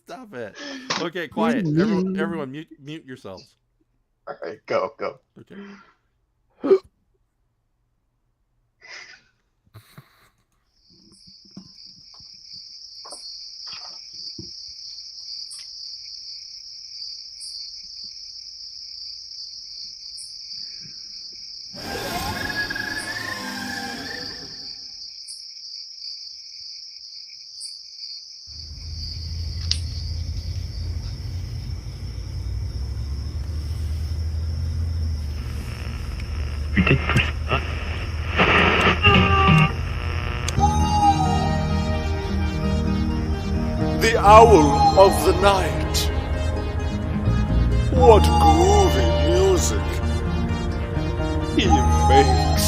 Stop it. Okay, quiet. Everyone mute yourselves. All right, go. Okay. The owl of the night. What groovy music he makes.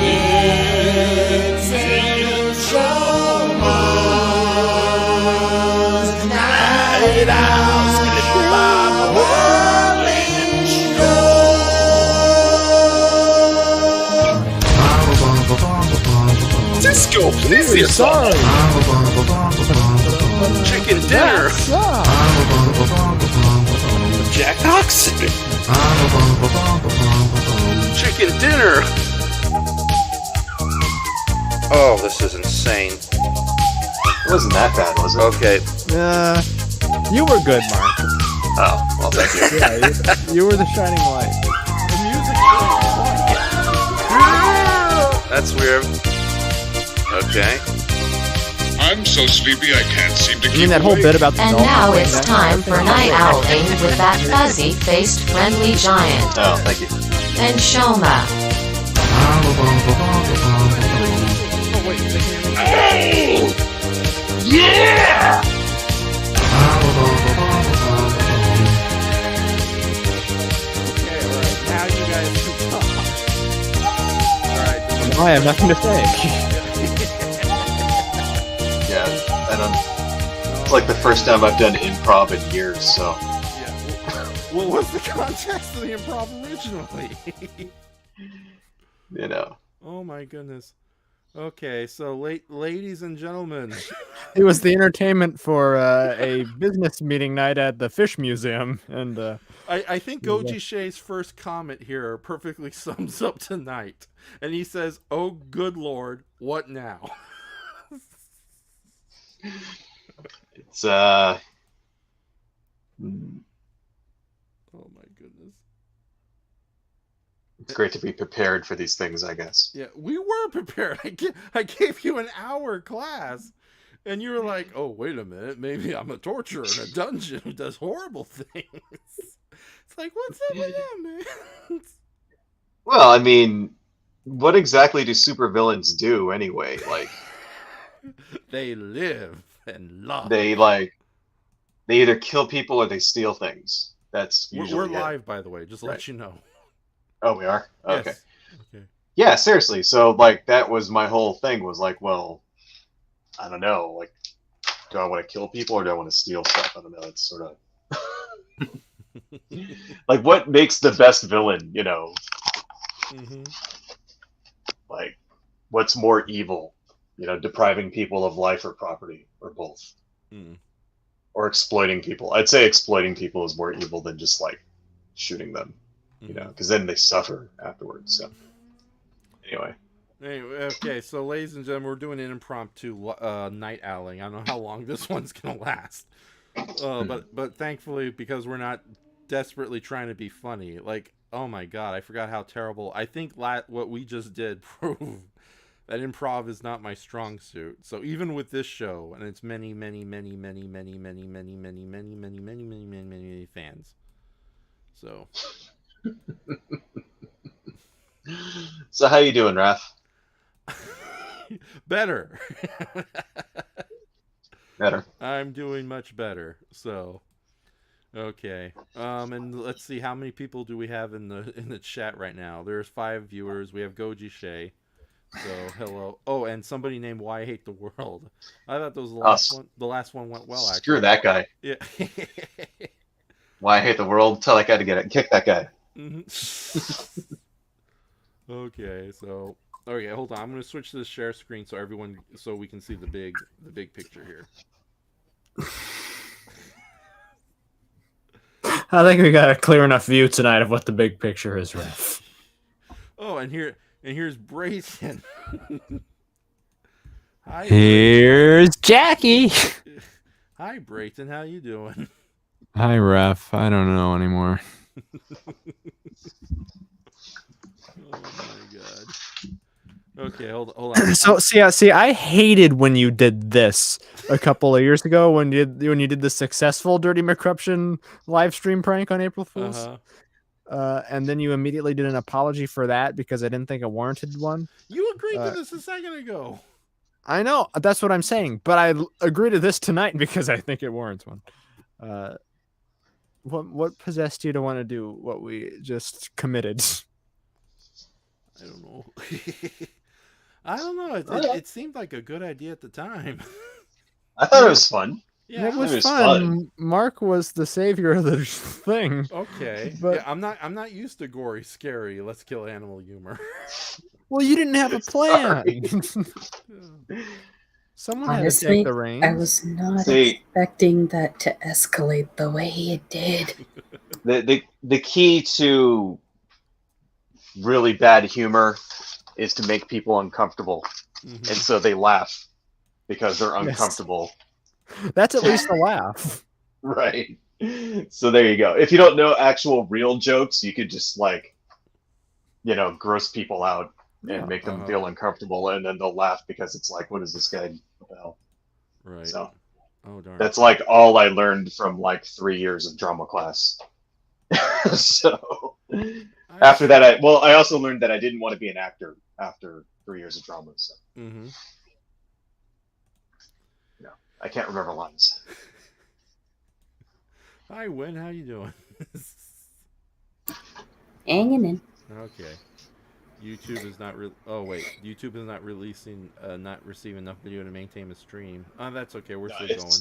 It's in Showman's Night Owls Whirling Show. Disco, please your song. Chicken dinner. Jack Oxen. Chicken dinner. Oh, this is insane. It wasn't that bad, was it? Okay. You were good, Mark. Oh, well, thank you. Yeah, you were the shining light. That's weird. Okay. I'm so sleepy I can't seem to keep You mean that whole awake. bit about the And doll now thing, it's that time kind of for thing? night owling with that fuzzy-faced friendly giant. Oh, thank you. And Shoma. Yeah! Okay, alright. Now you guys can talk. Alright. I have nothing to say. Yeah, I don't. It's like the first time I've done improv in years, so. Yeah. What was the context of the improv originally? You know. Oh my goodness. Okay, so ladies and gentlemen. It was the entertainment for a business meeting night at the Fish Museum, and I think Goji Shea's first comment here perfectly sums up tonight. And he says, "Oh good lord, what now?" It's Oh my goodness. It's great to be prepared for these things, I guess. Yeah, we were prepared. I gave you an hour class, and you were like, "Oh, wait a minute. Maybe I'm a torturer in a dungeon who does horrible things." It's like, what's up with that, man? Well, I mean, what exactly do supervillains do anyway? Like, They live and love. they either kill people or they steal things. That's usually We're it. live, by the way. Just to let you know. Oh, we are? Okay. Yes. Okay. Yeah, seriously. So, like, that was my whole thing was like, well, I don't know. Like, do I want to kill people or do I want to steal stuff? I don't know. It's sort of like, what makes the best villain, you know? Mm-hmm. Like, what's more evil? You know, depriving people of life or property, or both. Mm. Or exploiting people. I'd say exploiting people is more evil than just, like, shooting them. You know, because then they suffer afterwards. So, anyway. Okay, so ladies and gentlemen, we're doing an impromptu night owling. I don't know how long this one's gonna last, but thankfully, because we're not desperately trying to be funny. Like, oh my god, I forgot how terrible. I think what we just did proved that improv is not my strong suit. So even with this show and its many fans. So. So how you doing, Raph? Better. Better. I'm doing much better. So, okay. And let's see, how many people do we have in the chat right now? There's 5 viewers. We have Goji Shea. So hello. Oh, and somebody named Why I Hate the World. I thought that was the last one. The last one went well. Actually. Screw that guy. Yeah. Why I Hate the World. Tell that guy to get it. Kick that guy. Okay, so Okay, hold on. I'm gonna switch to the share screen so we can see the big picture here. I think we got a clear enough view tonight of what the big picture is, Ref. Oh, and here's Brayton. Hi, Here's Jackie. Hi, Brayton. How you doing? Hi, Ref. I don't know anymore. Oh my god. Okay, hold on. See, I hated when you did this a couple of years ago when you did the successful Dirty McCruption live stream prank on April Fools. And then you immediately did an apology for that because I didn't think it warranted one. You agreed to this a second ago. I know, that's what I'm saying, but I agree to this tonight because I think it warrants one. What possessed you to want to do what we just committed? I don't know. I don't know. It seemed like a good idea at the time. I thought it was fun. Yeah, it was fun. Mark was the savior of the thing. Okay, but yeah, I'm not used to gory, scary. Let's kill animal humor. Well, you didn't have a plan. Someone Honestly, had to take the reins. I was not expecting that to escalate the way it did. The key to really bad humor is to make people uncomfortable, and so they laugh because they're uncomfortable. Yes. That's at least a laugh, right? So there you go. If you don't know actual real jokes, you could just gross people out and make them feel uncomfortable, and then they'll laugh because it's like, what is this guy about? Right. So, oh darn. That's like all I learned from like 3 years of drama class. So after that, I also learned that I didn't want to be an actor after 3 years of drama. So I can't remember lines. Hi, Win. How you doing? Hanging in. Okay. YouTube is not YouTube is not releasing, not receiving enough video to maintain the stream. Oh, that's okay. We're still going.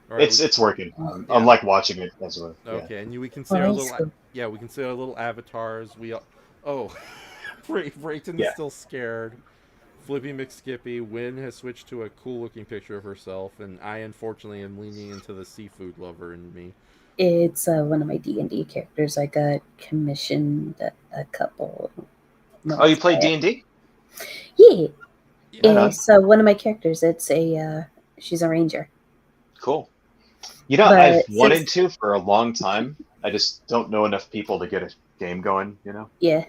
Right, it's working. I'm like watching it as well. Okay, and we can see our little we can see our little avatars. Brayton is still scared. Flippy McSkippy. Win has switched to a cool-looking picture of herself, and I unfortunately am leaning into the seafood lover in me. It's one of my D&D characters. I got commissioned a couple. Oh, you play D&D? Yeah. It's one of my characters. It's she's a ranger. Cool. I've wanted to for a long time. I just don't know enough people to get a game going, Yeah.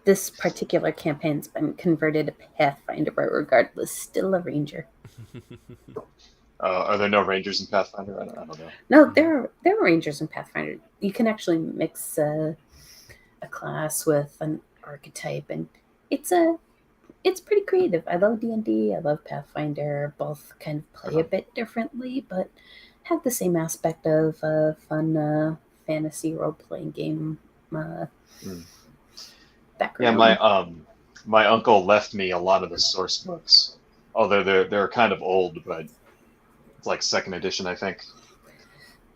This particular campaign's been converted to Pathfinder, but regardless, still a ranger. Are there no rangers in Pathfinder? I don't know. No, there are rangers in Pathfinder. You can actually mix a class with an archetype, and it's pretty creative. I love D&D. I love Pathfinder. Both kind of play a bit differently, but have the same aspect of fun fantasy role-playing game background. Yeah, my uncle left me a lot of the source books. Although they're kind of old, but it's like 2nd edition, I think.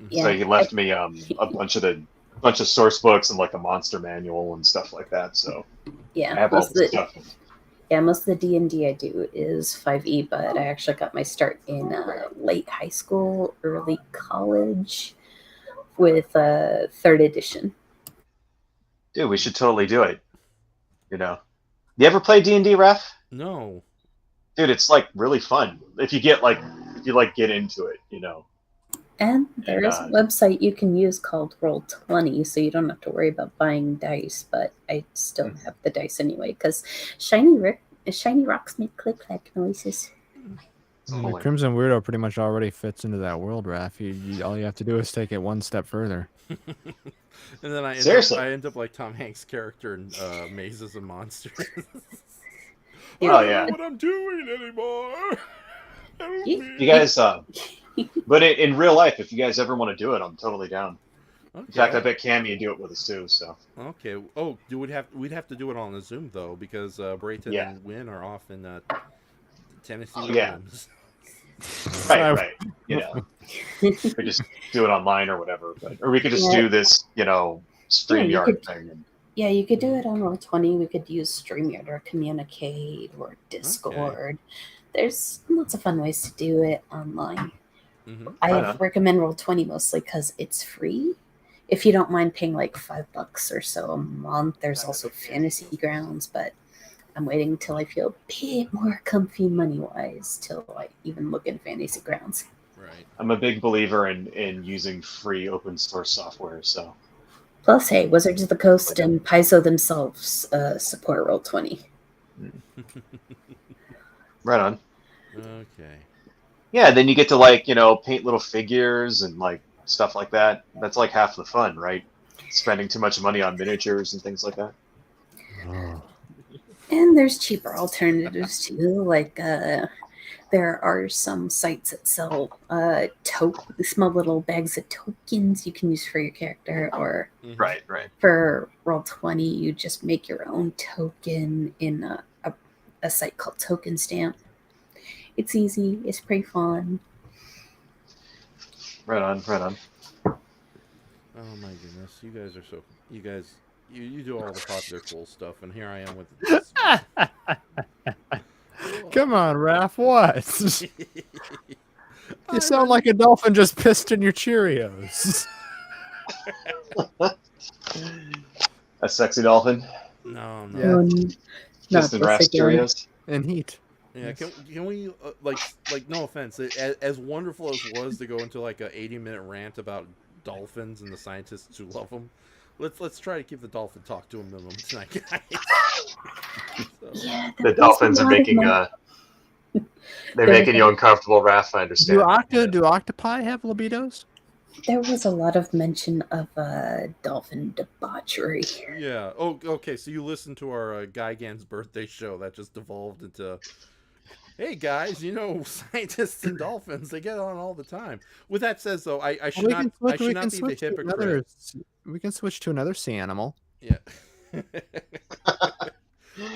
Yeah, so he left me a bunch of source books and like a monster manual and stuff like that. So yeah, I have all this stuff. Yeah, most of the D&D I do is 5e, but I actually got my start in late high school, early college with 3rd edition. Dude, we should totally do it. You ever play D&D, Raph? No. Dude, it's like really fun if you get get into it, And there is a website you can use called Roll20, so you don't have to worry about buying dice. But I still have the dice anyway because shiny rocks make click-clack noises. The Crimson Weirdo pretty much already fits into that world, Raph. All you have to do is take it one step further. And then I end up like Tom Hanks' character in Mazes and Monsters. I don't know what I'm doing anymore. You guys, but in real life, if you guys ever want to do it, I'm totally down. Okay. In fact, I bet Cammy would do it with us too. So. Okay. Oh, we'd have to do it on the Zoom though, because Brayton and Win are off in Tennessee. Oh, yeah. Right. We could just do it online or whatever, or we could just do this, StreamYard thing. Yeah, you could do it on Roll20. We could use StreamYard or Communicate or Discord. There's lots of fun ways to do it online. Mm-hmm. I recommend Roll20 mostly because it's free. If you don't mind paying like $5 or so a month, there's also Fantasy Grounds, but I'm waiting until I feel a bit more comfy money-wise till I even look at Fantasy Grounds. Right. I'm a big believer in using free open source software, so. Plus, hey, Wizards of the Coast and Paizo themselves support Roll20. Right on. Okay. Yeah, then you get to like, paint little figures and like stuff like that. That's like half the fun, right? Spending too much money on miniatures and things like that. And there's cheaper alternatives too, like there are some sites that sell small little bags of tokens you can use for your character, or right. For Roll20, you just make your own token in a site called Token Stamp. It's easy. It's pretty fun. Right on. Oh my goodness, you guys are so. You guys, you do all the popular cool stuff, and here I am with this. Come on, Raph, what? You sound like a dolphin just pissed in your Cheerios. A sexy dolphin? No. Yeah. Just in Raph's Cheerios? And heat. Yeah, can we, like, no offense, as wonderful as it was to go into, like, a 80-minute rant about dolphins and the scientists who love them, let's try to keep the dolphin talk to a minimum tonight, guys. Yeah, the dolphins are making they're making you uncomfortable, Raph. I understand. Do octopi have libidos? There was a lot of mention of dolphin debauchery. Yeah. Oh, okay. So you listened to our Guy Gann's birthday show that just evolved into, hey guys, scientists and dolphins, they get on all the time. With that said, though, I should not be the hypocrite. We can switch to another sea animal. Yeah.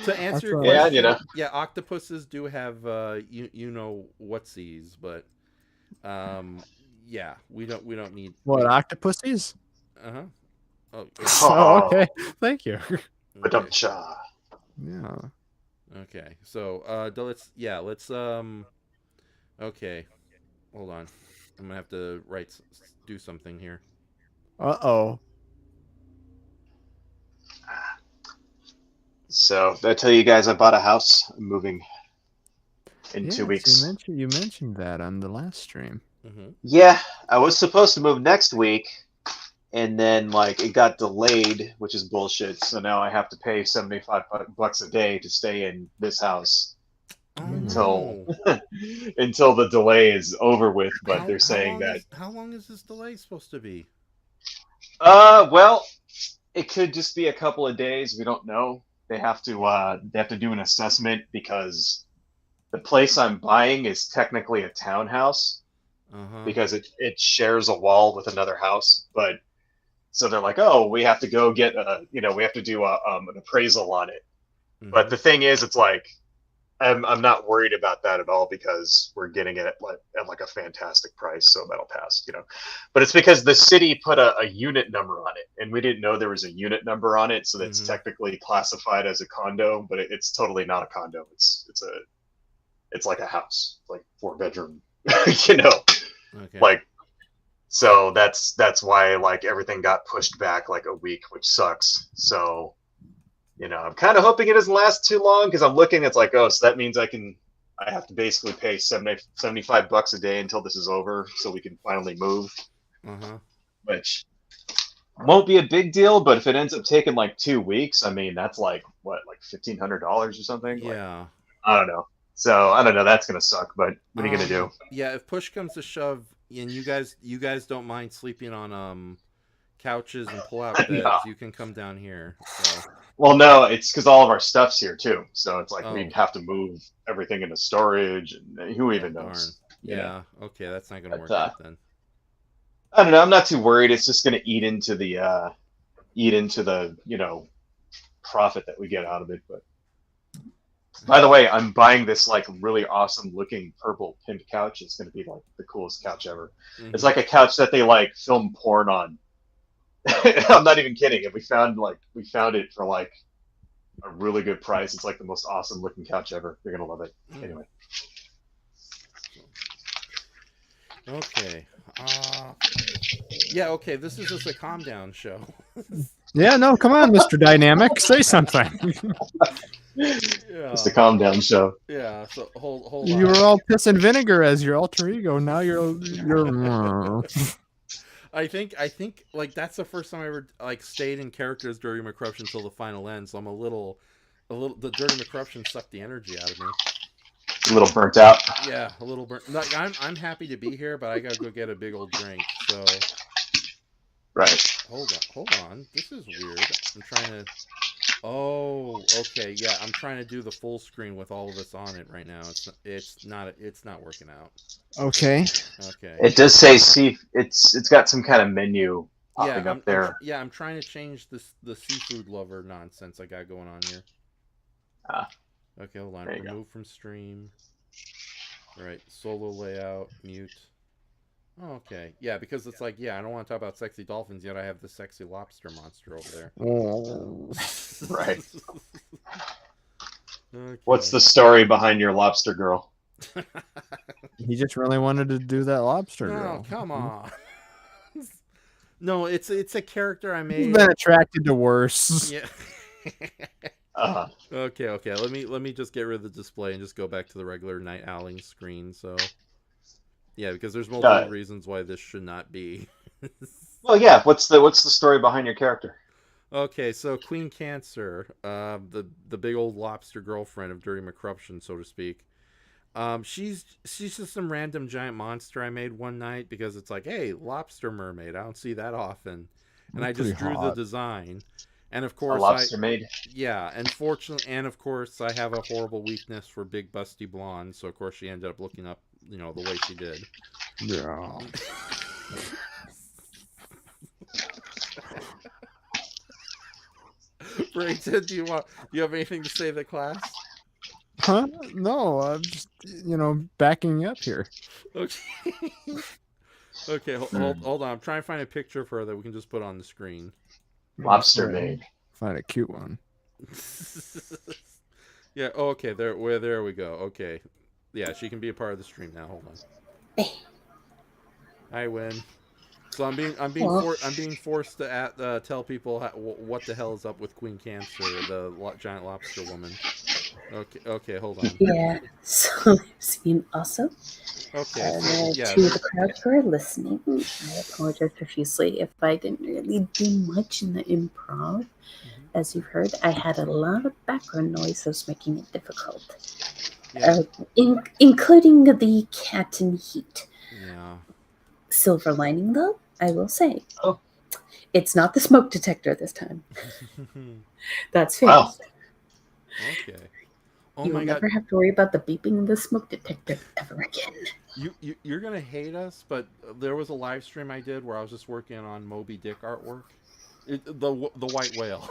To answer your question, yeah, octopuses do have whatsies, but yeah, we don't need what octopuses. Oh, okay. Thank you. Okay. Yeah. Okay, so let's okay, hold on, I'm gonna have to do something here. Uh-oh. So did I tell you guys I bought a house? I'm moving in 2 weeks. You mentioned that on the last stream. Mm-hmm. Yeah, I was supposed to move next week, and then it got delayed, which is bullshit. So now I have to pay $75 a day to stay in this house until the delay is over with. But they're saying that. How long is this delay supposed to be? Well, it could just be a couple of days. We don't know. They have to do an assessment because the place I'm buying is technically a townhouse because it shares a wall with another house. But so they're like, oh, we have to go get we have to do an appraisal on it. Mm-hmm. But the thing is, it's like I'm not worried about that at all because we're getting it at a fantastic price, so that'll pass, But it's because the city put a unit number on it, and we didn't know there was a unit number on it, so that's technically classified as a condo, but it's totally not a condo. It's like a house, like 4-bedroom, Okay. So that's why everything got pushed back a week, which sucks. So. I'm kind of hoping it doesn't last too long because I'm looking. It's so that means I have to basically pay $75 a day until this is over, so we can finally move. Which won't be a big deal, but if it ends up taking 2 weeks, I mean that's what $1,500 or something. Yeah. I don't know. So I don't know. That's gonna suck. But what are you gonna do? Yeah, if push comes to shove, and you guys don't mind sleeping on couches and pull-out beds, you can come down here. So. Well, no, it's because all of our stuff's here too. So it's we'd have to move everything into storage, and who even knows? Yeah. Okay, that's not gonna work out then. I don't know. I'm not too worried. It's just gonna eat into the profit that we get out of it. But by the way, I'm buying this really awesome looking purple pinned couch. It's gonna be the coolest couch ever. Mm-hmm. It's like a couch that they film porn on. I'm not even kidding. And we found it for like a really good price. It's like the most awesome looking couch ever. You're gonna love it. Anyway. Okay. Yeah. Okay. This is just a calm down show. Yeah, no, come on, Mr. Dynamic, say something. Yeah. It's the calm down show. Yeah. So hold on. You were all piss and vinegar as your alter ego. Now you're. I think like that's the first time I ever like stayed in character as Dirty McCorruption until the final end. So I'm a little. The Dirty McCorruption sucked the energy out of me. A little burnt out. Yeah, a little burnt. Like, I'm happy to be here, but I gotta go get a big old drink. So. Right. Hold on. This is weird. I'm trying to. Oh, okay. Yeah, I'm trying to do the full screen with all of us on it right now. It's not working out. Okay. Okay. It does say see. It's got some kind of menu popping up there. I'm trying to change the seafood lover nonsense I got going on here. Okay, hold on. Remove from stream. All right, solo layout, mute. Oh, okay. Yeah, because it's like, I don't want to talk about sexy dolphins, yet I have the sexy lobster monster over there. Right. Okay. What's the story behind your lobster girl? He just really wanted to do that lobster No, girl. come on. No, it's a character I made. He's been attracted to worse. Yeah. Uh-huh. Okay. Let me just get rid of the display and just go back to the regular night owling screen. So, yeah, because there's multiple reasons why this should not be. Well, yeah. What's the story behind your character? Okay, so Queen Cancer, the big old lobster girlfriend of Dirty McCorruption, so to speak. She's just some random giant monster I made one night because it's like, hey, lobster mermaid. I don't see that often, and I just drew the design. And of course, lobster maid. Yeah, unfortunately, and of course, I have a horrible weakness for big busty blonde. So of course, she ended up looking up, the way she did. Yeah. Brayton, do you have anything to say to the class? Huh? No, I'm just backing up here. Okay. Okay, hold on. I'm trying to find a picture of her that we can just put on the screen. Lobster maid. Find a cute one. Yeah. Oh, okay. There we go. Okay. Yeah, she can be a part of the stream now. Hold on. I win. So I'm being forced to tell people what the hell is up with Queen Cancer, the giant lobster woman. Okay. Hold on. Yeah. So I've seen also. Okay. To the crowd who are listening, I apologize profusely if I didn't really do much in the improv. Mm-hmm. As you've heard, I had a lot of background noise that was making it difficult, including the cat in heat. Yeah. Silver lining, though, I will say, it's not the smoke detector this time. That's fair. Wow. Okay. Oh you my will God. never have to worry about the beeping of the smoke detector ever again. You're gonna hate us, but there was a live stream I did where I was just working on Moby Dick artwork, the white whale.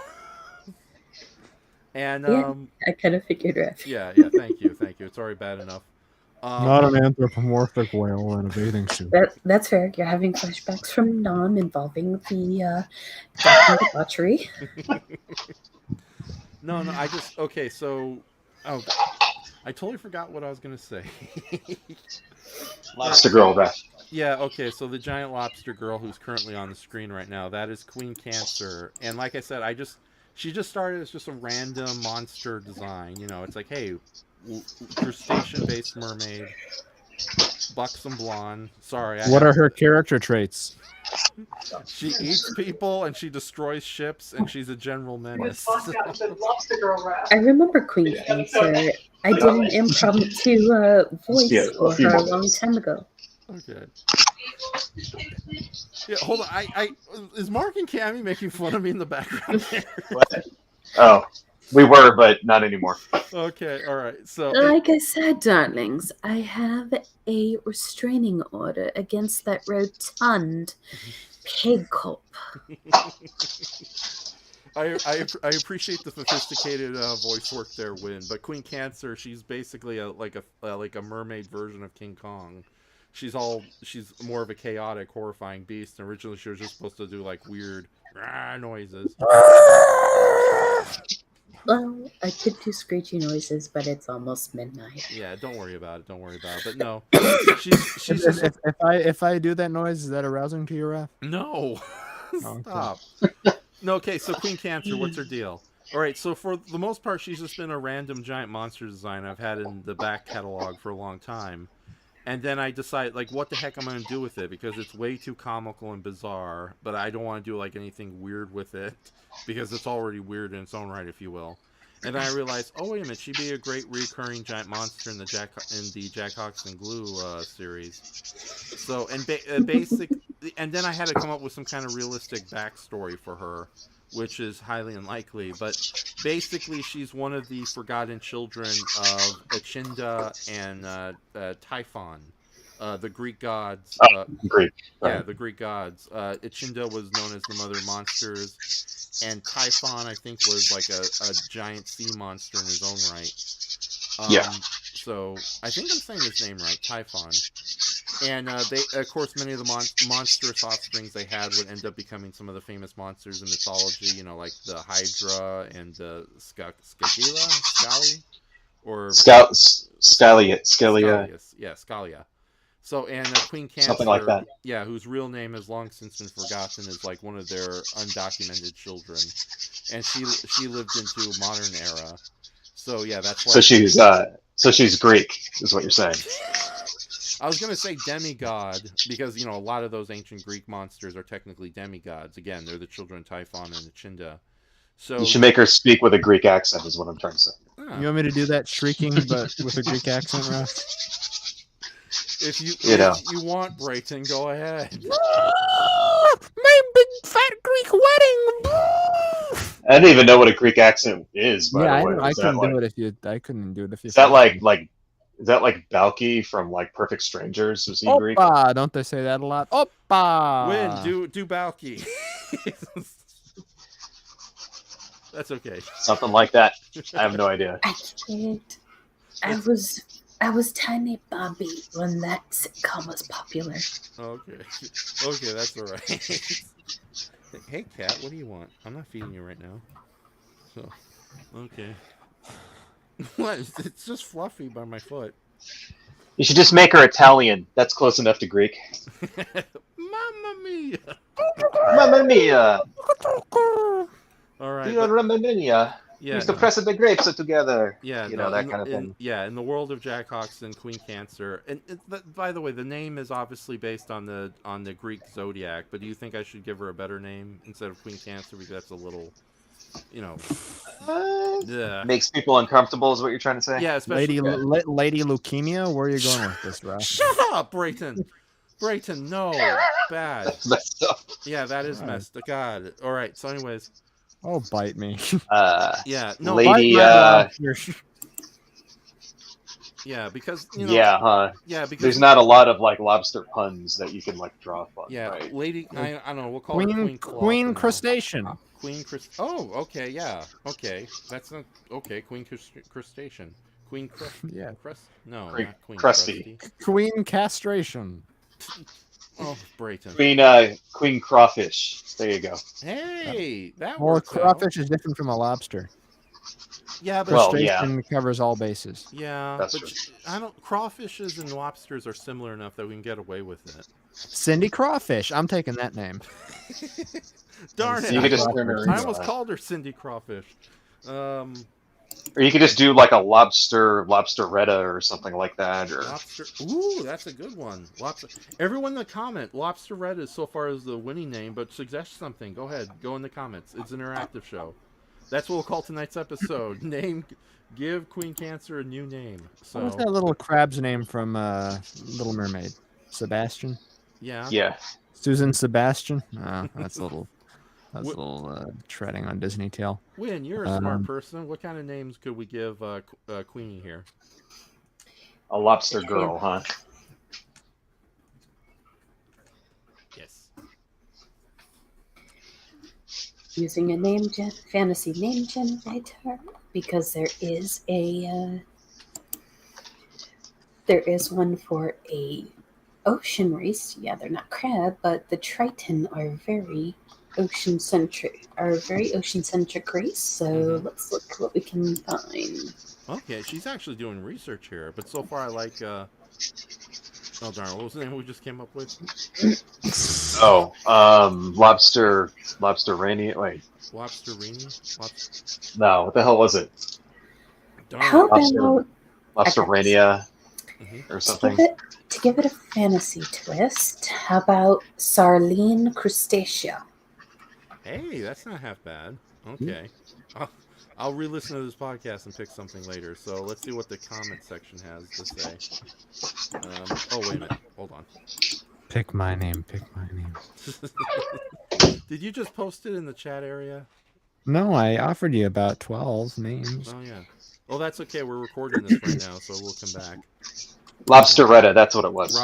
And I kind of figured it. Yeah. Thank you. It's already bad enough. Not an anthropomorphic whale in a bathing suit. That's fair. You're having flashbacks from Nom involving the debauchery. No. Okay. So, I totally forgot what I was gonna say. Lobster girl, Beth. Yeah. Okay. So the giant lobster girl who's currently on the screen right now, that is Queen Cancer, and like I said, she just started as just a random monster design. It's like, hey, crustacean-based mermaid, buxom blonde. Sorry. What are her character traits? She eats people and she destroys ships and she's a general menace. I remember Queen Cancer. I did an impromptu voice for her a long time ago. Okay. Yeah, hold on. I is Mark and Cammy making fun of me in the background there? What? Oh, we were, but not anymore. Okay, all right. So, like I said, darlings, I have a restraining order against that rotund pig cop. I appreciate the sophisticated voice work there, Win. But Queen Cancer, she's basically like a mermaid version of King Kong. She's more of a chaotic, horrifying beast. And originally, she was just supposed to do like weird noises. Well, I could do screechy noises, but it's almost midnight. Yeah, don't worry about it. Don't worry about it. But no, she's just If I do that noise, is that arousing to you, Raph? no. Oh, Stop. No, okay. So Queen Cancer, what's her deal? All right. So for the most part, she's just been a random giant monster design I've had in the back catalog for a long time. And then I decide, like, what the heck I'm going to do with it, because it's way too comical and bizarre, but I don't want to do, like, anything weird with it, because it's already weird in its own right, if you will. And then I realized, oh, wait a minute, she'd be a great recurring giant monster in the Jack Hawks and Glue series. So, and and then I had to come up with some kind of realistic backstory for her, which is highly unlikely, but basically she's one of the forgotten children of Echinda and Typhon, the Greek gods. Greek. Yeah, the Greek gods. Echinda was known as the mother of monsters, and Typhon, I think, was like a giant sea monster in his own right. Yeah. So I think I'm saying his name right, Typhon. And they, of course, many of the monstrous offsprings they had would end up becoming some of the famous monsters in mythology. You know, like the Hydra and the Scali, or Scalia. Yeah, Scalia. So, and Queen Cancer, Something like that. Yeah, whose real name has long since been forgotten, is like one of their undocumented children, and she lived into modern era. So yeah, that's why. So she's Greek, is what you're saying. I was gonna say demigod because a lot of those ancient Greek monsters are technically demigods. Again, they're the children of Typhon and Echinda. So You should make her speak with a Greek accent, is what I'm trying to say. You want me to do that shrieking, but with a Greek accent, Raph? If you want, Brayton, go ahead. My big fat Greek wedding. I don't even know what a Greek accent is. By Yeah, the way. I couldn't do it if you. I couldn't do it if you. Is that is that like Balky from like Perfect Strangers? Was he Greek? Oppa! Don't they say that a lot? Oppa! Win, do Balky. That's okay. Something like that. I have no idea. I can't. I was tiny Bobby when that sitcom was popular. Okay, that's all right. Hey, cat, what do you want? I'm not feeding you right now. So, okay. What? It's just fluffy by my foot. You should just make her Italian. That's close enough to Greek. Mamma mia! Mamma mia! All right. Mamma mia! Yeah. Used to press the grapes together. Yeah, that kind of thing. Yeah, in the world of Jack Hawks and Queen Cancer, and by the way, the name is obviously based on the Greek zodiac. But do you think I should give her a better name instead of Queen Cancer, because that's a little, makes people uncomfortable, is what you're trying to say? Yeah, especially Lady Leukemia. Where are you going with this, Ralph? Shut up, Brayton. Brayton, no, bad. That's messed up. Yeah, that is messed. God. All right. So, anyways. Oh, bite me. Yeah, no, Lady. Yeah, because Yeah, because there's not a lot of like lobster puns that you can like draw upon. Yeah, right? Lady. I don't know. We'll call her Queen Crustacean. Queen Oh, okay, yeah, okay. That's not okay. Queen Crustacean. Queen Crust. Yeah. Crust. No, Queen not Queen Crusty. Queen Castration. Oh, Brayton. Queen Crawfish. There you go. Hey, that Well, a works crawfish out. is different from a lobster. Yeah, but Crustacean covers all bases. Yeah, That's but true. crawfishes and lobsters are similar enough that we can get away with it. Cindy Crawfish. I'm taking that name. Darn it! You could just I almost called her Cindy Crawfish. Or you could just do like a lobsteretta or something like that. Or Lobster. Ooh, that's a good one. Lobster. Everyone in the comment, Lobsteretta is so far as the winning name, but suggest something. Go ahead. Go in the comments. It's an interactive show. That's what we'll call tonight's episode. Give Queen Cancer a new name. So. What was that little crab's name from Little Mermaid? Sebastian? Yeah. Yeah. Susan Sebastian? Oh, that's a little treading on Disney tail. Win, you're a smart person. What kind of names could we give Queenie here? A lobster girl, huh? Yes. Using a fantasy name generator, because there is one for a ocean race. Yeah, they're not crab, but the Triton are very ocean-centric race. So let's look what we can find. Okay, she's actually doing research here, but so far I like. Oh darn! What was the name we just came up with? Oh, lobster rainy. Wait, Lobster Rini? no, what the hell was it? How Lobster, about lobster rania or something? to give it a fantasy twist? How about Sarline crustacea? Hey, that's not half bad. Okay, I'll re-listen to this podcast and pick something later. So let's see what the comment section has to say. Oh wait a minute, hold on. Pick my name. Pick my name. Did you just post it in the chat area? No, I offered you about 12 names. Oh yeah. Oh, that's okay. We're recording this right now, so we'll come back. Lobster Retta, that's what it was.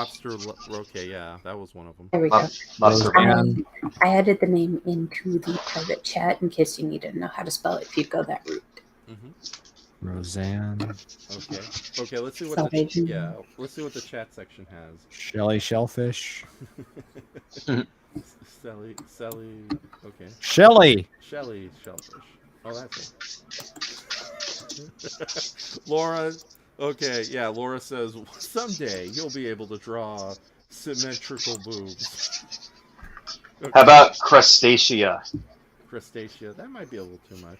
Okay, yeah, that was one of them. There we go. Lobster I added the name into the private chat in case you needed to know how to spell it if you go that route. Roseanne. Okay. Let's see what let's see what the chat section has. Shelly Shellfish. Sally. Okay. Shelly Shellfish. Oh, that's it. Lora. Okay, yeah. Lora says someday you'll be able to draw symmetrical boobs. Okay. How about crustacea? Crustacea. That might be a little too much.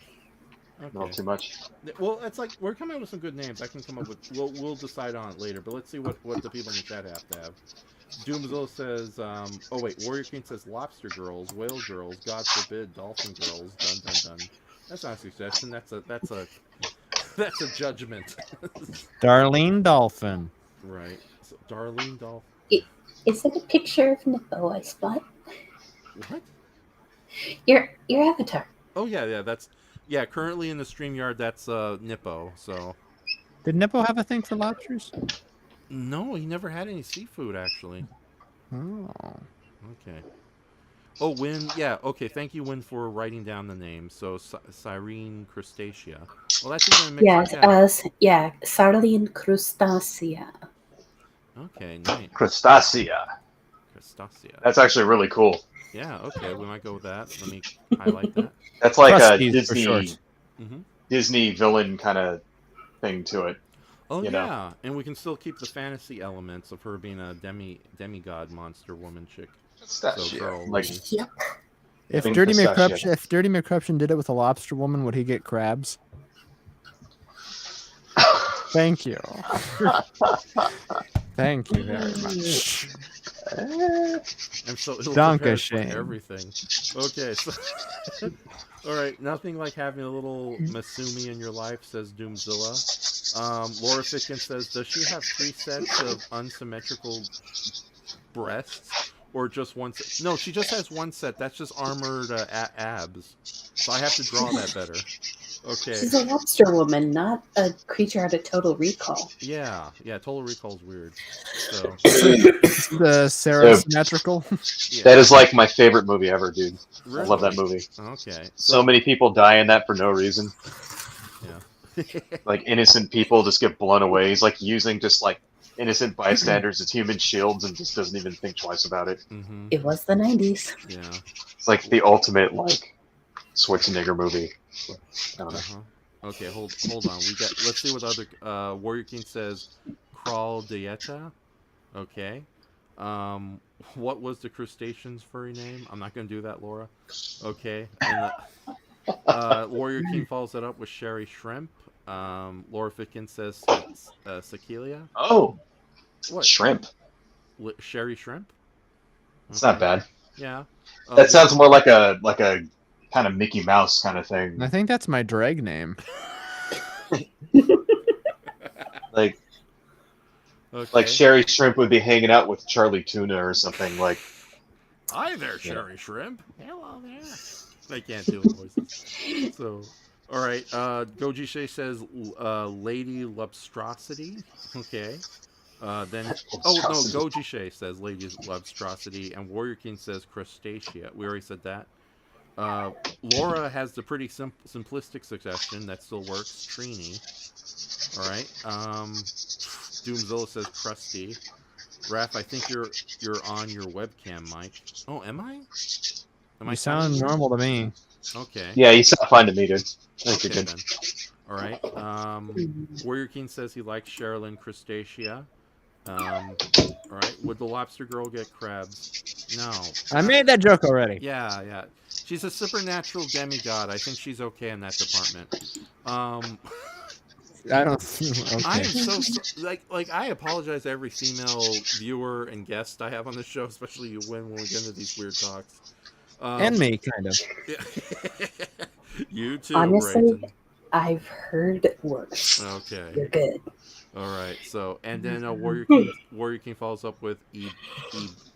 Okay. A little too much. Well, it's like we're coming up with some good names. I can come up with. We'll decide on it later. But let's see what the people in the chat have to have. Doomzilla says. Oh wait, Warrior Queen says lobster girls, whale girls, God forbid, dolphin girls. Dun dun dun. That's not a suggestion. That's a judgment. Darlene Dolphin. Right. So, Darlene Dolphin. Is it a picture of Nippo I spot? What? Your avatar. Oh yeah. Yeah, currently in the StreamYard, that's Nippo, so... Did Nippo have a thing for lobsters? No, he never had any seafood, actually. Oh. Okay. Oh, Win, yeah, okay, thank you, Win, for writing down the name. So, Cyrene crustacea. Well, that's even a mix. Yes, Sarline crustacea. Okay, nice. Crustacea. That's actually really cool. Yeah, okay, we might go with that. Let me highlight that. That's like Crusties, a Disney villain kind of thing to it. Oh, yeah, know? And we can still keep the fantasy elements of her being a demigod monster woman chick. So girl, If Dirty McCruption did it with a lobster woman, would he get crabs? Thank you. Thank you very much. I'm so ill-prepared for everything. Okay, so all right, nothing like having a little Masumi in your life, says Doomzilla. Laura Fitkin says, does she have 3 sets of unsymmetrical breasts, or just one set? No, she just has 1 set. That's just armored abs. So I have to draw that better. Okay. She's a lobster woman, not a creature out of Total Recall. Yeah, Total Recall is weird. So. The Sarah symmetrical. Yeah. That is like my favorite movie ever, dude. Really? I love that movie. Okay. So many people die in that for no reason. Yeah. Like innocent people just get blown away. He's like using just like innocent bystanders as human shields and just doesn't even think twice about it. It was the 90s. Yeah. It's like the ultimate like Schwarzenegger movie. I don't know. Okay, hold on. Let's see what other Warrior King says. Crawl dieta. Okay. What was the crustacean's furry name? I'm not gonna do that, Laura. Okay. And Warrior King follows that up with Sherry Shrimp. Laura Fitkin says Sakilia. Oh. What? Shrimp. Sherry Shrimp. It's not bad. Yeah. That sounds more like a kind of Mickey Mouse kind of thing. I think that's my drag name. Like Sherry Shrimp would be hanging out with Charlie Tuna or something like. Hi there, Sherry Shrimp. Hello there. I can't do voices. So, all right. Goji Shay says Lady Lobstrosity. Okay. Then Goji Shay says Lady Lobstrosity, and Warrior King says Crustacea. We already said that. Laura has the pretty simplistic suggestion that still works. Trini. All right. Doomzilla says crusty. Raph, I think you're on your webcam, Mike. Oh, am I? Am I You sound sounding normal to me. Okay. Yeah, you sound fine to me, dude. I think Okay, you're good. then. All right. Warrior King says he likes Sherilyn Crustacea. All right. Would the lobster girl get crabs? No. I made that joke already. Yeah, yeah. She's a supernatural demigod. I think she's okay in that department. I don't. Okay. I am so like I apologize to every female viewer and guest I have on the show, especially you when we get into these weird talks. And me, kind of. You too, Honestly, Brayton. I've heard worse. Okay. You're good. All right. So, and then Warrior King follows up with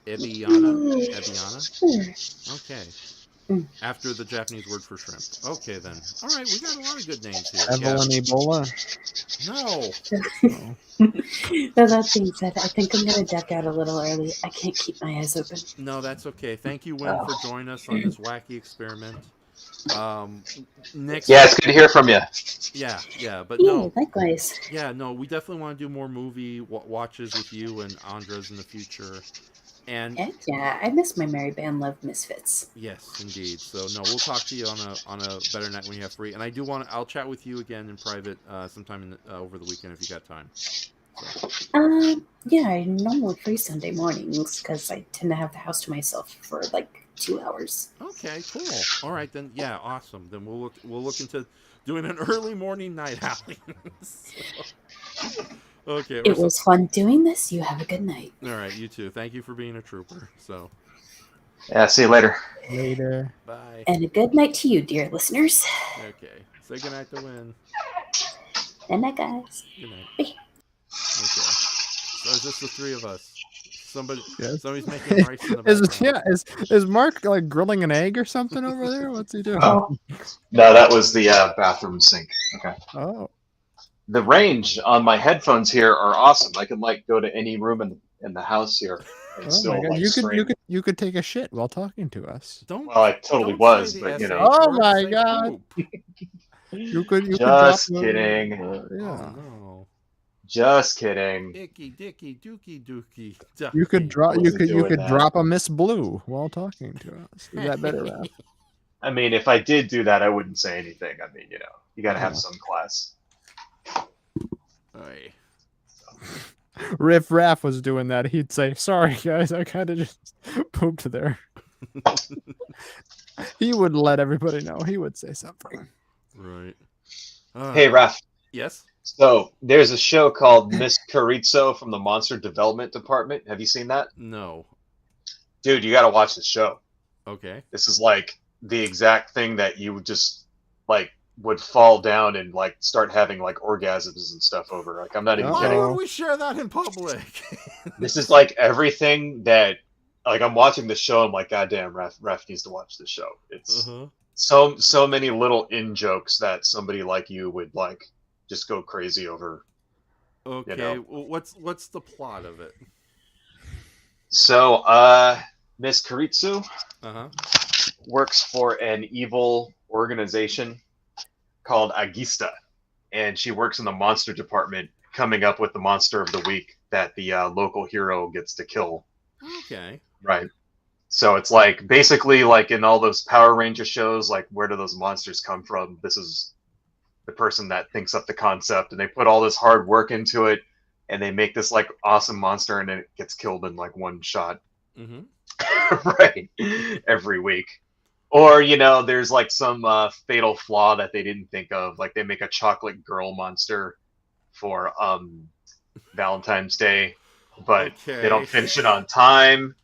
Ebiana. Okay. After the Japanese word for shrimp. Okay, then. All right, we got a lot of good names here. Evelyn Ebola. No. No, that being said, I think I'm gonna duck out a little early. I can't keep my eyes open. No, that's okay. Thank you, Wynn, for joining us on this wacky experiment. Next. Yeah, it's good to hear from you. Yeah, but Yeah, no. likewise. Yeah, no, we definitely want to do more movie watches with you and Andres in the future. And Heck yeah, I miss my Merry Band Love Misfits. yes, indeed. So no, we'll talk to you on a better night when you have free. And I do I'll chat with you again in private sometime over the weekend if you got time. So. Yeah, I'm normally free Sunday mornings because I tend to have the house to myself for like 2 hours. Okay, cool. All right then. Yeah, awesome. Then we'll look into doing an early morning night outing. Okay. It was fun doing this. You have a good night. All right, you too. Thank you for being a trooper. So. Yeah, see you later. Later. Bye. And a good night to you, dear listeners. Okay. Say goodnight to Win. Good night, guys. Good night. Bye. Okay. So it's just the three of us. Yes. Somebody's making rice in the background. Is Mark like grilling an egg or something over there? What's he doing? Oh. No, that was the bathroom sink. Okay. Oh. The range on my headphones here are awesome. I can like go to any room in the house here and Oh my God. like, You could take a shit while talking to us. Don't. Well, I totally don't was, say but the you SH know. Oh word, my say God. poop. You could Just drop kidding. Oh, yeah. no. Just kidding. Icky, dicky, dookie, dookie. You could drop. Wasn't You doing could that. drop a Miss Blue while talking to us. Is that better? Ralph? I mean, if I did do that, I wouldn't say anything. I mean, you know, you got to have some class. Oy. If Raph was doing that, he'd say, "Sorry, guys, I kind of just pooped there." He would let everybody know. He would say something. Right. Hey, Raph. Yes? So there's a show called Miss Carrizo from the Monster Development Department. Have you seen that? No. Dude, you got to watch this show. Okay. This is like the exact thing that you would just like would fall down and like start having like orgasms and stuff over. Like, I'm not even Why kidding. would we share that in public? This is like everything that, like, I'm watching the show. I'm like, God damn, Ref needs to watch this show. It's so many little in jokes that somebody like you would like just go crazy over. Okay. You know? Well, what's the plot of it? So, Miss Carrizo works for an evil organization called Agista, and she works in the monster department, coming up with the monster of the week that the local hero gets to kill. Okay. Right. So it's like basically like in all those Power Ranger shows, like where do those monsters come from? This is the person that thinks up the concept, and they put all this hard work into it, and they make this like awesome monster, and then it gets killed in like one shot. Right. Every week. Or, you know, there's like some fatal flaw that they didn't think of. Like they make a chocolate girl monster for Valentine's Day, but they don't finish it on time.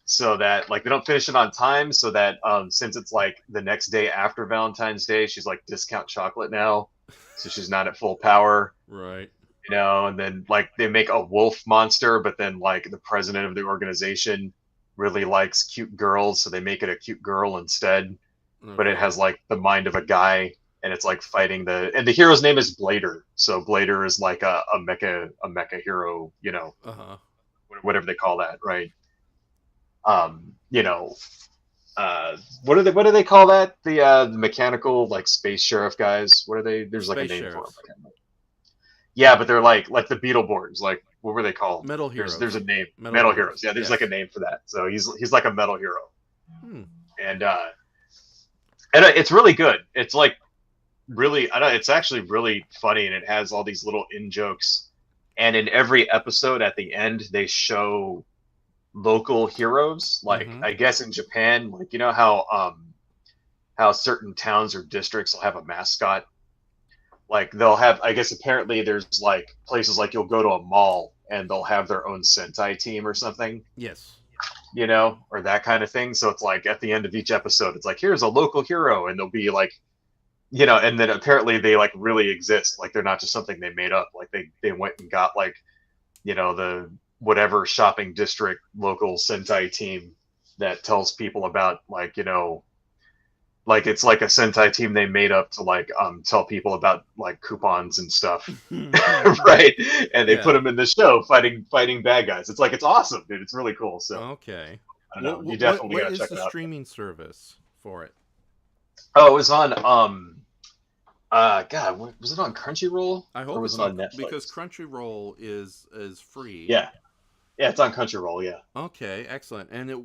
So that like they don't finish it on time so that since it's like the next day after Valentine's Day, she's like discount chocolate now. So she's not at full power. Right. You know, and then like they make a wolf monster, but then like the president of the organization really likes cute girls, so they make it a cute girl instead. But it has like the mind of a guy, and it's like fighting and the hero's name is Blader. So Blader is like a mecha hero, you know, whatever they call that, right? You know, what do they call that? The mechanical like space sheriff guys. What are they? There's like Space a name sheriff. for them. Yeah, but they're like the Beetleborgs. Like, what were they called? Metal heroes. There's a name. Metal heroes. Yeah, there's like a name for that. So he's like a metal hero. and it's really good. It's like really, I don't. It's actually really funny, and it has all these little in jokes. And in every episode, at the end, they show local heroes. Like I guess in Japan, like you know how certain towns or districts will have a mascot. Like they'll have, I guess apparently there's like places like you'll go to a mall and they'll have their own Sentai team or something. Yes. You know, or that kind of thing. So it's like at the end of each episode, it's like, here's a local hero. And they'll be like, you know, and then apparently they like really exist. Like they're not just something they made up. Like they went and got like, you know, the whatever shopping district local Sentai team that tells people about like, you know, like it's like a Sentai team they made up to like tell people about like coupons and stuff. Right. And they put them in the show fighting bad guys. It's like, it's awesome, dude. It's really cool. So okay. I don't know. You definitely gotta check it out. What is the streaming service for it? Oh, it was on God, was it on Crunchyroll? I hope or was it's it on Netflix? Because Crunchyroll is free. Yeah, it's on Crunchyroll. Yeah. Okay, excellent. And it,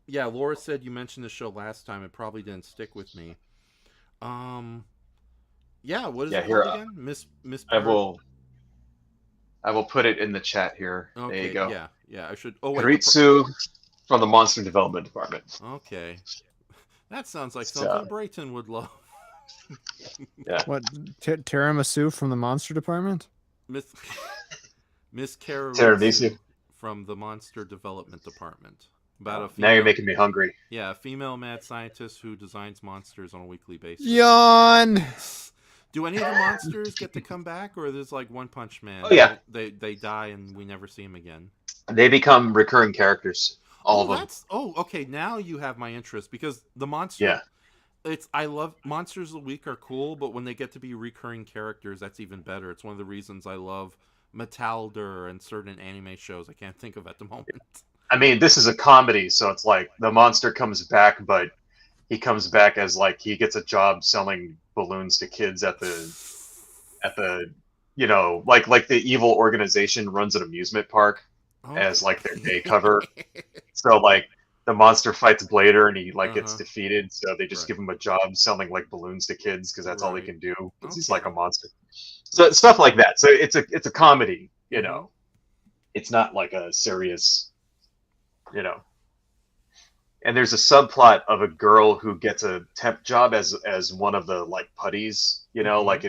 yeah, Laura said you mentioned the show last time. It probably didn't stick with me. Yeah, what is it called again? Miss. I will put it in the chat here. Okay, there you go. Yeah. I should. Oh, wait. Karitsu from the Monster Development Department. Okay, that sounds like something Brayton would love. Yeah. What tiramisu from the Monster Department? Miss Tiramisu from the Monster Development Department. About a now you're making me hungry. Yeah, a female mad scientist who designs monsters on a weekly basis. Yawn. Do any of the monsters get to come back, or there's like One Punch Man? Oh yeah, they die and we never see them again. They become recurring characters. All of them. Okay. Now you have my interest because the monster. Yeah. I love Monsters of the Week are cool, but when they get to be recurring characters, that's even better. It's one of the reasons I love Metalder and certain anime shows I can't think of at the moment. I mean, this is a comedy, so it's like the monster comes back, but he comes back as like he gets a job selling balloons to kids at the you know, like the evil organization runs an amusement park as like their day cover. So like the monster fights Blader and he like gets defeated, so they just give him a job selling like balloons to kids because that's all he can do. He's like a monster. So stuff like that. So it's a comedy, you know. It's not like a serious, you know. And there's a subplot of a girl who gets a temp job as one of the like putties, you know, like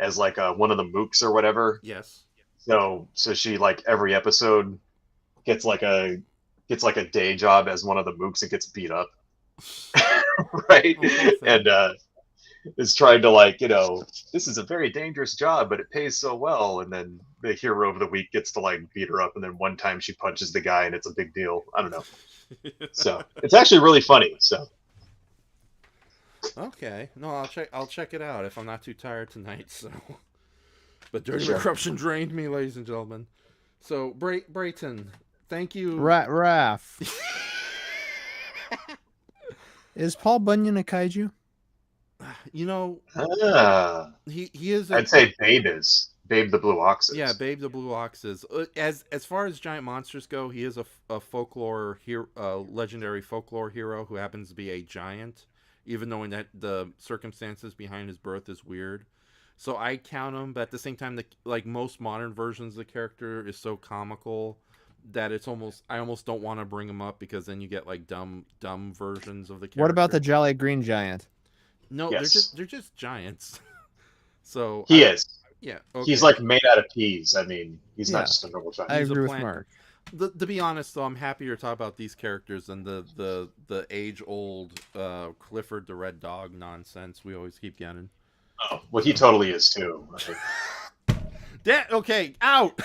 as like one of the mooks or whatever. Yes. So she like every episode gets like a day job as one of the mooks and gets beat up. Right? And is trying to like, you know, this is a very dangerous job, but it pays so well. And then the hero of the week gets to like beat her up. And then one time she punches the guy and it's a big deal. I don't know. So it's actually really funny. So. Okay. No, I'll check it out if I'm not too tired tonight. So, but Dirty Corruption drained me, ladies and gentlemen. So Brayton, thank you. Raph. Is Paul Bunyan a kaiju? You know, he is. I'd say Babe is. Babe the Blue Ox is. Yeah, Babe the Blue Ox is. As far as giant monsters go, he is a folklore hero, legendary folklore hero who happens to be a giant, even though the circumstances behind his birth is weird. So I count him, but at the same time, like most modern versions of the character is so comical that I almost don't want to bring him up because then you get like dumb versions of the character. What about the Jolly Green Giant? No, yes. they're just giants. So he is. Yeah, okay. He's like made out of peas. I mean, he's not just a normal giant. I agree with Mark. To be honest, though, I'm happier to talk about these characters than the age-old Clifford the Red Dog nonsense we always keep getting. Oh, well, he totally is too. Okay, out.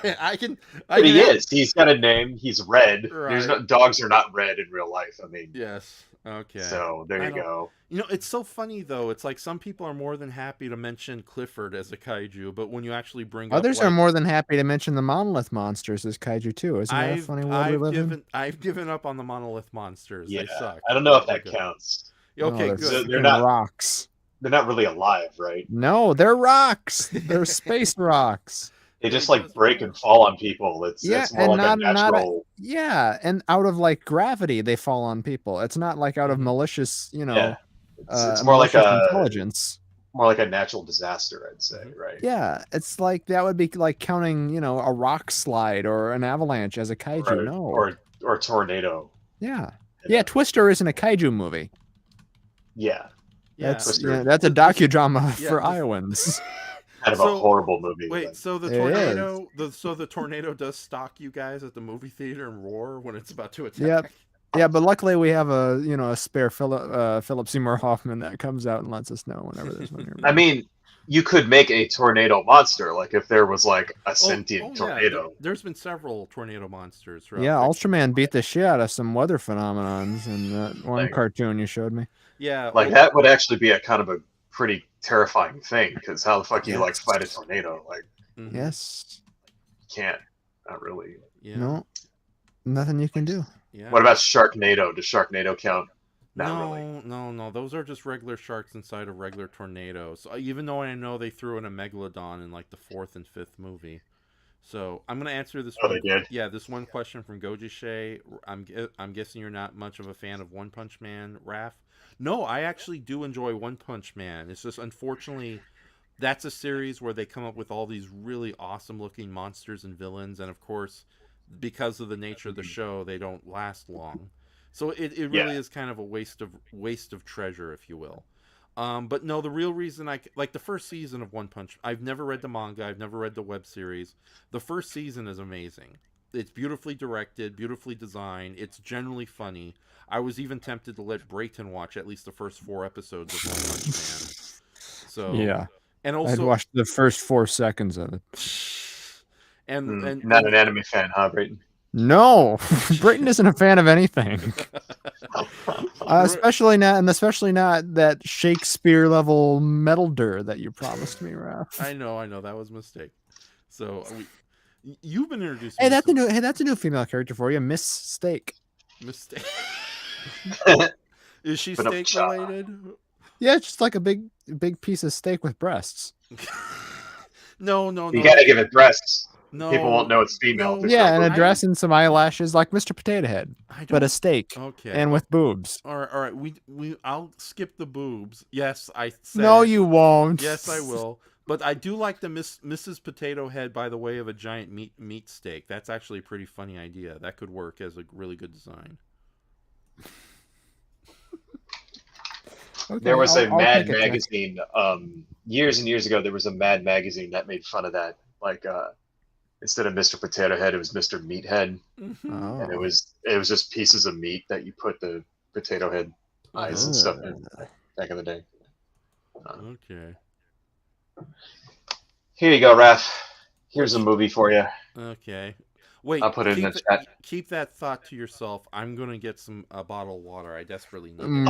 He is. He's got a name. He's red. Right. Dogs are not red in real life. I mean. Yes. Okay. So there you go. You know, it's so funny though. It's like some people are more than happy to mention Clifford as a kaiju, but when you actually bring others up, are more than happy to mention the monolith monsters as kaiju too. Isn't that a funny world we live in? I've given up on the monolith monsters. Yeah, they suck. I don't know if that counts. Okay, good. They're not rocks. They're not really alive, right? No, they're rocks. They're space rocks. They just It like does break work. and fall on people. It's Yeah, more and like a not natural. yeah, and out of like gravity they fall on people. It's not like out of Mhm. malicious, Yeah, it's more like malicious a intelligence. natural disaster, I'd say, Mhm. right? Yeah, it's like that would be like counting, a rock slide or an avalanche as a kaiju. Or No. or tornado. Yeah. You Yeah, know? Twister isn't a kaiju movie. Yeah, Yeah. Twister, That's a docudrama Yeah, for Iowans. kind of a So horrible movie. wait, But so the It is. tornado, the tornado does stalk you guys at the movie theater and roar when it's about to attack. Yep. Yeah, but luckily we have a spare Philip Seymour Hoffman that comes out and lets us know whenever there's one nearby. I mean, you could make a tornado monster, like if there was like a Oh, sentient yeah. tornado. There's been several tornado monsters. Throughout Yeah, fiction. Ultraman beat the shit out of some weather phenomenons in that one Like- cartoon you showed me. Yeah, Like that would actually be a kind of a pretty terrifying thing, because how the fuck do you like Yes. fight a tornado? Like, mhm. Yes. you can't, not really. Yeah. No. Nothing you can do. Yeah. What about Sharknado? Does Sharknado count? Not no, really. no. Those are just regular sharks inside of regular tornadoes. Even though I know they threw in a megalodon in like the 4th and 5th movie. So I'm gonna answer this. Oh, they did? Yeah, this one question from Goji Shay. I'm guessing you're not much of a fan of One Punch Man, Raph. No, I actually do enjoy One Punch Man. It's just unfortunately that's a series where they come up with all these really awesome looking monsters and villains, and of course, because of the nature of the show, they don't last long. So it really Yeah. is kind of a waste of treasure, if you will. But no, the real reason I like the first season of One Punch. I've never read the manga. I've never read the web series. The first season is amazing. It's beautifully directed, beautifully designed. It's generally funny. I was even tempted to let Brayton watch at least the first 4 episodes of One Punch Man. So Yeah. and I'd also watched the first 4 seconds of it. and Not an anime fan, huh, Brayton? No, Brayton isn't a fan of anything, especially not that Shakespeare level metal dur that you promised me, Raph. I know that was a mistake. So you've been introduced. Hey, that's a new female character for you, Miss Steak. Mistake. Is she But steak related? Yeah, it's just like a big piece of steak with breasts. No. You gotta give it breasts. No, People won't know it's female. no. They're Yeah, so and a good. dress and some eyelashes, like Mr. Potato Head, but a steak Okay. and with boobs. All right. I'll skip the boobs. Yes, I said. No, it. you won't. Yes, I will. But I do like the Mrs. Potato Head by the way of a giant meat steak. That's actually a pretty funny idea. That could work as a really good design. Okay, There was a I'll Mad take it, Jack. magazine years and years ago. There was a Mad magazine that made fun of that. Like instead of Mr. Potato Head, it was Mr. Meathead, Oh. and it was just pieces of meat that you put the potato head eyes and stuff in back in the day. Okay. Here you go, Raph. Here's a movie for you. Okay. Wait. I'll put it in the chat. Keep that thought to yourself. I'm gonna get a bottle of water. I desperately need it.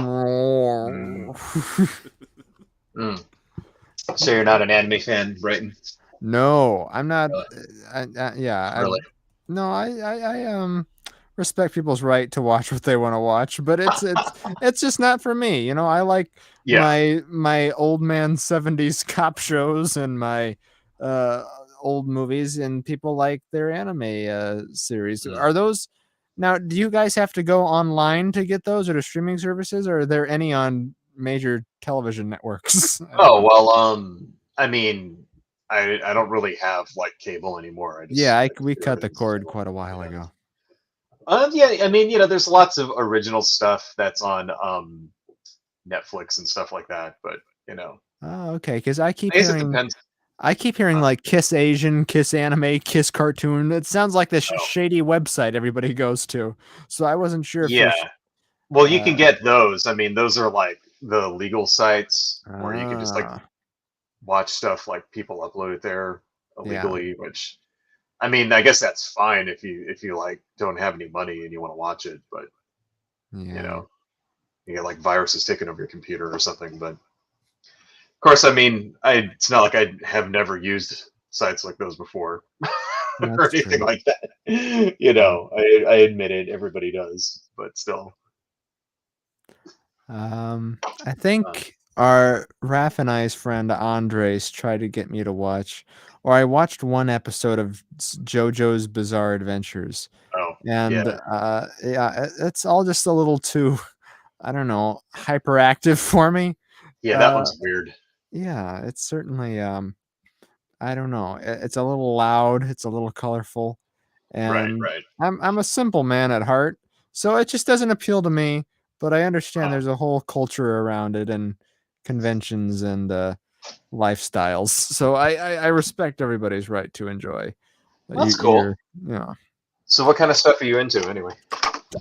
So you're not an anime fan, Brayton? No, I'm not. Really? Really? I respect people's right to watch what they want to watch, but it's just not for me. I like my old man 70s cop shows and my old movies, and people like their anime series. Yeah. Are those now? Do you guys have to go online to get those, or to streaming services, or are there any on major television networks? Oh well, I mean, I don't really have like cable anymore. We cut the cord quite a while ago. Yeah, I mean, there's lots of original stuff that's on Netflix and stuff like that, but Oh, okay. Because I keep guess it hearing, depends. like Kiss Asian, Kiss Anime, Kiss Cartoon. It sounds like this Oh. shady website everybody goes to. So I wasn't sure if Yeah. there's- Well, you can get those. I mean, those are like the legal sites where you can just like watch stuff like people upload it there illegally, which I mean, I guess that's fine if you like don't have any money and you want to watch it, but you get like viruses taken over your computer or something. But of course, I mean, it's not like I have never used sites like those before or That's anything true. like that. I admit it. Everybody does, but still. I think our Raph and I's friend Andres tried to get me to watch, or I watched one episode of JoJo's Bizarre Adventures, Oh, and yeah. it's all just a little too, I don't know, hyperactive for me. Yeah, that one's weird. Yeah, it's certainly I don't know. It's a little loud. It's a little colorful, and Right. I'm a simple man at heart, so it just doesn't appeal to me. But I understand there's a whole culture around it and conventions and lifestyles. So I respect everybody's right to enjoy. That's cool. Yeah. So what kind of stuff are you into anyway?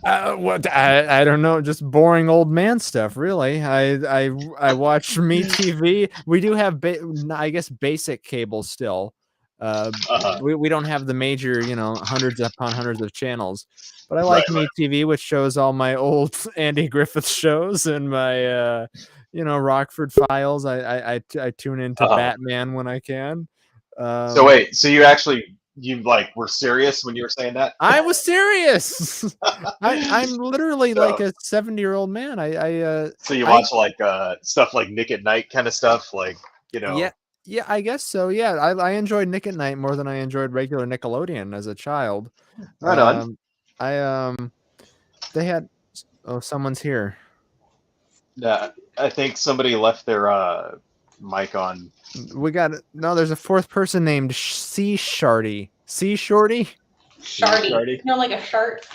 What I don't know, just boring old man stuff. Really, I watch Me TV. We do have, I guess, basic cable still. We don't have the major, hundreds upon hundreds of channels. But I like Me TV, which shows all my old Andy Griffith shows and my, Rockford Files. I tune into Batman when I can. So wait, so you were serious when you were saying that? I was serious. I'm literally like a 70-year-old man. So you watch stuff like Nick at Night kind of stuff, Yeah, I guess so. Yeah, I enjoyed Nick at Night more than I enjoyed regular Nickelodeon as a child. Right on. They had. Oh, someone's here. Yeah, I think somebody left their mic on. There's a fourth person named C Shardy. C Shorty? Shardy. No, like a shart.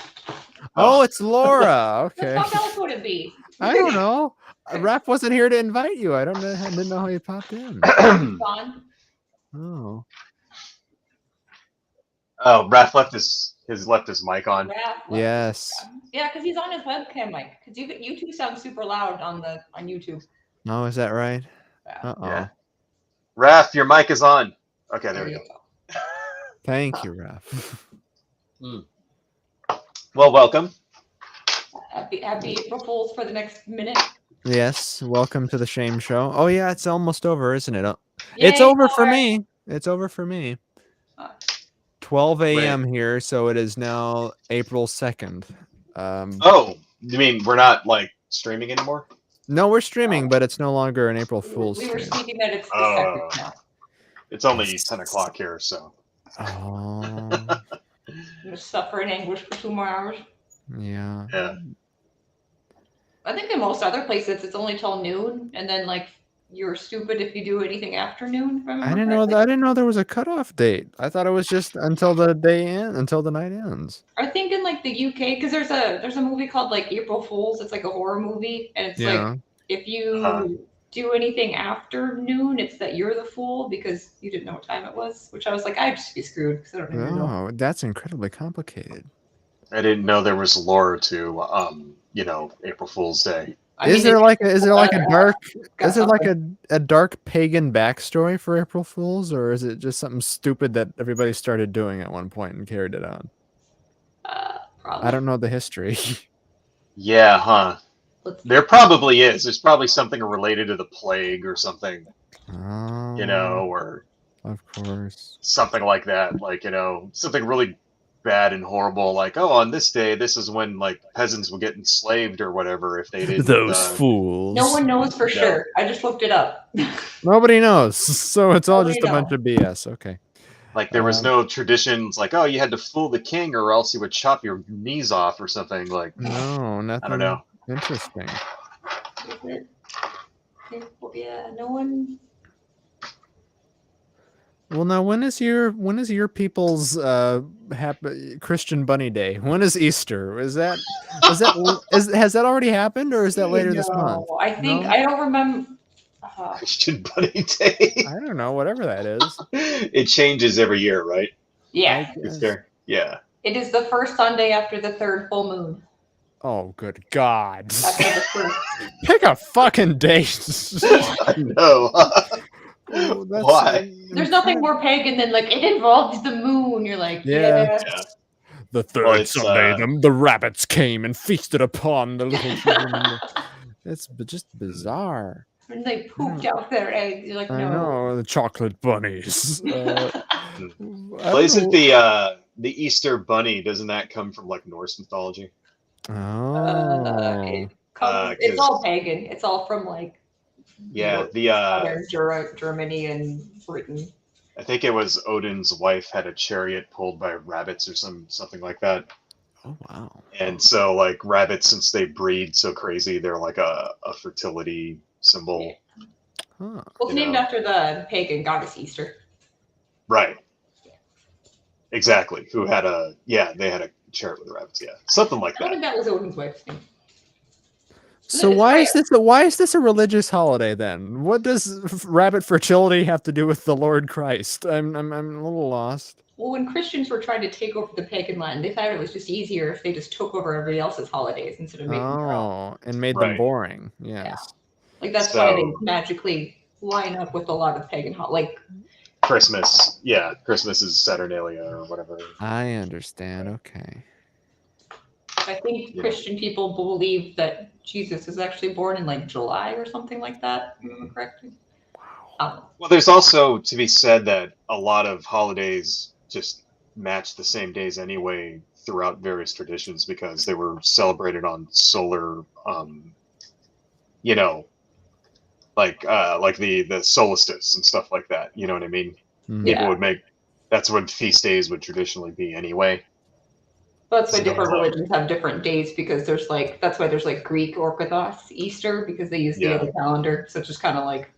Oh, it's Lora. Okay. What else would it be? I don't know. Raph wasn't here to invite you. I didn't know how you popped in. Oh. Oh, Raph left his mic on. Yes. Yeah, because he's on his webcam mic. Because YouTube sounds super loud on YouTube. Oh, is that right? Yeah. Yeah. Raph, your mic is on. Okay, there we go. Thank you, Raph. Well, welcome. Happy April Fools for the next minute. Yes, welcome to the Shame Show. Oh yeah, it's almost over, isn't it? It's over for me. It's over for me. 12 a.m. here, so it is now April 2nd. Oh, you mean we're not streaming anymore? No, we're streaming, but it's no longer an April Fool's We were stream. speaking that it's the 2nd now. It's only 10 o'clock here, so. Oh. I'm gonna suffer in anguish for 2 more hours. Yeah. Yeah. I think in most other places it's only till noon, and then you're stupid if you do anything after noon. I didn't know there was a cutoff date. I thought it was just until the night ends. I think in the UK, because there's a movie called April Fools. It's like a horror movie, and it's if you do anything after noon, it's that you're the fool because you didn't know what time it was. Which I was like, I'd just be screwed because I don't even know. Oh, that's incredibly complicated. I didn't know there was lore to April Fool's Day. Is there like a dark pagan backstory for April Fools, or is it just something stupid that everybody started doing at one point and carried it on? Probably. I don't know the history. Yeah, huh? There probably is. There's probably something related to the plague or something. Or of course, something like that. Something really bad and horrible. On this day, this is when peasants would get enslaved or whatever if they didn't. Those fools. No one knows for sure. I just looked it up. Nobody knows, so it's all just a bunch of BS. Okay. There was no traditions you had to fool the king or else he would chop your knees off or something. No, nothing. I don't know. Interesting. Yeah, no one. Well, now when is your people's happy Christian Bunny Day? When is Easter? Has that already happened, or is that later this month? I think I don't remember. Christian Bunny Day. I don't know, whatever that is. It changes every year, right? Yeah. Yeah. It is the first Sunday after the third full moon. Oh, good God. That's Pick a fucking date. I know. Why? There's nothing more pagan than it involves the moon. You're like, yeah. The third Sunday, the rabbits came and feasted upon the little children. It's just bizarre. And they pooped out their eggs. You're like, no. I know, the chocolate bunnies. Isn't the Easter bunny? Doesn't that come from Norse mythology? Oh. It's all pagan. It's all from Germany and Britain. I think it was Odin's wife had a chariot pulled by rabbits or something like that. Oh wow! And so like rabbits, since they breed so crazy, they're like a fertility symbol. Huh. Well, it's named after the pagan goddess Easter. Right. Exactly. Who had they had a chariot with rabbits. Yeah, something like I that. think that was Odin's wife's name. So why is this a religious holiday then? What does rabbit fertility have to do with the Lord Christ? I'm a little lost. Well, when Christians were trying to take over the pagan land, they thought it was just easier if they just took over everybody else's holidays instead of making their own. And made them boring. Yes. Yeah. Like that's why they magically line up with a lot of pagan like Christmas. Yeah, Christmas is Saturnalia or whatever. I understand. Okay. I think Christian people believe that Jesus is actually born in like July or something like that. Am I correct? Wow. Well, there's also to be said that a lot of holidays just match the same days anyway throughout various traditions because they were celebrated on solar, like the solstice and stuff like that. You know what I mean? Mm-hmm. People would make that's when feast days would traditionally be anyway. That's why different religions have different days because that's why there's like Greek Orthodox Easter because they use the other calendar. So it's just kind of like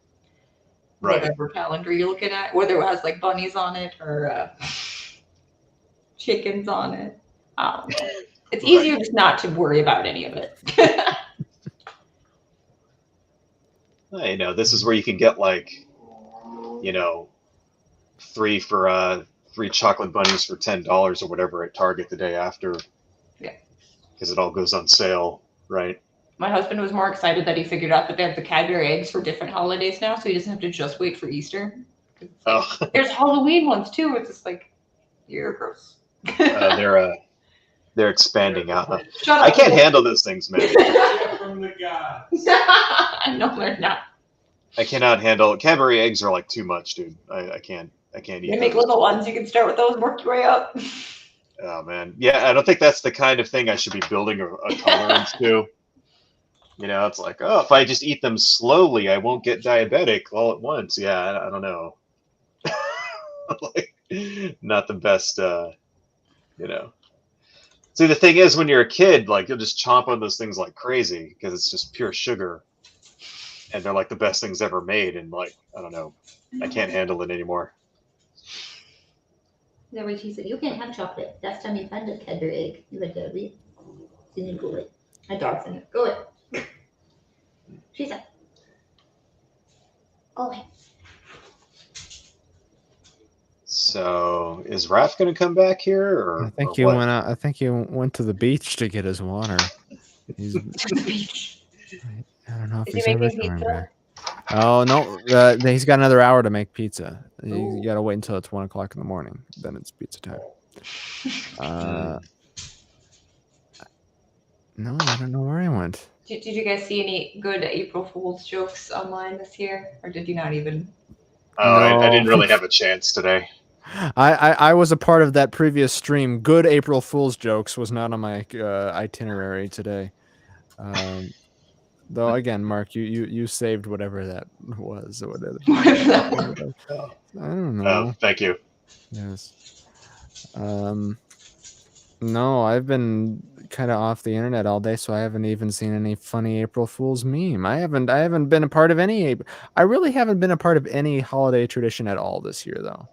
whatever calendar you're looking at, whether it has like bunnies on it or chickens on it. It's easier just not to worry about any of it. I know this is where you can get like, three chocolate bunnies for $10 or whatever at Target the day after. Yeah. Because it all goes on sale, right? My husband was more excited that he figured out that they have the Cadbury eggs for different holidays now, so he doesn't have to just wait for Easter. There's Halloween ones too. It's just like, you're gross. They're expanding out. Shut up. I can't handle those things, man. From the gods. No, they're not. I cannot handle Cadbury eggs are like too much, dude. I can't eat. They make little ones. You can start with those, work your way up. Oh man, yeah. I don't think that's the kind of thing I should be building a tolerance to. It's like, if I just eat them slowly, I won't get diabetic all at once. Yeah, I don't know. Like, not the best. See, the thing is, when you're a kid, like you'll just chomp on those things like crazy because it's just pure sugar, and they're like the best things ever made. And like, I don't know, I can't handle it anymore. That way she said, you can't have chocolate. Last time you found a Cadbury egg, you had diarrhea. You didn't go away. My dog's in it. Go away. She's up. Go away. So is Raph going to come back here, or I think he went out. I think he went to the beach to get his water. He's the beach. I don't know if Is he's he ever making coming pizza? back. Oh no, he's got another hour to make pizza. You got to wait until it's 1 o'clock in the morning. Then it's pizza time. No, I don't know where he went. Did you guys see any good April Fool's jokes online this year, or did you not even? Oh, No. I didn't really have a chance today. I was a part of that previous stream. Good April Fool's jokes was not on my itinerary today. Though again, Mark, you saved whatever that was or whatever. I don't know. Thank you. Yes. No, I've been kind of off the internet all day, so I haven't even seen any funny April Fool's meme. I haven't been a part of any. I really haven't been a part of any holiday tradition at all this year, though.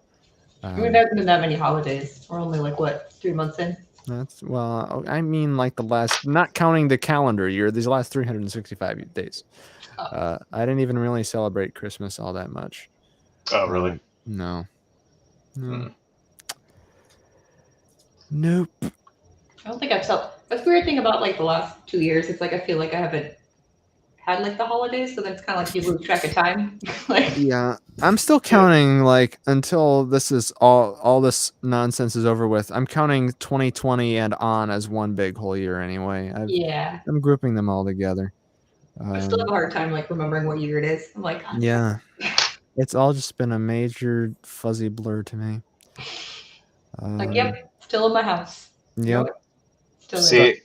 There hasn't been that many holidays. We're only like 3 months in. I mean, like the last, not counting the calendar year, these last 365 days. I didn't even really celebrate Christmas all that much. Oh, really? No. Nope. I don't think I've that's the weird thing about like the last 2 years. It's like I feel like I haven't had like the holidays, so then it's kind of like you lose track of time. Yeah, I'm still counting like until this is all this nonsense is over with. I'm counting 2020 and on as one big whole year anyway. I'm grouping them all together. I still have a hard time like remembering what year it is. I'm like, yeah, it's all just been a major fuzzy blur to me. Yep, still in my house. Yep. See,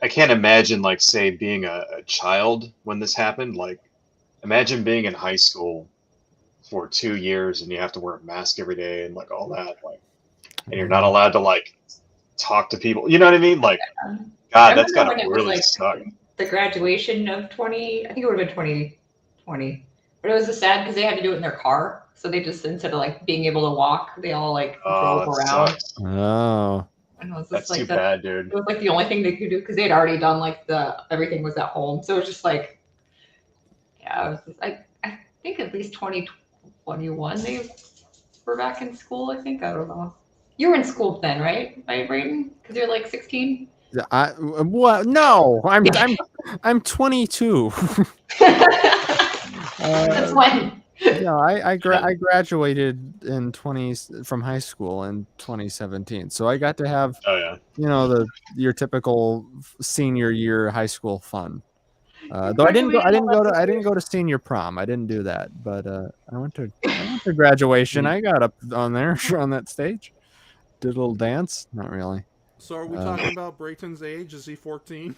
I can't imagine, like, say, being a child when this happened. Like, imagine being in high school for 2 years, and you have to wear a mask every day and like all that, like, and you're not allowed to like talk to people. You know what I mean? Like, God, that's gotta really suck. The graduation of 20, I think it would have been 2020, but it was just sad because they had to do it in their car. So they just, instead of like being able to walk, they all like drove around. Sucks. Oh. And it was just That's like too bad, dude. It was like the only thing they could do because they had already done like everything was at home. So it was just like, yeah, it was just, I think at least 2021 they were back in school. I think, I don't know. You were in school then, right, Brayton? Because you're like 16. What? No, I'm 22. That's when. Yeah, I graduated from high school in 2017, so I got to have your typical senior year high school fun. Though I didn't go to senior prom. I didn't do that, but I went to graduation. I got up on there on that stage, did a little dance. Not really. So are we talking about Brayton's age? Is he 14?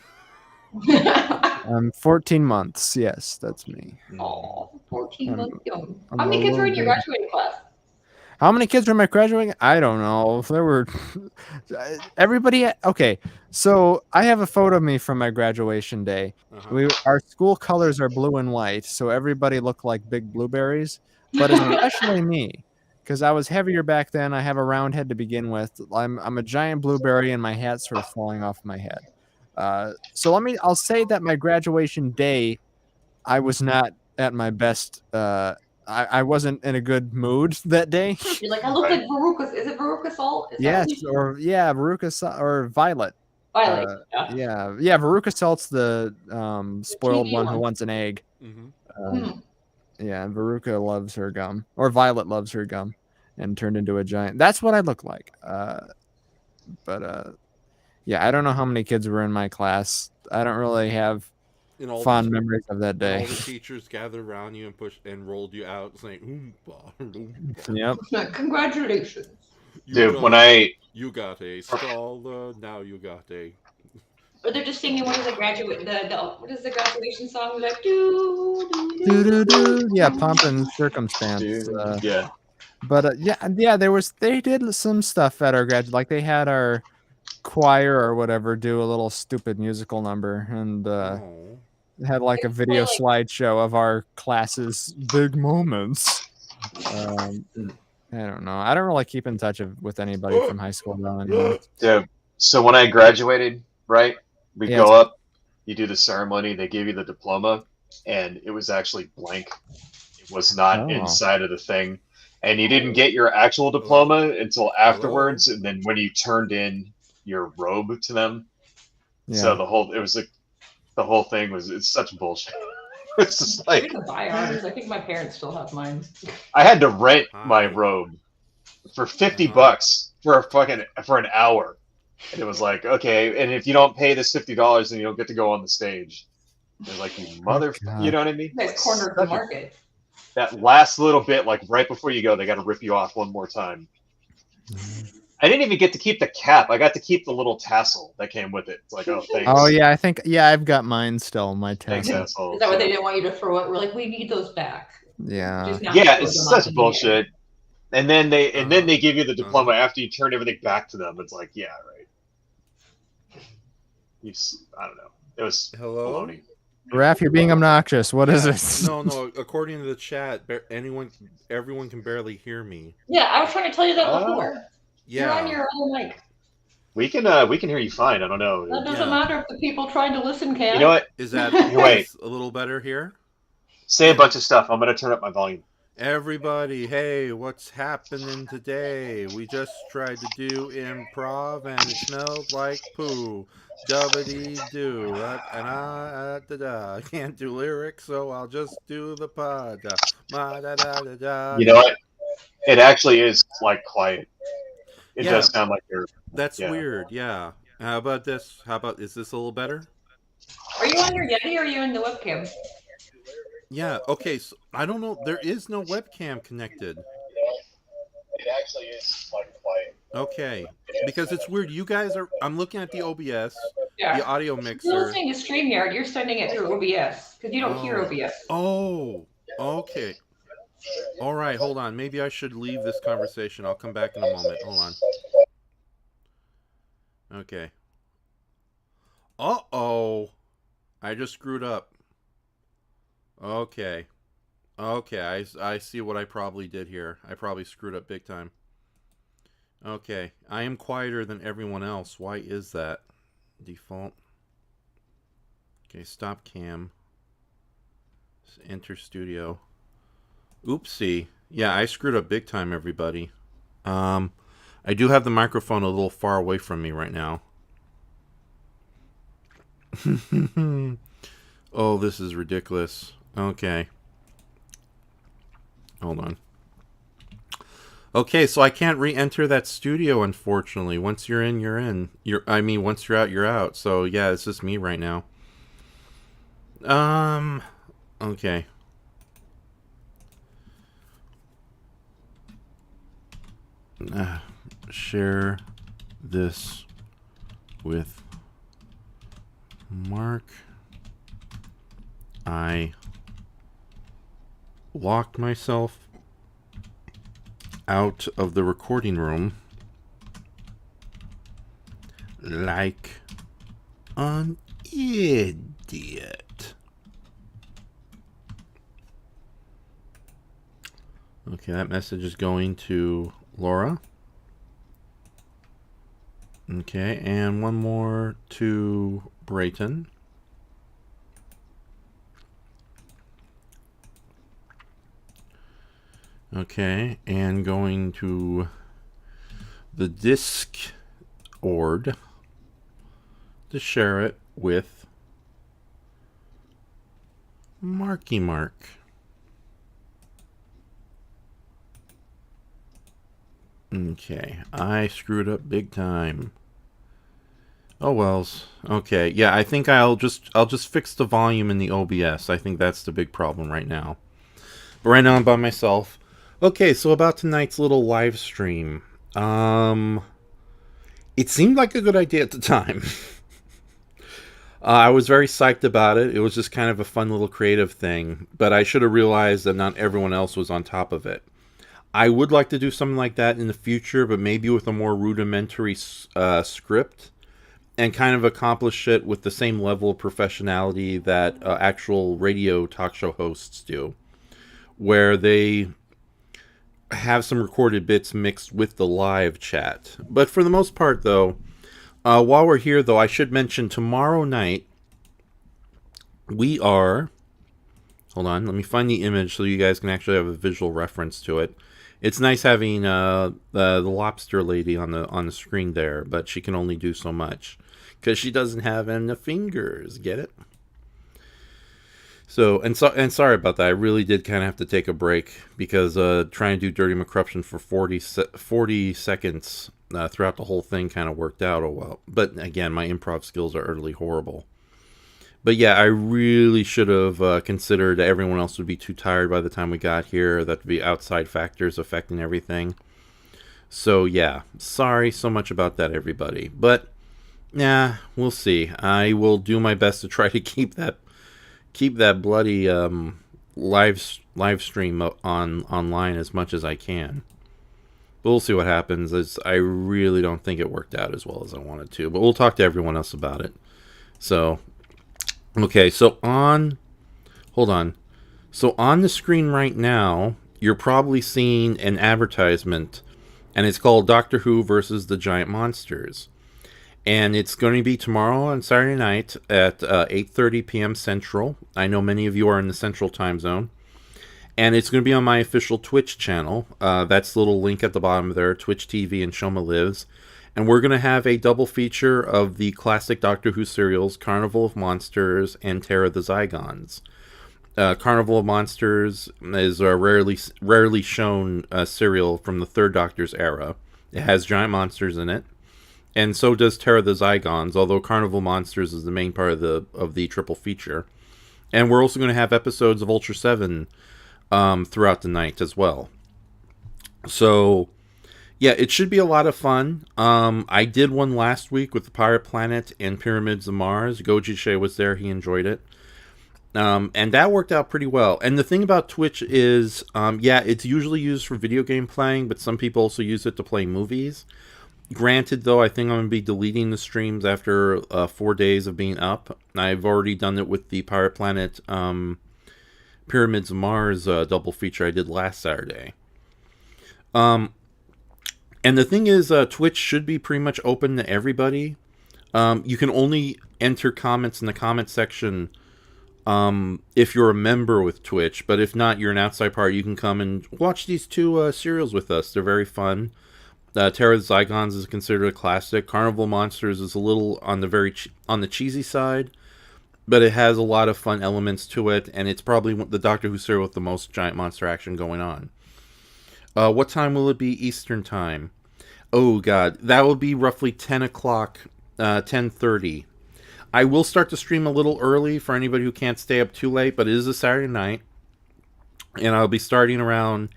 I'm 14 months. Yes, that's me. Oh, 14 months young. How many kids were in your graduating class? How many kids were in my graduating? I don't know. If there were everybody. Okay, so I have a photo of me from my graduation day. Our school colors are blue and white, so everybody looked like big blueberries, but especially me. Because I was heavier back then. I have a round head to begin with. I'm a giant blueberry, and my hat's sort of falling off my head. So I'll say that my graduation day, I was not at my best. I wasn't in a good mood that day. You're like, I look like Veruca. Is it Veruca Salt? Yes, Veruca Salt or Violet. Violet. Yeah. Veruca Salt's the spoiled one who wants an egg. Mm-hmm. Yeah, and Veruca loves her gum, or Violet loves her gum, and turned into a giant. That's what I look like. But yeah, I don't know how many kids were in my class. I don't really have fond memories of that day. All the teachers gathered around you and pushed and rolled you out, saying, "Oompa, oompa." Yep. Congratulations. Dude, you got a scholar, now you got a. Or they're just singing what is the graduation song? Like yeah, Pomp and Circumstance. Yeah. But they did some stuff at our grad, like they had our choir or whatever do a little stupid musical number, and had like a video slideshow of our class's big moments. I don't know. I don't really keep in touch with anybody from high school now anymore. Yeah. So when I graduated, right? We go up, you do the ceremony, they give you the diploma, and it was actually blank. It was not inside of the thing. And you didn't get your actual diploma until afterwards, and then when you turned in your robe to them. Yeah. So the whole thing it's such bullshit. It's just like, I didn't buy ours. I think my parents still have mine. I had to rent my robe for $50 for an hour. And it was like, okay, and if you don't pay this $50, then you don't get to go on the stage. They're like, you motherfucker, you know what I mean? You guys cornered the market. That last little bit, like right before you go, they got to rip you off one more time. I didn't even get to keep the cap. I got to keep the little tassel that came with it. It's like, oh, thanks. Oh yeah, I've got mine still. My tassel. Is that what they didn't want you to throw it? We're like, we need those back. Yeah. Yeah, it's such bullshit. And then they give you the diploma after you turn everything back to them. It's like, yeah, right. I don't know. It was baloney. Raph, you're being obnoxious. What is it? No. According to the chat, everyone can barely hear me. Yeah, I was trying to tell you that before. Yeah. You're on your other mic. We can hear you fine. I don't know. That doesn't matter if the people trying to listen can. You know what? Is that a little better here? Say a bunch of stuff. I'm gonna turn up my volume. Everybody, hey, what's happening today? We just tried to do improv and it smelled like poo. Dubbity-doo. And I can't do lyrics, so I'll just do the pod. You know what? It actually is like quiet. It does sound like you're... That's weird, yeah. How about this? Is this a little better? Are you on your Yeti or are you in the webcam? Yeah, okay, so I don't know. There is no webcam connected. It actually is like quiet. Okay, because it's weird. You guys are... I'm looking at the OBS, the audio mixer. You're listening to StreamYard. You're sending it through OBS because you don't hear OBS. Oh, okay. All right, hold on. Maybe I should leave this conversation. I'll come back in a moment. Hold on. Okay. Uh-oh. I just screwed up. Okay. Okay, I see what I probably did here. I probably screwed up big time. Okay. I am quieter than everyone else. Why is that? Default. Okay, stop cam. Enter studio. Oopsie. Yeah, I screwed up big time, everybody. I do have the microphone a little far away from me right now. Oh, this is ridiculous. Okay. Hold on. Okay, so I can't re-enter that studio, unfortunately. Once you're in, you're in. Once you're out, you're out. So, yeah, it's just me right now. Okay. Share this with Mark. I locked myself out of the recording room like an idiot. Okay, that message is going to Lora. Okay, and one more to Brayton. Okay, and going to the Discord to share it with Marky Mark. Okay, I screwed up big time. Oh wells. Okay, yeah, I think I'll just fix the volume in the OBS. I think that's the big problem right now. But right now I'm by myself. Okay, so about tonight's little live stream. It seemed like a good idea at the time. I was very psyched about it. It was just kind of a fun little creative thing. But I should have realized that not everyone else was on top of it. I would like to do something like that in the future, but maybe with a more rudimentary script. And kind of accomplish it with the same level of professionality that actual radio talk show hosts do. Where they have some recorded bits mixed with the live chat. But for the most part, though, while we're here, though, I should mention tomorrow night we are... Hold on, let me find the image so you guys can actually have a visual reference to it. It's nice having the Lobster lady on the screen there, but she can only do so much because she doesn't have enough fingers. Get it? So sorry about that. I really did kind of have to take a break because trying to do Dirty McCorruption for 40 seconds throughout the whole thing kind of worked out. Oh well. But again, my improv skills are utterly horrible. But yeah, I really should have considered that everyone else would be too tired by the time we got here. That would be outside factors affecting everything. So yeah, sorry so much about that, everybody. But yeah, we'll see. I will do my best to try to keep that bloody live stream online as much as I can. But we'll see what happens. I really don't think it worked out as well as I wanted to. But we'll talk to everyone else about it. So... Okay, so hold on. So on the screen right now, you're probably seeing an advertisement, and it's called Doctor Who versus the Giant Monsters. And it's going to be tomorrow on Saturday night at 8:30 p.m. Central. I know many of you are in the Central Time Zone. And it's going to be on my official Twitch channel. That's the little link at the bottom there, Twitch TV and Shoma Lives. And we're going to have a double feature of the classic Doctor Who serials, Carnival of Monsters and Terror of the Zygons. Carnival of Monsters is a rarely shown serial from the Third Doctor's era. It has giant monsters in it. And so does Terror of the Zygons, although Carnival Monsters is the main part of the triple feature. And we're also going to have episodes of Ultra 7 throughout the night as well. So... yeah, it should be a lot of fun. I did one last week with the Pirate Planet and Pyramids of Mars. Goji Shea was there. He enjoyed it. And that worked out pretty well. And the thing about Twitch is, yeah, it's usually used for video game playing, but some people also use it to play movies. Granted, though, I think I'm going to be deleting the streams after 4 days of being up. I've already done it with the Pirate Planet Pyramids of Mars double feature I did last Saturday. And the thing is, Twitch should be pretty much open to everybody. You can only enter comments in the comment section if you're a member with Twitch, but if not, you're an outside party, you can come and watch these two serials with us. They're very fun. Terror of the Zygons is considered a classic. Carnival Monsters is a little on the on the cheesy side, but it has a lot of fun elements to it, and it's probably the Doctor Who serial with the most giant monster action going on. What time will it be Eastern time? Oh god, that will be roughly 10 o'clock, 10:30. I will start to stream a little early for anybody who can't stay up too late, but it is a Saturday night, and I'll be starting around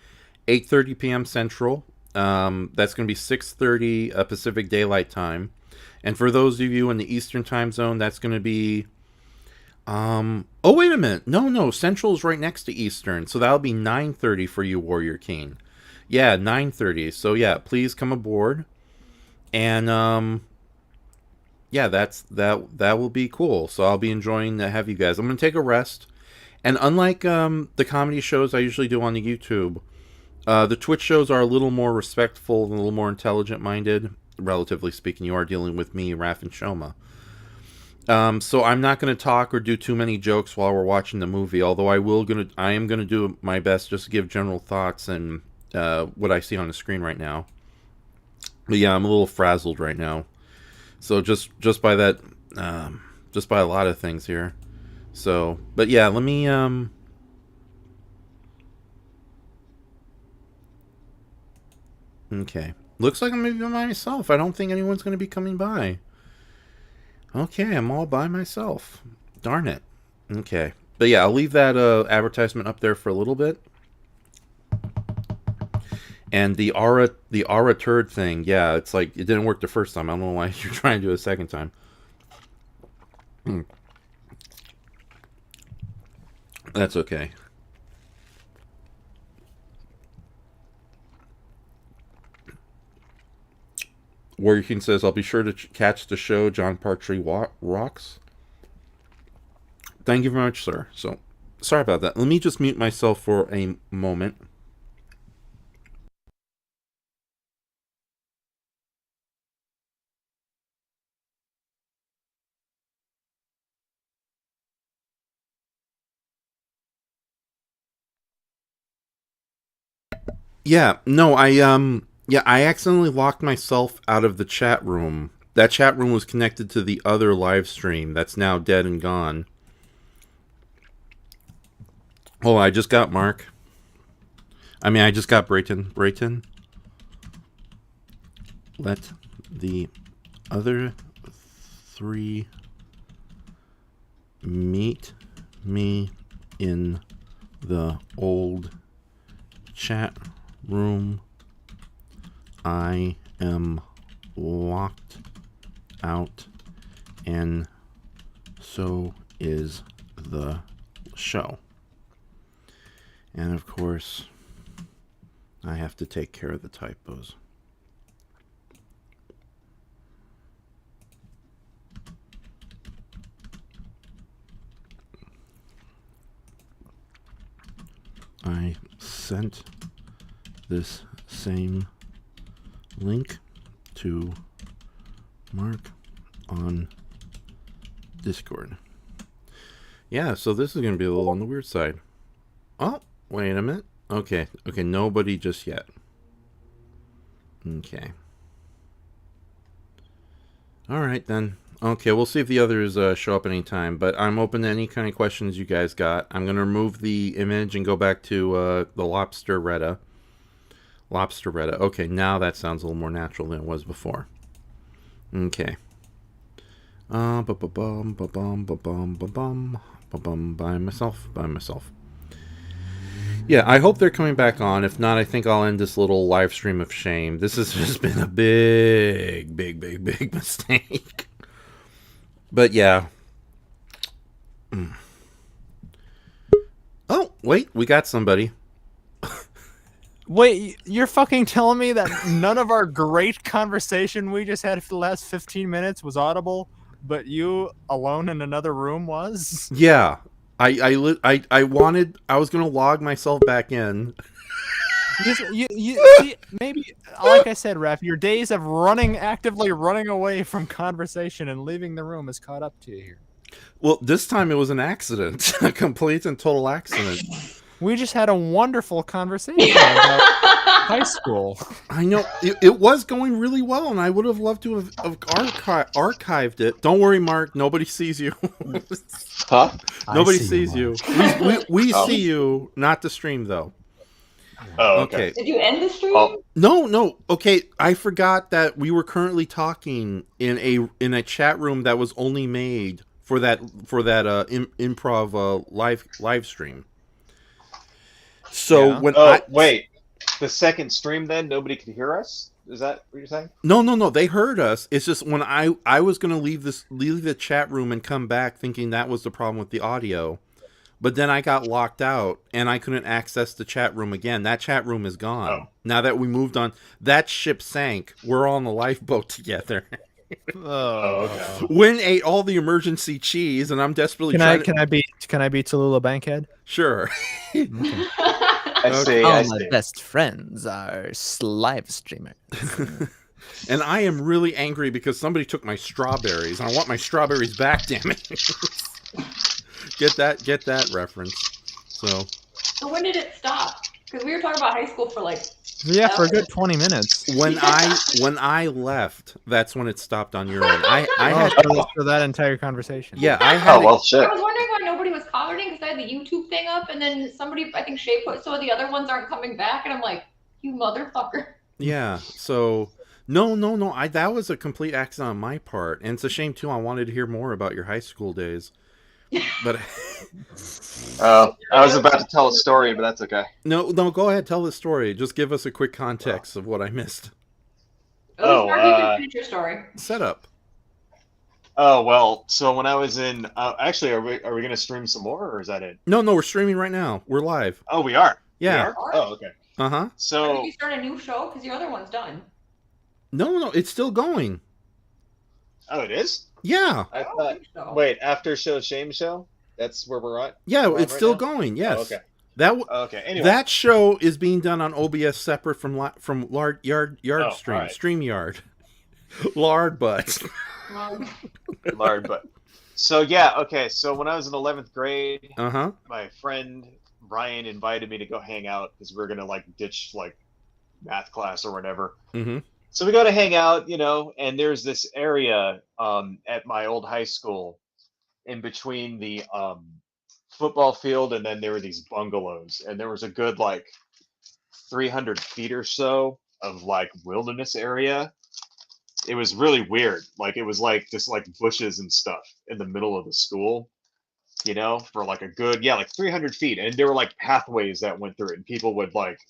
8:30 p.m. Central. That's going to be 6:30 Pacific Daylight Time. And for those of you in the Eastern Time Zone, that's going to be... oh, wait a minute. No. Central is right next to Eastern. So that'll be 9:30 for you, Warrior King. Yeah, 9:30. So yeah, please come aboard. And, yeah, that will be cool. So I'll be enjoying to have you guys. I'm going to take a rest. And unlike the comedy shows I usually do on the YouTube... the Twitch shows are a little more respectful and a little more intelligent-minded. Relatively speaking, you are dealing with me, Raph, and Shoma. So I'm not going to talk or do too many jokes while we're watching the movie, although I am going to do my best just to give general thoughts and what I see on the screen right now. But yeah, I'm a little frazzled right now. So just by that, just by a lot of things here. So, but yeah, let me... Okay. Looks like I'm going to be by myself. I don't think anyone's going to be coming by. Okay, I'm all by myself. Darn it. Okay. But yeah, I'll leave that advertisement up there for a little bit. And the aura turd thing, yeah, it's like, it didn't work the first time. I don't know why you're trying to do it a second time. That's okay. Warrior King says, I'll be sure to catch the show. John Partry rocks. Thank you very much, sir. So, sorry about that. Let me just mute myself for a moment. Yeah, no, I accidentally locked myself out of the chat room. That chat room was connected to the other live stream that's now dead and gone. Oh, I just got Mark. I just got Brayton. Brayton. Let the other three meet me in the old chat room. I am locked out, and so is the show. And of course, I have to take care of the typos. I sent this same link to Mark on Discord. Yeah, so this is going to be a little on the weird side. Oh, wait a minute. Okay, nobody just yet. Okay. Alright then. Okay, we'll see if the others show up anytime, but I'm open to any kind of questions you guys got. I'm going to remove the image and go back to the Lobster Retta. Lobster Retta. Okay, now that sounds a little more natural than it was before. Okay. By myself. Yeah, I hope they're coming back on. If not, I think I'll end this little live stream of shame. This has just been a big mistake. But yeah. Wait, we got somebody. Wait, you're fucking telling me that none of our great conversation we just had for the last 15 minutes was audible, but you alone in another room was? Yeah. I was gonna log myself back in. You see, maybe, like I said, Raph, your days of actively running away from conversation and leaving the room has caught up to you here. Well, this time it was an accident. A complete and total accident. We just had a wonderful conversation about high school. I know. It was going really well, and I would have loved to have archived it. Don't worry, Mark. Nobody sees you. Huh? Nobody sees you. We see you, not the stream, though. Oh, okay. Did you end the stream? Oh. No. Okay, I forgot that we were currently talking in a chat room that was only made for that improv live stream. So Yeah. when wait, the second stream then nobody could hear us? Is that what you're saying? No, they heard us. It's just when I was gonna leave the chat room and come back thinking that was the problem with the audio, but then I got locked out and I couldn't access the chat room again. That chat room is gone. Oh. Now that we moved on, that ship sank. We're all on the lifeboat together. Oh, okay. Wynn ate all the emergency cheese, and I'm desperately trying Can I be Tallulah Bankhead? Sure. Okay. I see. All my best friends are live streamers. And I am really angry because somebody took my strawberries. I want my strawberries back, damn it. Get that reference. So when did it stop? Because we were talking about high school for like... Yeah, for a good 20 minutes. When I left, that's when it stopped on your end. I had for that entire conversation. Yeah, I had. Oh well, shit. I was wondering why nobody was commenting because I had the YouTube thing up, and then somebody, I think Shay put, so the other ones aren't coming back, and I'm like, you motherfucker. Yeah. So no. That was a complete accident on my part, and it's a shame too. I wanted to hear more about your high school days, but. I was about to tell a story, but that's okay. No, go ahead, tell the story. Just give us a quick context of what I missed. Mark, you can finish your story. Set up. Oh well, so when I was in, actually, are we gonna stream some more, or is that it? No, we're streaming right now. We're live. Oh, we are. Yeah. We are? Oh, okay. Uh-huh. So did you start a new show? Because your other one's done. No, it's still going. Oh, it is? Yeah. I thought. So. Wait, after show, shame show. That's where we're at. Yeah, it's still going. Yes. Oh, okay. Okay. Anyway, that show is being done on OBS separate from Yard Stream, right. StreamYard. Lard butt. Lard butt. So yeah, okay. So when I was in 11th grade, my friend Ryan invited me to go hang out because we were gonna like ditch like math class or whatever. Mm-hmm. So we go to hang out, and there's this area at my old high school in between the football field, and then there were these bungalows, and there was a good like 300 feet or so of like wilderness area. It was really weird. Like it was like just like bushes and stuff in the middle of the school, for like a good, like 300 feet. And there were like pathways that went through it, and people would like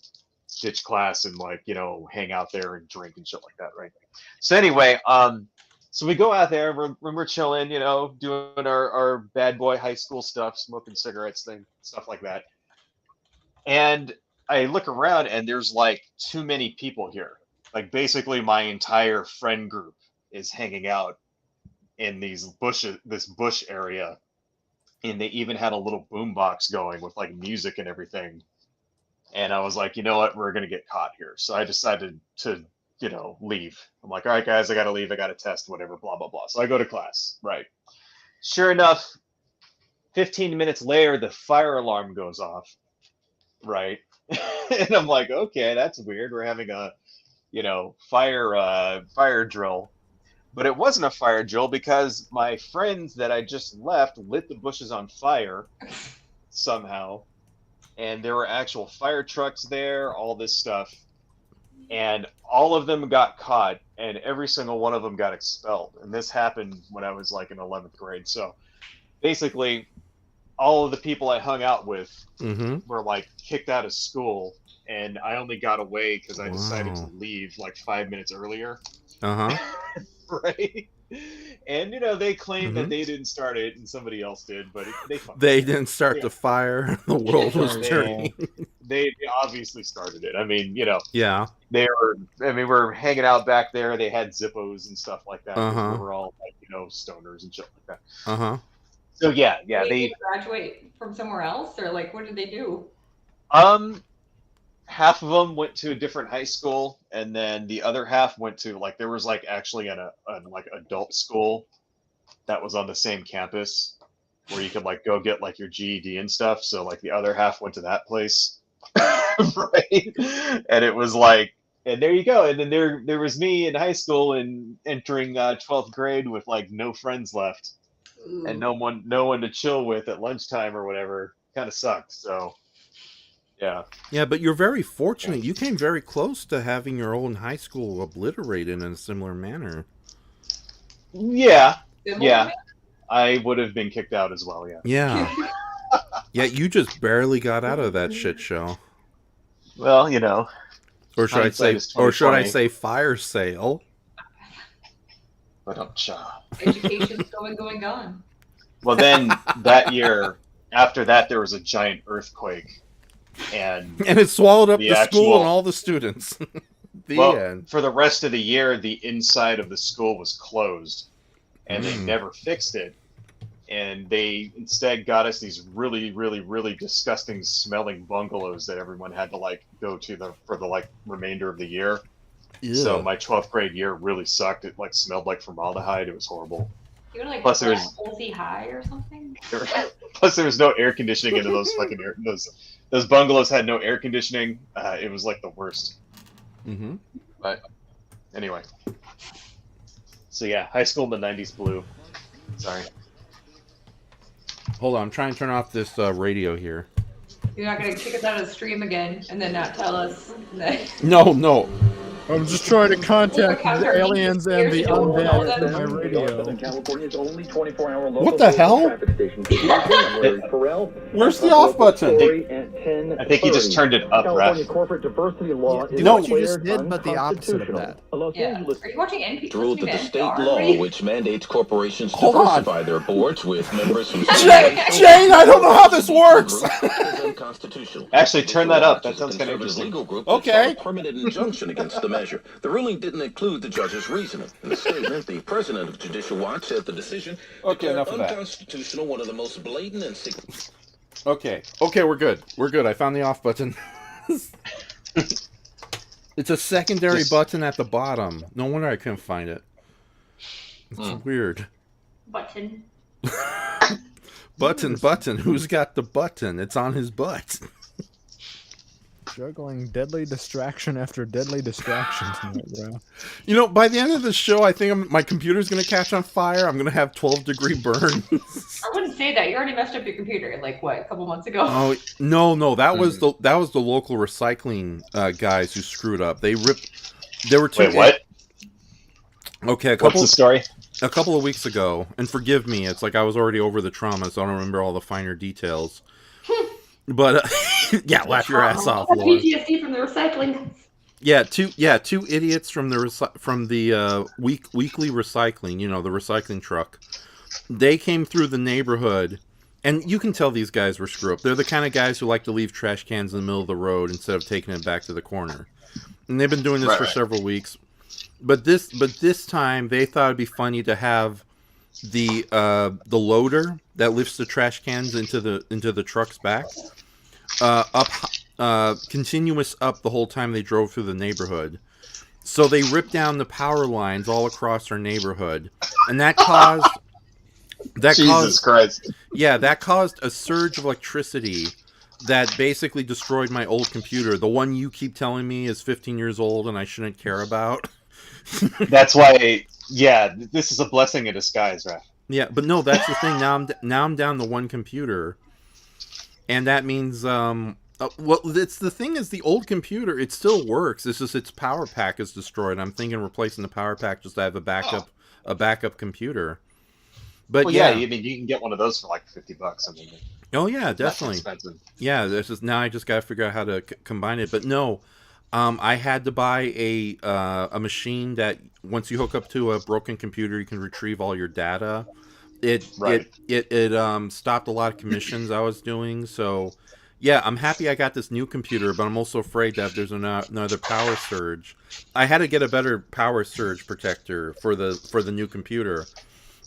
ditch class and like, hang out there and drink and shit like that. Right. So anyway, so we go out there, we're chilling, doing our bad boy high school stuff, smoking cigarettes, stuff like that. And I look around and there's like too many people here. Like basically my entire friend group is hanging out in these bushes, this bush area. And they even had a little boombox going with like music and everything. And I was like, you know what, we're going to get caught here. So I decided to leave. I'm like, all right, guys, I got to leave. I got to test, whatever, blah, blah, blah. So I go to class. Right. Sure enough, 15 minutes later, the fire alarm goes off. Right. And I'm like, okay, that's weird. We're having a, fire drill. But it wasn't a fire drill because my friends that I just left lit the bushes on fire somehow. And there were actual fire trucks there, all this stuff. And all of them got caught, and every single one of them got expelled. And this happened when I was like in 11th grade. So basically, all of the people I hung out with were like kicked out of school, and I only got away because I decided to leave like 5 minutes earlier. Uh-huh. Right? And they claim that they didn't start it and somebody else did, but they didn't start the fire. The world was turning. They obviously started it. I mean, Yeah. they were. I mean, we're hanging out back there. They had Zippos and stuff like that. We were all like, stoners and shit like that. So yeah. Did they graduate from somewhere else, or like, what did they do? Half of them went to a different high school, and then the other half went to there was actually an adult school that was on the same campus where you could go get your GED and stuff. So the other half went to that place, right? And it was and there you go. And then there was me in high school and entering 12th grade with no friends left. Ooh. And no one to chill with at lunchtime or whatever. Kind of sucked. So. Yeah. Yeah, but you're very fortunate. You came very close to having your own high school obliterated in a similar manner. Yeah. Yeah. I would have been kicked out as well, yeah. Yeah. Yeah, you just barely got out of that shit show. Well, Or should I say fire sale? But education's going. Well, then that year, after that, there was a giant earthquake. And it swallowed up the school and all the students. The end. For the rest of the year, the inside of the school was closed, and they never fixed it. And they instead got us these really, really, really disgusting smelling bungalows that everyone had to go to for the remainder of the year. Ew. So my 12th grade year really sucked. It smelled like formaldehyde. It was horrible. You were Plus there was Halsey High or something. Plus there was no air conditioning into those fucking those bungalows had no air conditioning. It was the worst. Mm-hmm. But anyway, so yeah, high school in the '90s blew. Sorry. Hold on, I'm trying to turn off this radio here. You're not gonna kick us out of the stream again and then not tell us that. No. I'm just trying to contact the aliens and the undead from my radio. What the hell? Where's the off button? I think he just turned it up, Ref. No, you just did, but the opposite of that. Yeah. Are you watching NP? Rules of the state law, which mandates corporations diversify their boards with members from. Jane, I don't know how this works. Actually, turn that up. That sounds kind of interesting. Okay. Permanent injunction against the measure. The ruling didn't include the judge's reasoning. In the statement, the president of Judicial Watch said the decision enough of that. Unconstitutional, one of the most blatant and Okay, we're good. I found the off button. It's a secondary button at the bottom. No wonder I couldn't find it. It's weird. Button. Button. Who's got the button? It's on his butt. Juggling deadly distraction after deadly distraction tonight, bro. By the end of the show, I think my computer's going to catch on fire. I'm going to have 12-degree burns. I wouldn't say that. You already messed up your computer, a couple months ago. Oh, no. That was the local recycling guys who screwed up. There were two. Wait, what? Okay, what's the story? A couple of weeks ago, and forgive me, it's I was already over the trauma, so I don't remember all the finer details. But yeah, laugh your ass off, Lora. PTSD from the recycling. Yeah, two idiots from the weekly recycling. The recycling truck. They came through the neighborhood, and you can tell these guys were screw up. They're the kind of guys who like to leave trash cans in the middle of the road instead of taking it back to the corner. And they've been doing this for several weeks. But this time they thought it'd be funny to have the loader that lifts the trash cans into the truck's back continuous up the whole time they drove through the neighborhood. So they ripped down the power lines all across our neighborhood, and that caused Jesus Christ. Yeah, that caused a surge of electricity that basically destroyed my old computer. The one you keep telling me is 15 years old and I shouldn't care about. That's why, yeah, this is a blessing in disguise, right? Yeah, but no, that's the thing. Now I'm down to one computer, and that means well, it's the thing is the old computer, it still works. It's just its power pack is destroyed. I'm thinking replacing the power pack just to have a backup computer. But well, yeah, I mean, you can get one of those for like $50. I mean, oh yeah, definitely. Yeah, there's just now I just got to figure out how to combine it. But no, I had to buy a machine that once you hook up to a broken computer, you can retrieve all your data. It stopped a lot of commissions I was doing. So, yeah, I'm happy I got this new computer, but I'm also afraid that if there's another power surge, I had to get a better power surge protector for the new computer.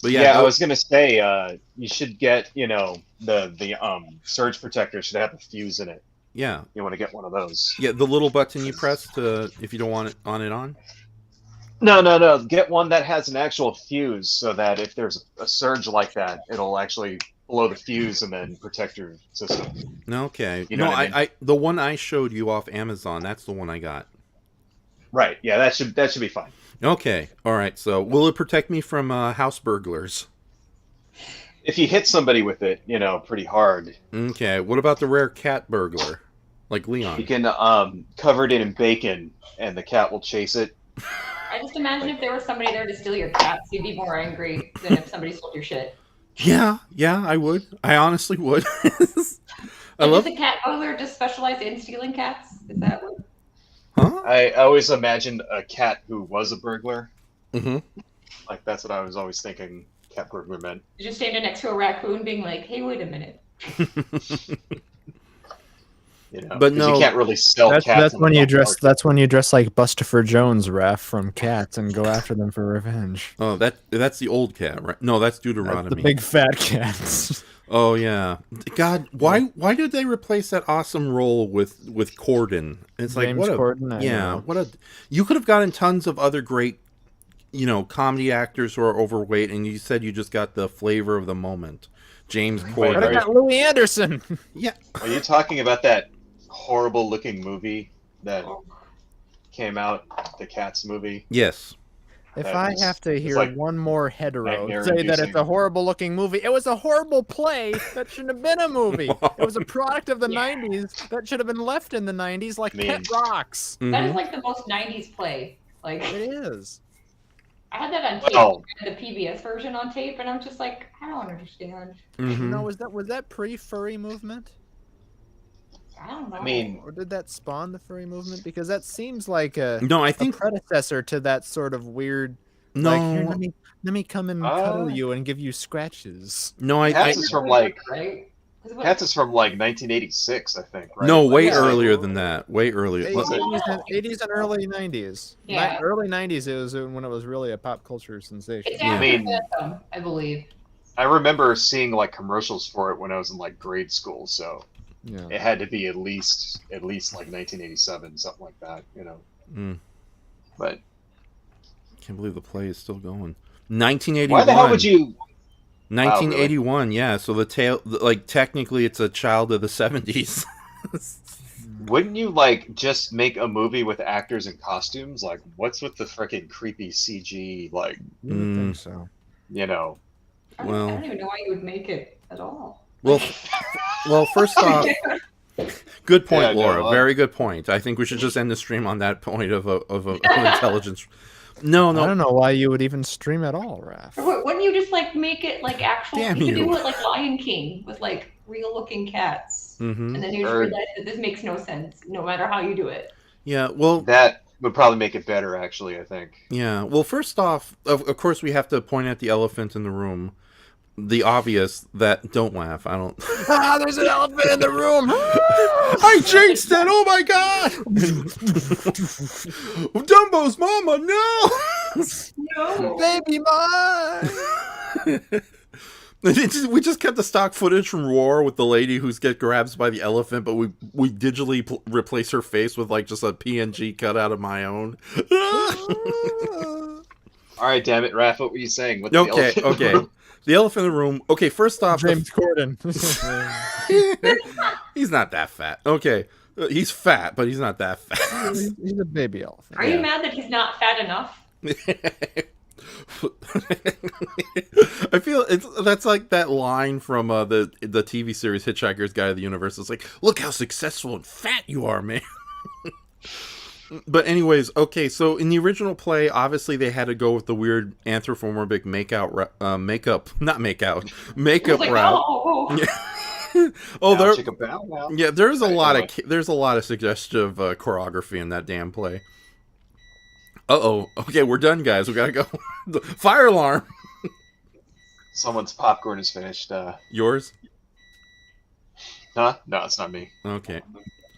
But yeah, I was gonna say you should get the surge protector should have a fuse in it. Yeah, you want to get one of those. Yeah, the little button you press to if you don't want it on. No. Get one that has an actual fuse, so that if there's a surge like that, it'll actually blow the fuse and then protect your system. Okay. You know what I mean? I the one I showed you off Amazon, that's the one I got. Right. Yeah, that should be fine. Okay. All right. So, will it protect me from house burglars? If you hit somebody with it, pretty hard. Okay. What about the rare cat burglar, like Leon? You can cover it in bacon, and the cat will chase it. I just imagine if there was somebody there to steal your cats, you'd be more angry than if somebody stole your shit. Yeah, I would. I honestly would. Does a cat burglar just specialize in stealing cats? Is that what? Huh? I always imagined a cat who was a burglar. Mm-hmm. Like, that's what I was always thinking cat burglar meant. You're just standing next to a raccoon being like, hey, wait a minute. But no, you can't really sell cats. That's when you dress. That's when you dress like Bustopher Jones, Raph, from Cats, and go after them for revenge. Oh, that's the old cat, right? No, that's Deuteronomy. That's the big fat cats. Oh yeah, God, why did they replace that awesome role with Corden? It's like James Corden. You could have gotten tons of other great, comedy actors who are overweight, and you said you just got the flavor of the moment. James Corden. I got Louis Anderson. Yeah. Are you talking about that horrible looking movie that came out, the Cats movie? Yes. If I have to hear one more hetero say that it's a horrible looking movie, it was a horrible play that shouldn't have been a movie. It was a product of the 90s that should have been left in the 90s like Pet Rocks. Mm-hmm. That is like the most 90s play. Like it is. I had that on tape, the PBS version on tape, and I'm just like, I don't understand. Mm-hmm. No, was that pre-furry movement? I don't know. I mean, or did that spawn the furry movement? Because that seems like a predecessor to that sort of weird. No, like, here, let me come and cuddle you and give you scratches. No, Cats is from like right? Cats is from like 1986, I think. Right? No, way earlier than that. Way earlier. 80s and early 90s. Yeah. Early 90s. It was when it was really a pop culture sensation. It's after I believe. I remember seeing like commercials for it when I was in like grade school, so yeah. It had to be at least like 1987, something like that, But I can't believe the play is still going. 1981. Why the hell would you? 1981, yeah. So the tale, like technically, it's a child of the 70s. Wouldn't you like just make a movie with actors in costumes? Like, what's with the freaking creepy CG? Like, I think so. I don't even know why you would make it at all. Well, first off, good point, Laura. Very good point. I think we should just end the stream on that point of intelligence. No. I don't know why you would even stream at all, Raph. Wouldn't you just like make it like actual? Damn you could you. do it like Lion King with like real looking cats, Mm-hmm. and then you just realize that this makes no sense, no matter how you do it. Yeah, well, that would probably make it better, actually. I think. Yeah. Well, first off, of course, we have to point at the elephant in the room. The obvious that don't laugh. I don't. There's an elephant in the room. I jinxed it! Oh my god! Dumbo's mama, No, baby mine. We just kept the stock footage from Roar with the lady who's get grabbed by the elephant, but we digitally replace her face with like just a PNG cut out of my own. All right, damn it, Raph. What were you saying? Okay. The elephant in the room. Okay, first off, James Corden. He's not that fat. Okay, he's fat, but he's not that fat. He's a baby elephant. Are you mad that he's not fat enough? I feel that's like that line from the TV series Hitchhiker's Guide to the Universe. It's like, look how successful and fat you are, man. But anyways, okay, so in the original play, obviously they had to go with the weird anthropomorphic makeup route. Yeah, there's a lot of suggestive choreography in that damn play. Uh-oh. Okay, we're done, guys. We gotta go. The fire alarm. Someone's popcorn is finished. Yours? Huh? No, it's not me. Okay.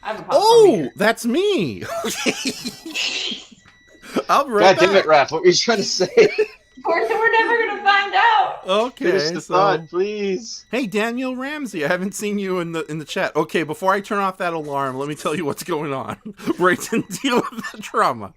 I have a popcorn Oh, maker. that's me. I'll be right God back. damn it, Raph! What were you trying to say? We're never gonna find out. Okay, Finish the so thought, please. hey, Daniel Ramsey, I haven't seen you in the chat. Okay, before I turn off that alarm, let me tell you what's going on. Brayton, deal with the trauma.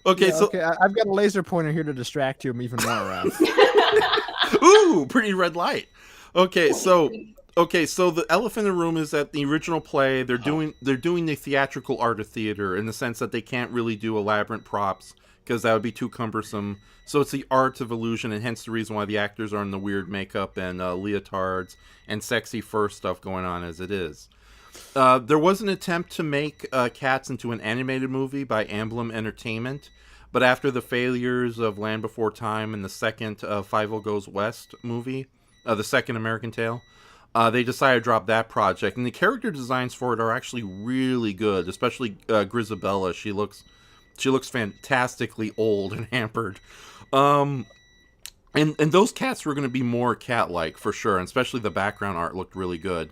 Okay, Yeah, so okay, I've got a laser pointer here to distract you even more, Raph. ooh, pretty red light. Okay, so the elephant in the room is that the original play they're doing the theatrical art of theater in the sense that they can't really do elaborate props because that would be too cumbersome. So it's the art of illusion, and hence the reason why the actors are in the weird makeup and leotards and sexy fur stuff going on as it is. There was an attempt to make Cats into an animated movie by Amblin Entertainment, but after the failures of Land Before Time and the second Fievel Goes West movie, the second American Tale, they decided to drop that project. And the character designs for it are actually really good, especially Grisabella. She looks fantastically old and hampered. And those cats were going to be more cat-like for sure, and especially the background art looked really good.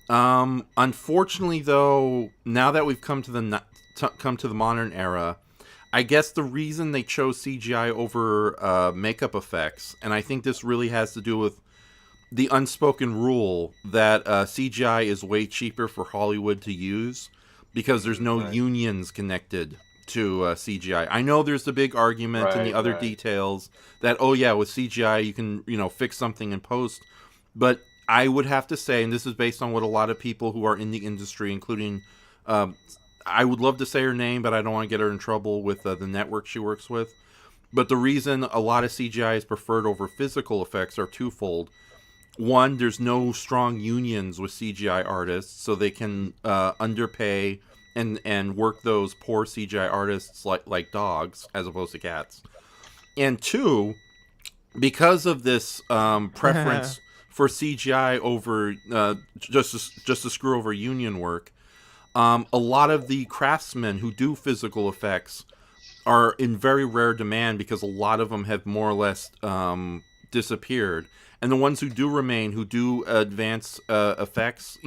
Unfortunately, though, now that we've come to the modern era, I guess the reason they chose CGI over makeup effects, and I think this really has to do with the unspoken rule that CGI is way cheaper for Hollywood to use because there's no unions connected to CGI. I know there's the big argument and the other details that, oh yeah, with CGI you can, fix something in post, but I would have to say, and this is based on what a lot of people who are in the industry, including, I would love to say her name, but I don't want to get her in trouble with the network she works with, but the reason a lot of CGI is preferred over physical effects are twofold. One, there's no strong unions with CGI artists, so they can underpay and work those poor CGI artists like dogs as opposed to cats. And two, because of this preference for CGI over just to screw over union work, a lot of the craftsmen who do physical effects are in very rare demand because a lot of them have more or less disappeared. And the ones who do remain, who do advanced effects,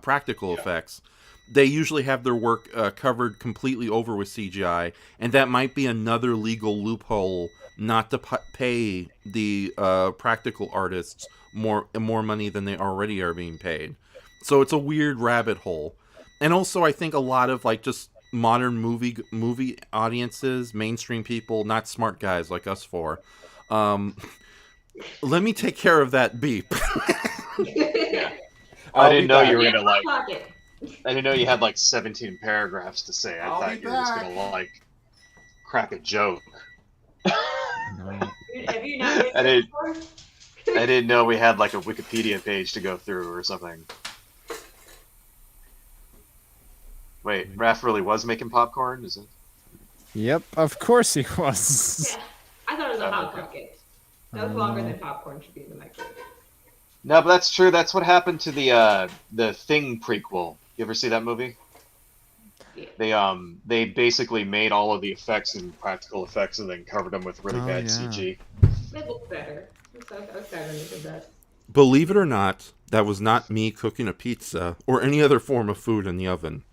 practical effects, they usually have their work covered completely over with CGI, and that might be another legal loophole not to pay the practical artists more money than they already are being paid. So it's a weird rabbit hole. And also, I think a lot of just modern movie audiences, mainstream people, not smart guys like us four. Let me take care of that beep. Yeah. I didn't know you were gonna I didn't know you had 17 paragraphs to say. I thought you were just gonna crack a joke. Have you not I didn't know we had a Wikipedia page to go through or something. Wait, Raph really was making popcorn? Is it? Yep, of course he was. Yeah, I thought it was a hot pocket. That was longer than popcorn should be in the microwave. No, but that's true. That's what happened to the Thing prequel. You ever see that movie? Yeah. They basically made all of the effects and practical effects and then covered them with really bad CG. It looked better. I was sad when they did that. Believe it or not, that was not me cooking a pizza or any other form of food in the oven.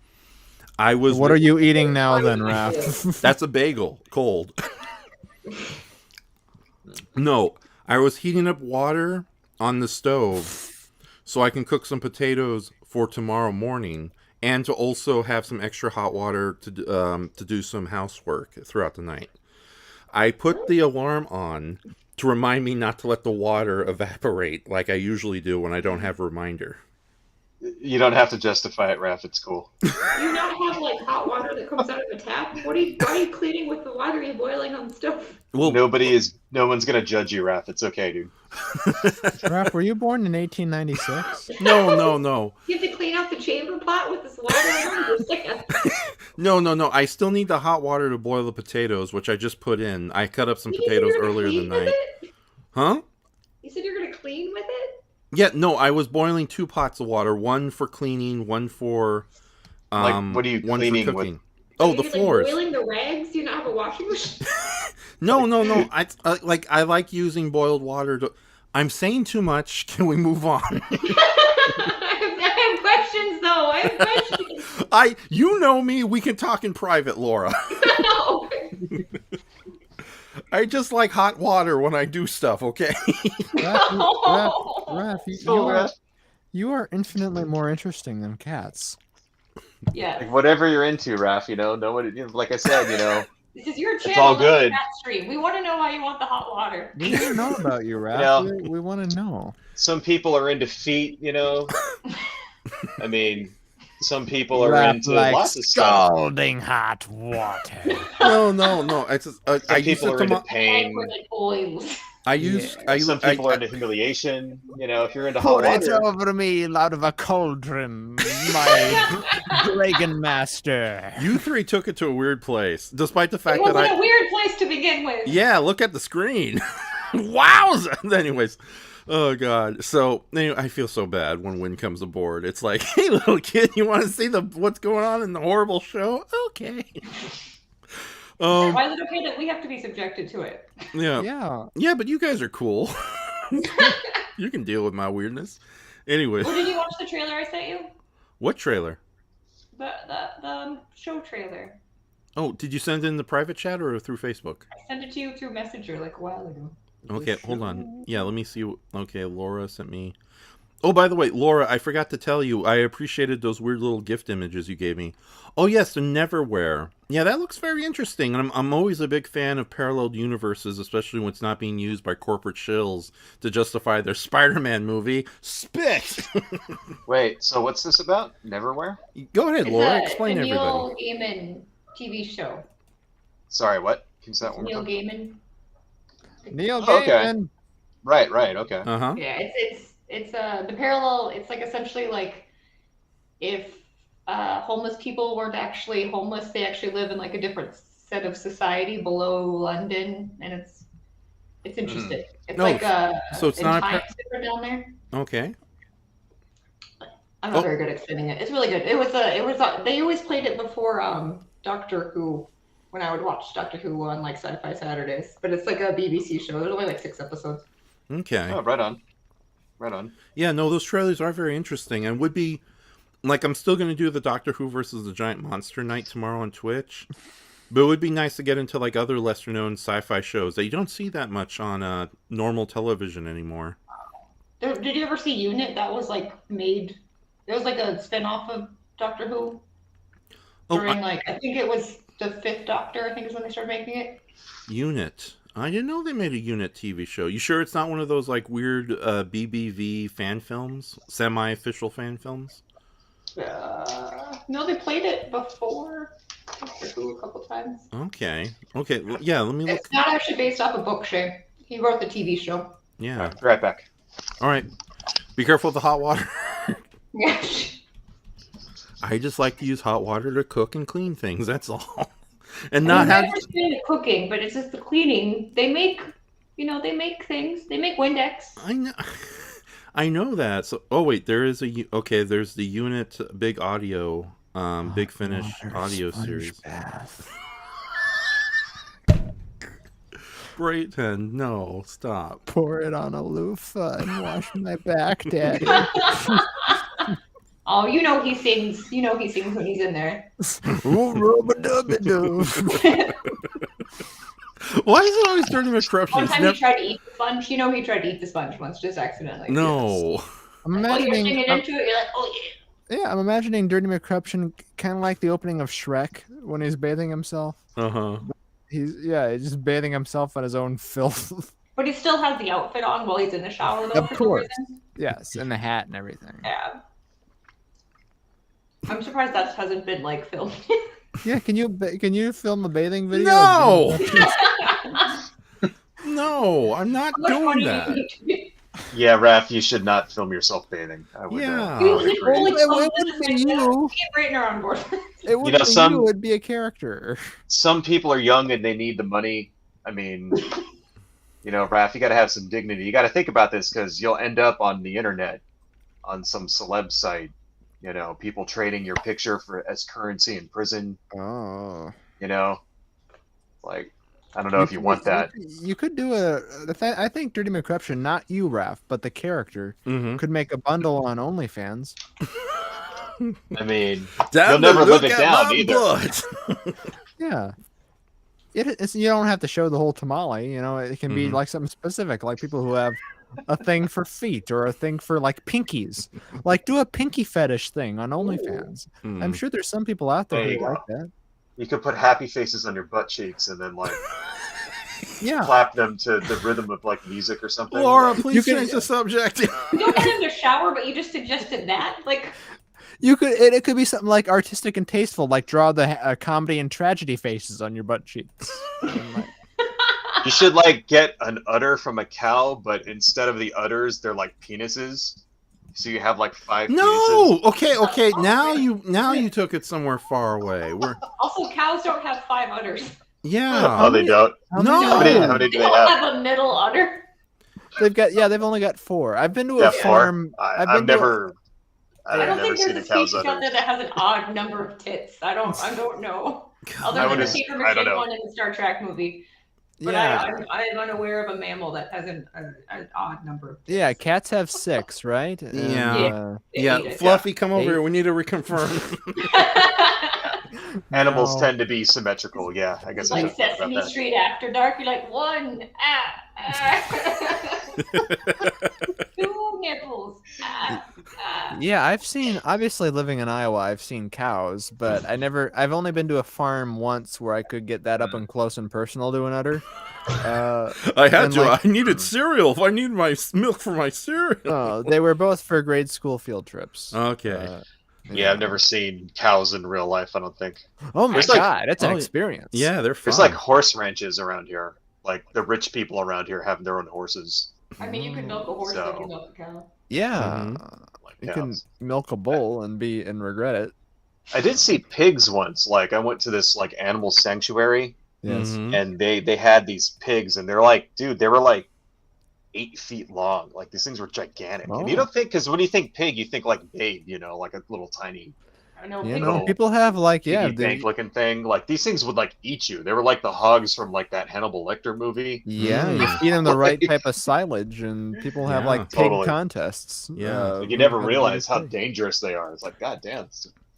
What are you eating now then, Raph? That's a bagel, cold. No, I was heating up water on the stove so I can cook some potatoes for tomorrow morning and to also have some extra hot water to do some housework throughout the night. I put the alarm on to remind me not to let the water evaporate like I usually do when I don't have a reminder. You don't have to justify it, Raph. It's cool. Do you not have hot water that comes out of the tap? Why are you cleaning with the water you're boiling on the stove? Well, no one's gonna judge you, Raph. It's okay, dude. Raph, were you born in 1896? No. You have to clean out the chamber pot with this water. I don't understand. No. I still need the hot water to boil the potatoes, which I just put in. I cut up some potatoes earlier in the night. Huh? You said you're gonna clean with it? Yeah, no, I was boiling 2 pots of water, one for cleaning, one for what are you one cleaning for cooking. Oh, Are the you, floors. Like, boiling the rags? Do you not have a washing machine? No. I like using boiled water to. I'm saying too much. Can we move on? I have questions, though. I have questions. You know me. We can talk in private, Laura. No. I just like hot water when I do stuff. Okay. Raph, So, you are infinitely more interesting than cats. Yeah. like, whatever you're into, Raph, nobody, like I said, This is your channel. It's all good. Cat stream. We want to know how you want the hot water. We want to know about you, Raph. We want to know. Some people are into feet, I mean, some people are Raph into likes lots of stuff. scalding hot water. No. It's just, Some I people use are it to into pain. Oils. Some people are into humiliation. If you're into hot Pour water. it over me out of a cauldron, my dragon master. You three took it to a weird place, despite the It fact that wasn't a weird place to begin with. Yeah, look at the screen. Wowza! Anyways, oh god. So anyway, I feel so bad when Win comes aboard. It's like, hey, little kid, you want to see what's going on in the horrible show? Okay. Why is it okay that we have to be subjected to it? Yeah, but you guys are cool. You can deal with my weirdness. Anyway. Well, did you watch the trailer I sent you? What trailer? The show trailer. Oh, did you send it in the private chat or through Facebook? I sent it to you through Messenger like a while ago. Okay, hold on. Yeah, let me see. Okay, Laura sent me. Oh, by the way, Laura, I forgot to tell you, I appreciated those weird little gift images you gave me. Oh, yes, the Neverwhere. Yeah, that looks very interesting. And I'm always a big fan of parallel universes, especially when it's not being used by corporate shills to justify their Spider-Man movie. Spit! Wait, so what's this about? Neverwhere? Go ahead, Laura. Explain everybody. everybody. Neil Gaiman TV show. Sorry, what? Can you say that one Neil more time? Gaiman. Neil Gaiman. Okay. Right, okay. Uh-huh. Yeah, it's the parallel. It's like essentially like if homeless people weren't actually homeless, they actually live in like a different set of society below London, and it's interesting. It's No, like so it's not time different down there. Okay. I'm not very good at explaining it. It's really good. It was they always played it before Doctor Who, when I would watch Doctor Who on like Sci-Fi Saturdays. But it's like a BBC show. There's only like 6 episodes. Okay. Oh, right on. Right on. Yeah, no, those trailers are very interesting and would be like, I'm still going to do the Doctor Who versus the Giant Monster night tomorrow on Twitch. But it would be nice to get into like other lesser known sci-fi shows that you don't see that much on normal television anymore. Did you ever see Unit? That was like made. It was like a spin-off of Doctor Who. During I think it was the 5th Doctor, I think is when they started making it. Unit. I didn't know they made a Unit TV show. You sure it's not one of those like weird BBV fan films? Semi-official fan films? No, they played it before Doctor Who a couple times. Okay. Okay, well, yeah, let me look. It's not actually based off a book, Shay. He wrote the TV show. Yeah. Be right back. All right. Be careful with the hot water. Yeah. I just like to use hot water to cook and clean things, that's all. And not have... have... I understand the cooking, but it's just the cleaning. They make, they make things. They make Windex. I know that. So, oh wait, there's the Unit Big Audio, Big Finish audio series. Brayton, no, stop. Pour it on a loofah and wash my back, Daddy. Oh, he sings. He sings when he's in there. Why is it always Dirty McCruption? One time he tried to eat the sponge. He tried to eat the sponge once, just accidentally. No. I'm imagining. You're into it. You're like, oh yeah. Yeah, I'm imagining Dirty McCruption kind of like the opening of Shrek when he's bathing himself. Uh-huh. He's just bathing himself in his own filth. But he still has the outfit on while he's in the shower, though. Of course. Yes, and the hat and everything. Yeah. I'm surprised that hasn't been like filmed. Yeah, can you film a bathing video? No. No, I'm not doing that. Yeah, Raph, you should not film yourself bathing. I would, yeah. It wouldn't be you. Get Brayton on board. It wouldn't be you. It would be a character. Some people are young and they need the money. I mean, Raph, you got to have some dignity. You got to think about this because you'll end up on the internet, on some celeb site, You know, people trading your picture as currency in prison. Oh. You know, like, I don't know if you want that. You could do I think Dirty McCorruption, not you, Raph, but the character, could make a bundle on OnlyFans. I mean, you'll never live it down either. Yeah. You don't have to show the whole tamale. You know, it can be like something specific, like people who have a thing for feet or a thing for like pinkies. Like do a pinky fetish thing on OnlyFans. I'm sure there's some people out there who like that. You could put happy faces on your butt cheeks and then like yeah, clap them to the rhythm of like music or something. Laura, please change the subject. You don't want him to shower, but you just suggested that. Like you could. It could be something like artistic and tasteful, like draw the comedy and tragedy faces on your butt cheeks. You should like get an udder from a cow, but instead of the udders, they're like penises. So you have like 5 No, penises. okay. Now you took it somewhere far away. Also, cows don't have 5 udders. Yeah. Oh, they don't. No. How many do they have? A middle udder. They've only got 4. I've been to a farm. I've never think seen a there's a cow's species out there udders. that has an odd number of tits. I don't know. Other than the Peter I don't Machine know. one in the Star Trek movie. But Yeah. I'm unaware of a mammal that has an odd number of tits. Yeah, cats have 6, right? Yeah. Fluffy, come over here. We need to reconfirm. Animals tend to be symmetrical. Yeah, I guess. Like Sesame Street After Dark, you're like 1, 2 nipples. Yeah, obviously living in Iowa, I've seen cows, but I've only been to a farm once where I could get that up and close and personal to an udder. I needed cereal. I needed my milk for my cereal. Oh, they were both for grade school field trips. Okay. Yeah, I've never seen cows in real life, I don't think. Oh my God, it's an experience. Yeah, they're fun. There's like horse ranches around here. Like the rich people around here have their own horses. I mean, you could milk a horse like you milk a cow. Yeah. You can milk a bull and regret it. I did see pigs once. Like I went to this like animal sanctuary. Yes. And they had these pigs, and they're like, dude, they were like 8 feet long. Like these things were gigantic. And you don't think, because when you think pig, you think like babe, you know, like a little tiny. I know. You know, people have like bank looking thing. Like these things would like eat you. They were like the hogs from like that Hannibal Lecter movie. Yeah, you feed them the right type of silage, and people have like pig contests. Yeah, like, you never realize how dangerous they are. It's like, god damn.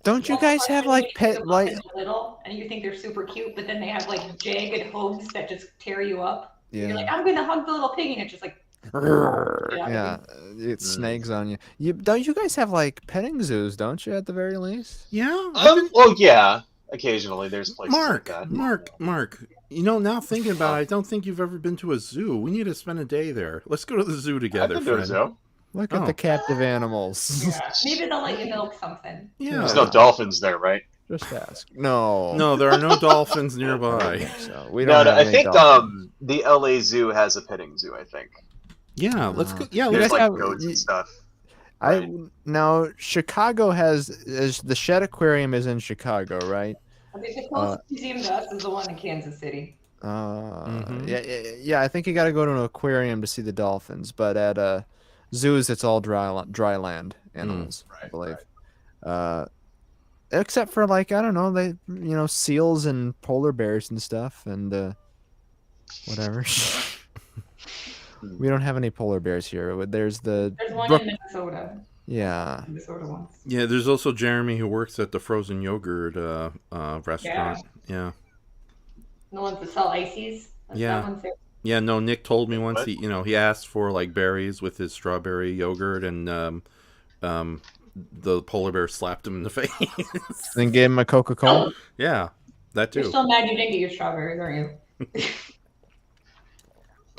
Don't you guys have like pet like little, and you think they're super cute, but then they have like jagged hooves that just tear you up. Yeah. You're like, I'm gonna hug the little piggy, and it's just like. Yeah, it snags on you. Don't you guys have like petting zoos? Don't you, at the very least? Yeah. Well, yeah. Occasionally, there's places like that. Mark. You know, now thinking about it, I don't think you've ever been to a zoo. We need to spend a day there. Let's go to the zoo together, I've been to a friend. zoo. Look at the captive animals. Yeah. Maybe they'll let you milk something. Yeah. There's no dolphins there, right? Just ask. No. No, there are no dolphins nearby. So we don't. I think the LA Zoo has a petting zoo. I think. Yeah, let's go. Yeah, there's let's like goats and stuff. Now Chicago has the Shed Aquarium is in Chicago, right? I think the closest museum to us is the one in Kansas City. Yeah. I think you got to go to an aquarium to see the dolphins, but at zoos it's all dry land animals, I believe. Except for like I don't know, seals and polar bears and stuff and whatever. We don't have any polar bears here. There's one in Minnesota. Yeah. Minnesota ones. Yeah, there's also Jeremy who works at the frozen yogurt restaurant. Yeah. The ones that sell ices. Yeah, no, Nick told me once he asked for like berries with his strawberry yogurt and the polar bear slapped him in the face. Then gave him a Coca-Cola? Yeah, that too. You're still mad you didn't get your strawberries, aren't you?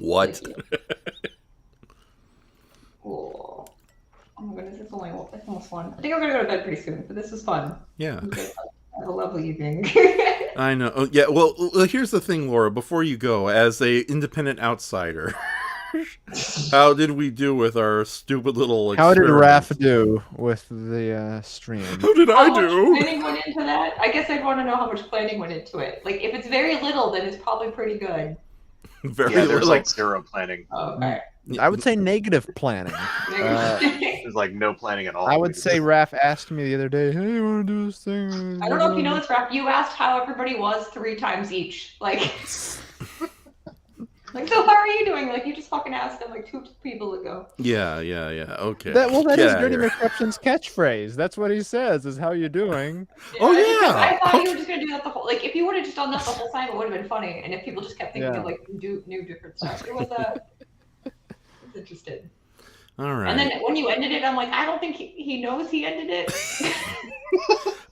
What? Cool. Oh my goodness, it's almost fun. I think I'm gonna go to bed pretty soon, but this was fun. Yeah. Have a lovely evening. I know. Oh, yeah. Well, here's the thing, Laura. Before you go, as a independent outsider, how did we do with our stupid little How did experiments? Raph do with the stream? How did I do? Much planning went into that? I guess I'd want to know how much planning went into it. Like, if it's very little, then it's probably pretty good. Very Yeah, there's little. like zero planning. Okay. I would say negative planning. There's like no planning at all. I would say Raph asked me the other day, "Hey, you want to do this thing?" I don't know if you know this, Raph. You asked how everybody was 3 times each. Like, so how are you doing? Like, you just fucking asked them like 2 people ago. Yeah. Okay. That is Get outta Dirty here. McCruption's catchprphrase. That's what he says, is how you doing. Oh, because yeah. I thought you were just gonna do that the whole. Like, if you would have just done that the whole time, it would have been funny. And if people just kept thinking of like new different stuff, it was interesting. All right. And then when you ended it, I'm like, I don't think he knows he ended it.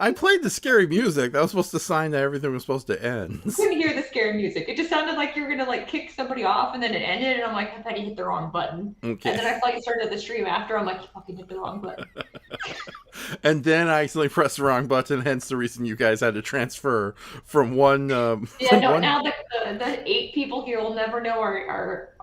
I played the scary music. That was supposed to sign that everything was supposed to end. I couldn't hear the scary music. It just sounded like you were gonna like kick somebody off, and then it ended, and I'm like, I bet he hit the wrong button. Okay. And then I like started the stream after. I'm like, you fucking hit the wrong button. And then I accidentally pressed the wrong button, hence the reason you guys had to transfer from one. Yeah, from no. one... Now the 8 people here will never know our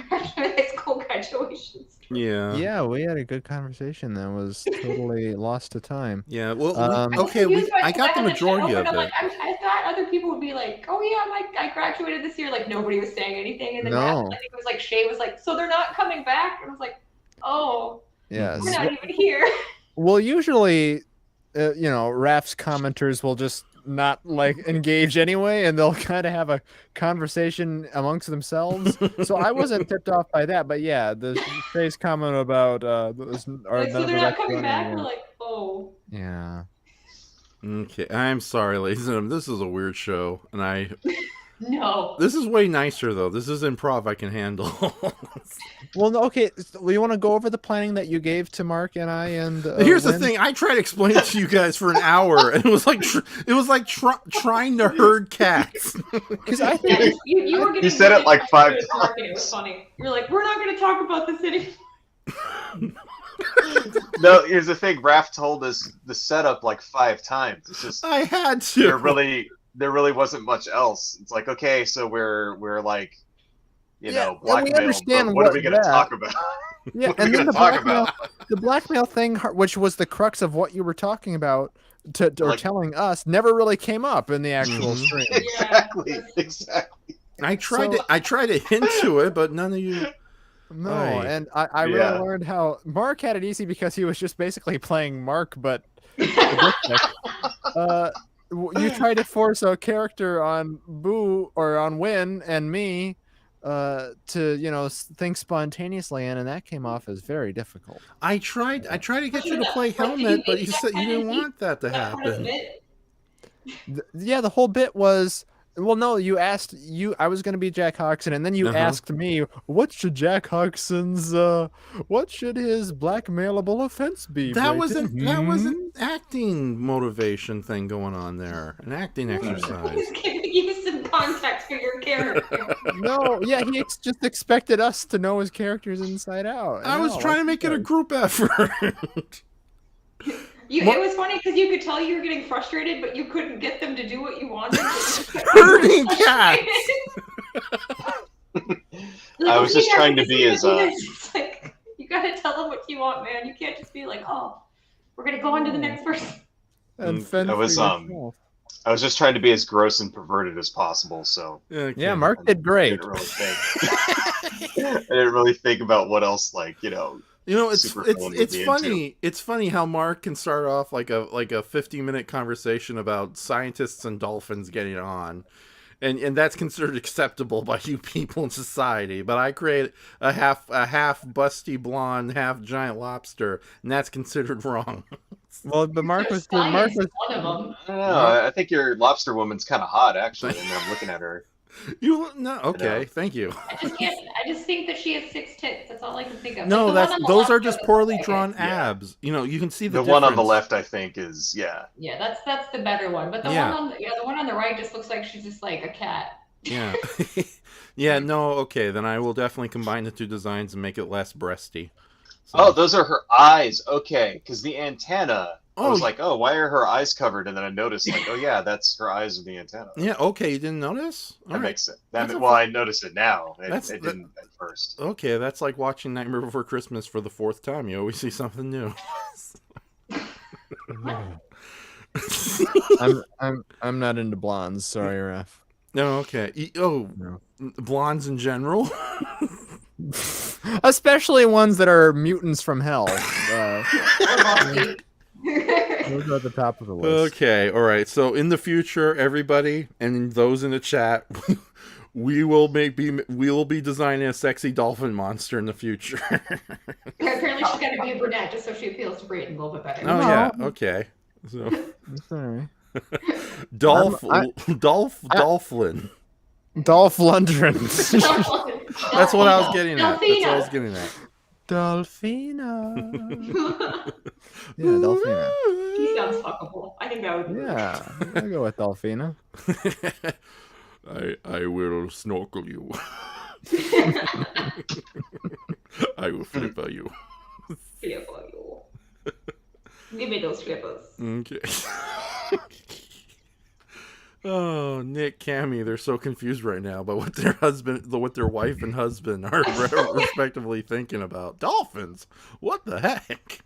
high school graduations. Yeah. Yeah, we had a good conversation that was totally lost to time. Yeah. Well, Okay, I got the majority of it. Like, I thought other people would be like, "Oh yeah, I graduated this year." Like nobody was saying anything, and then I think it was like Shay was like, "So they're not coming back," and I was like, "Oh, yes, we're not even here." Well, usually, Raph's commenters will just not like engage anyway, and they'll kind of have a conversation amongst themselves. So I wasn't tipped off by that, but yeah, the Shay's comment about so they're not coming back. We're like, oh. Yeah. Okay, I'm sorry, ladies and gentlemen. This is a weird show, and No. This is way nicer though. This is improv I can handle. Well, no, okay. You want to go over the planning that you gave to Mark and I? And here's the thing: I tried to explain it to you guys for an hour, and it was like trying to herd cats. Because I think you were getting. You said it like 5 times. It was funny. You're like, we're not going to talk about this anymore. No, here's the thing. Raph told us the setup like 5 times. It's just I had to. There really wasn't much else. It's like, okay, so we're like, blackmail. But what are we going to talk about? Yeah, and then the blackmail thing, which was the crux of what you were talking about or telling us, never really came up in the actual stream. Exactly. I tried to hint to it, but none of you. No, and I really learned how Mark had it easy because he was just basically playing Mark, but you tried to force a character on Boo or on Win and me to think spontaneously, and that came off as very difficult. I tried to get you to play Helmet, but you said you didn't want that to happen. Yeah, the whole bit was. Well, no, you asked I was going to be Jack Hodgson, and then you asked me, what should Jack Hodgson's, what should his blackmailable offense be? That was an acting motivation thing going on there, an acting exercise. Just giving you some context for your character. No, yeah, he just expected us to know his characters inside out. I was trying to make it a group effort. It was funny because you could tell you were getting frustrated, but you couldn't get them to do what you wanted. Herding cats! I was just trying to be as... Like, you gotta tell them what you want, man. You can't just be like, oh, we're gonna go on to the next person. I was just trying to be as gross and perverted as possible, so... Okay. Yeah, Mark did great. I didn't really think about what else, it's funny. It's funny how Mark can start off like a 50-minute conversation about scientists and dolphins getting on, and that's considered acceptable by you people in society. But I create a half busty blonde, half giant lobster, and that's considered wrong. Well, but Mark was one of them. I don't know. I think your lobster woman's kind of hot, actually. And I'm looking at her. Thank you. I just think that she has 6 tits. That's all I can think of. No, those are just poorly drawn abs. You can see the one on the left, I think, is Yeah, that's the better one. But the one on the right just looks like she's just like a cat. Yeah. Yeah. No. Okay. Then I will definitely combine the 2 designs and make it less breasty. So. Oh, those are her eyes. Okay, because the antenna. I was like, oh, why are her eyes covered? And then I noticed, like, oh yeah, that's her eyes with the antenna. Yeah. Okay. You didn't notice? That makes it. I noticed it now. I didn't at first. Okay, that's like watching Nightmare Before Christmas for the 4th time. You always see something new. I'm not into blondes. Sorry, Raph. No, okay. No. Blondes in general. Especially ones that are mutants from hell. Those are at the top of the list. Okay, all right. So in the future, everybody and those in the chat, we will be designing a sexy dolphin monster in the future. Apparently, she's got to be a brunette just so she appeals to Brayton a little bit better. Oh yeah, okay. So That's all right. Dolphin. Dolph Lundgren. That's what I was getting at. That's what I was getting at. Dolphina. Yeah, Dolphina. He sounds fuckable. I think that would be Yeah, I'll go with Dolphina. I will snorkel you. I will flipper you. Flipper you. Give me those flippers. Okay. Oh, Nick, Cammy, they're so confused right now about what their wife and husband are respectively thinking about. Dolphins? What the heck?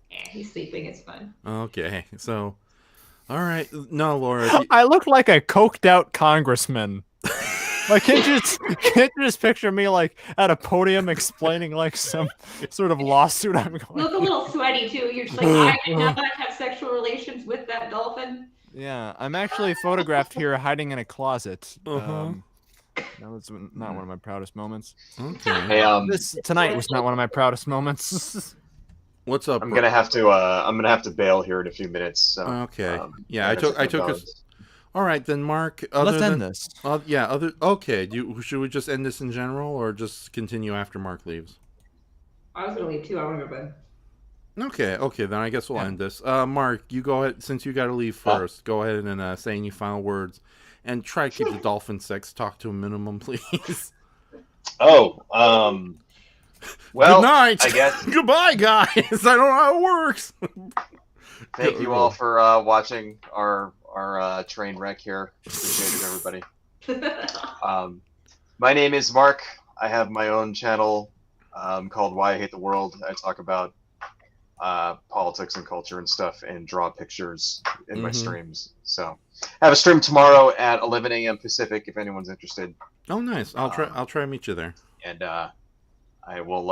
He's sleeping. It's fun. Okay, so, all right. No, Laura. I look like a coked out congressman. Like, can't you just picture me like at a podium explaining like some sort of lawsuit I'm going? You look a little sweaty too. You're just like, I did not have sexual relations with that dolphin. Yeah, I'm actually photographed here hiding in a closet. Uh-huh. That was not one of my proudest moments. Okay. Hey, Tonight was not one of my proudest moments. What's up? I'm gonna have to bail here in a few minutes. So, okay. Yeah, I took us. All right, then, Mark. Let's end this. Okay. Should we just end this in general, or just continue after Mark leaves? I was gonna leave too. I want to go to bed. Okay. Then I guess we'll end this. Mark, you go ahead. Since you got to leave first, go ahead and say any final words, and try to keep the dolphin sex talk to a minimum, please. Oh, well, good night. I guess. Goodbye, guys. I don't know how it works. Thank you all for watching our train wreck here. Appreciate it, everybody. My name is Mark. I have my own channel called Why I Hate the World. I talk about politics and culture and stuff, and draw pictures in my streams. So I have a stream tomorrow at 11 a.m. Pacific if anyone's interested. Oh, nice. I'll try to meet you there. And I will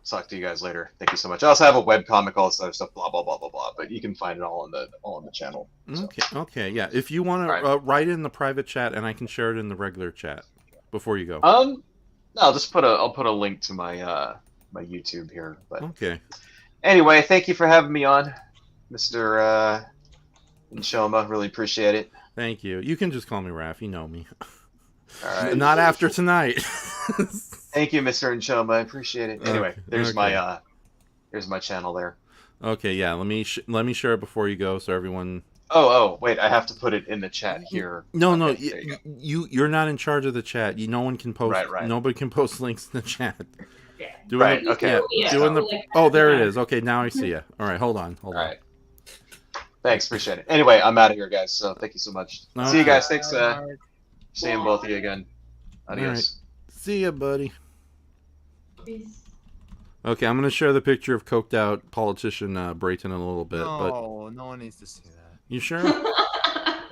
talk to you guys later. Thank you so much. I also have a webcomic, all this other stuff, blah blah blah blah blah. But you can find it all on the channel. So. Okay, yeah. If you want to write it in the private chat, and I can share it in the regular chat before you go. No, I'll put a link to my my YouTube here. But okay. Anyway, thank you for having me on, Mr. Nshoma. Really appreciate it. Thank you. You can just call me Raph. You know me. All right. Not after tonight. Thank you, Mr. Nshoma. I appreciate it. Anyway, there's my channel there. Okay, yeah. Let me share it before you go, so everyone. Oh, wait. I have to put it in the chat here. No. You're not in charge of the chat. No one can post. Right. Nobody can post links in the chat. Right. Okay. There it is. Okay, now I see you. All right, hold on. All right. Thanks, appreciate it. Anyway, I'm out of here, guys. So thank you so much. Okay. See you guys. Thanks. Seeing both of you again. Adios. Right. See ya, buddy. Peace. Okay, I'm gonna share the picture of coked out politician Brayton in a little bit. No, no one needs to see that. You sure?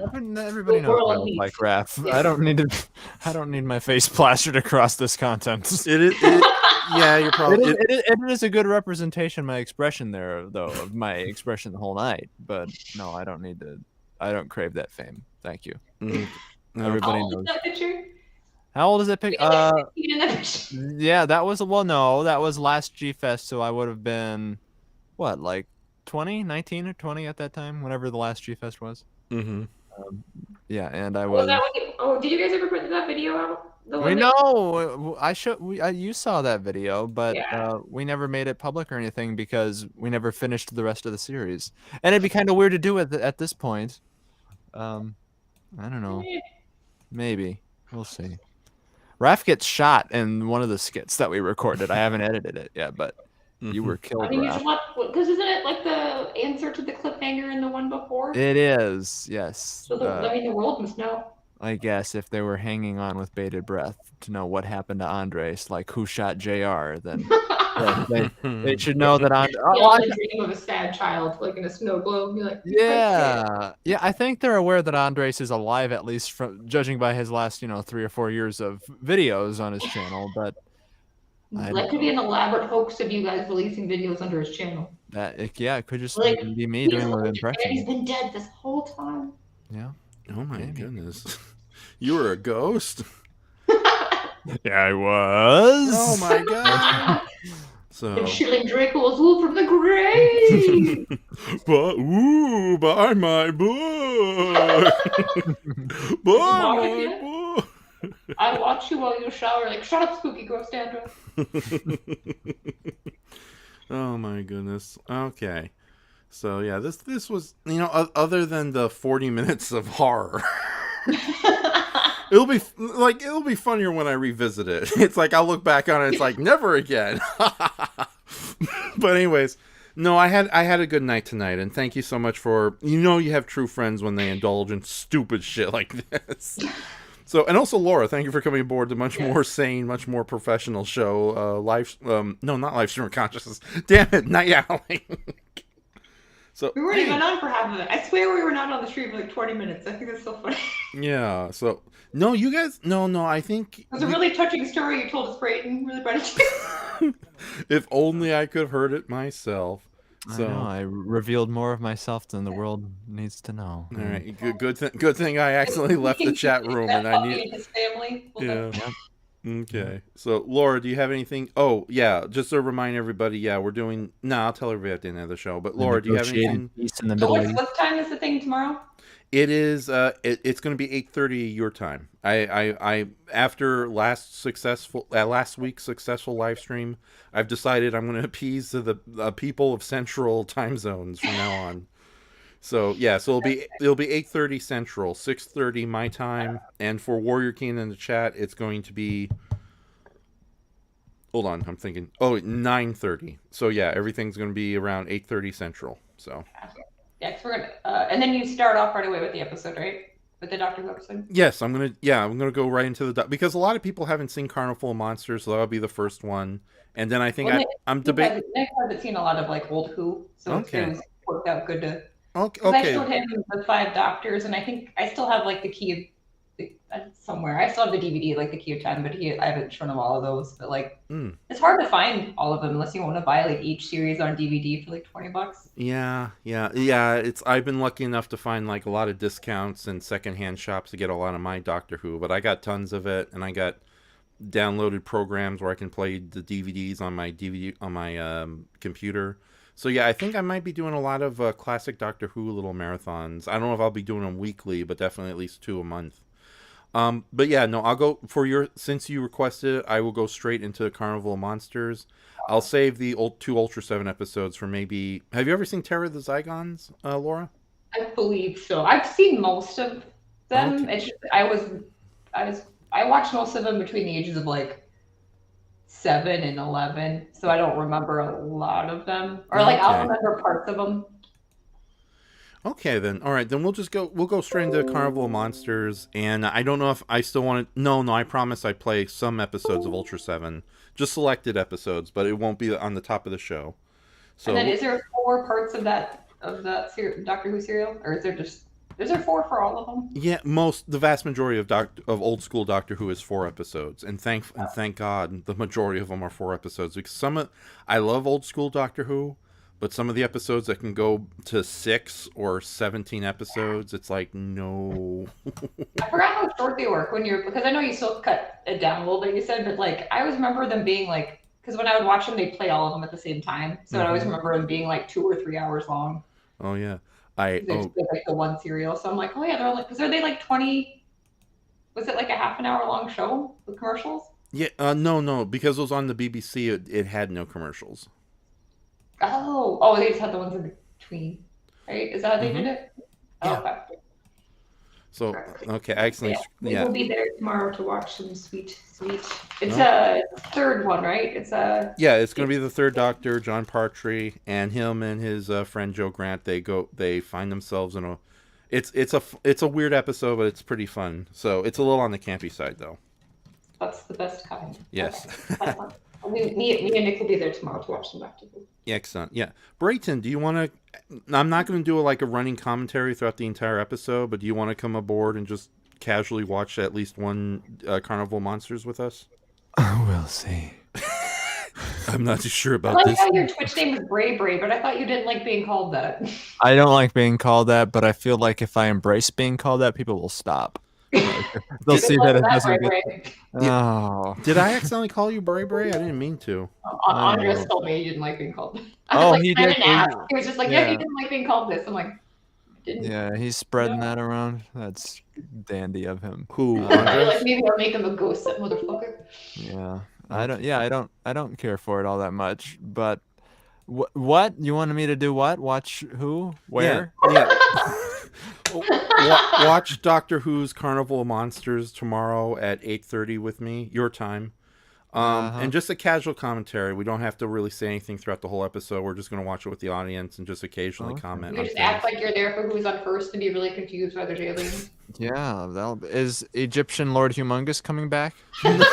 Everybody knows I don't like Raph. I don't need my face plastered across this content. Yeah, you're probably. It is a good representation of my expression there, though, of my expression the whole night. But no, I don't need to. I don't crave that fame. Thank you. Everybody knows. That picture? How old is that picture? Yeah, that was that was last G-Fest, so I would have been, what, like 20, 19 or 20 at that time, whenever the last G-Fest was. Mm-hmm. Yeah, and I was. Did you guys ever put that video out? We know. You saw that video, but we never made it public or anything because we never finished the rest of the series, and it'd be kind of weird to do it at this point. I don't know. Maybe we'll see. Raph gets shot in one of the skits that we recorded. I haven't edited it yet, but you were killed. I mean, because isn't it like the answer to the cliffhanger in the one before? It is, yes. So the world must know. I guess if they were hanging on with bated breath to know what happened to Andres, like who shot JR, then They should know that I'm. The dream of a sad child, like in a snow globe. You're like, Yeah. I think they're aware that Andres is alive, at least from judging by his last, 3 or 4 years of videos on his channel. But that could be an elaborate hoax of you guys releasing videos under his channel. It could just Like, be me doing an impression. He's been dead this whole time. Yeah. Oh my goodness. You were a ghost? Yeah, I was. Oh my god. So Shilling Draco's wool from the grave. buy my book. Buy my book. I watch you while you shower. Like, shut up, spooky ghost Andrew. Oh my goodness. Okay. So yeah, this was, other than the 40 minutes of horror. It'll be funnier when I revisit it. It's like I'll look back on it, it's like never again. But anyways, no, I had a good night tonight, and thank you so much for you have true friends when they indulge in stupid shit like this. So, and also Laura, thank you for coming aboard the much more sane, much more professional show. Not live stream of consciousness. Damn it, Night Owling. So we weren't even on for half of it. I swear we were not on the stream for like 20 minutes. I think that's so funny. Yeah. So no, you guys, no. I think it was a really touching story you told us, Brayton. Really brought it. If only I could have heard it myself. So I know, I revealed more of myself than the world needs to know. All right, good thing I accidentally left the chat room, and I need his family. Yeah. Okay. So Laura, do you have anything? Oh yeah, just to remind everybody. Yeah, we're doing. No, I'll tell everybody at the end of the show. But Laura, do you have anything? What time is the thing tomorrow? It is. It's going to be 8:30 your time. I after last week's successful live stream, I've decided I'm going to appease the people of Central time zones from now on. So yeah, so it'll be 8:30 Central, 6:30 my time, and for Warrior King in the chat, it's going to be. Hold on, I'm thinking. Oh, 9:30. So yeah, everything's going to be around 8:30 Central. So. Yeah, because we're gonna, and then you start off right away with the episode, right? With the Doctor Who episode. Yes, I'm gonna go right into because a lot of people haven't seen Carnival of Monsters, so that'll be the first one, and then I think I'm debating. Nick hasn't seen a lot of like old Who, so it worked out good to. Okay. I showed him the 5 Doctors, and I think I still have like the Key of somewhere. I still have the DVD, like the Key of Time, but I haven't shown him all of those. But like, it's hard to find all of them unless you want to buy like each series on DVD for like $20. Yeah. I've been lucky enough to find like a lot of discounts and secondhand shops to get a lot of my Doctor Who, but I got tons of it, and I got downloaded programs where I can play the DVDs on my computer. So yeah, I think I might be doing a lot of classic Doctor Who little marathons. I don't know if I'll be doing them weekly, but definitely at least 2 a month. But yeah, no, I'll go since you requested it, I will go straight into Carnival of Monsters. I'll save the 2 Ultra 7 episodes for maybe. Have you ever seen Terror of the Zygons, Laura? I believe so. I've seen most of them. Okay. It's just, I watched most of them between the ages of like 7 and 11, so I don't remember a lot of them, or like I'll remember parts of them. Okay, then. All right, then we'll go straight into Carnival of Monsters, and I don't know if I still want to. No, I promise I play some episodes of Ultra 7, just selected episodes, but it won't be on the top of the show. So, and then is there 4 parts of that Doctor Who serial, or is there 4 for all of them? Yeah, the vast majority of old school Doctor Who is 4 episodes, and thank God the majority of them are 4 episodes, because I love old school Doctor Who. But some of the episodes that can go to 6 or 17 episodes, it's like, no. I forgot how short they were because I know you still cut it down a little bit, you said, but like, I always remember them being like, because when I would watch them, they'd play all of them at the same time. So I always remember them being like 2 or 3 hours long. Oh, yeah. Like the one serial. So I'm like, oh yeah, they're like, because are they like 20, was it like a half an hour long show with commercials? Yeah, no, because it was on the BBC, it had no commercials. Oh, they just had the ones in between, right? Is that how they did it? Oh, yeah. Okay. So, okay, excellent. Yeah. We'll be there tomorrow to watch some sweet. It's a 3rd one, right? It's going to be the 3rd Doctor, John Partry, and him and his friend Joe Grant. They find themselves in a. It's a weird episode, but it's pretty fun. So it's a little on the campy side, though. That's the best kind. Yes. Okay. Me and Nick will be there tomorrow to watch some Doctor Who. Excellent. Yeah. Brayton, do you want to... I'm not going to do a running commentary throughout the entire episode, but do you want to come aboard and just casually watch at least one Carnival Monsters with us? We'll see. I'm not too sure I about like this. how your Twitch name is Bray, but I thought you didn't like being called that. I don't like being called that, but I feel like if I embrace being called that, people will stop. They'll see that it doesn't get... Oh. Did I accidentally call you Bray Bray? I didn't mean to. Andres told me you didn't like being called. He did. He was just like, yeah, he didn't like being called this. I'm like, didn't. Yeah, he's spreading that around. That's dandy of him. Who? Like maybe I'll make him a ghost, that motherfucker. Yeah, I don't care for it all that much. But what you wanted me to do? What? Watch who? Where? Yeah. Watch Doctor Who's Carnival of Monsters tomorrow at 8:30 with me, your time. And just a casual commentary. We don't have to really say anything throughout the whole episode. We're just going to watch it with the audience and just occasionally comment. You just act like you're there for who's on first and be really confused by there's aliens. Yeah, is Egyptian Lord Humongous coming back? He was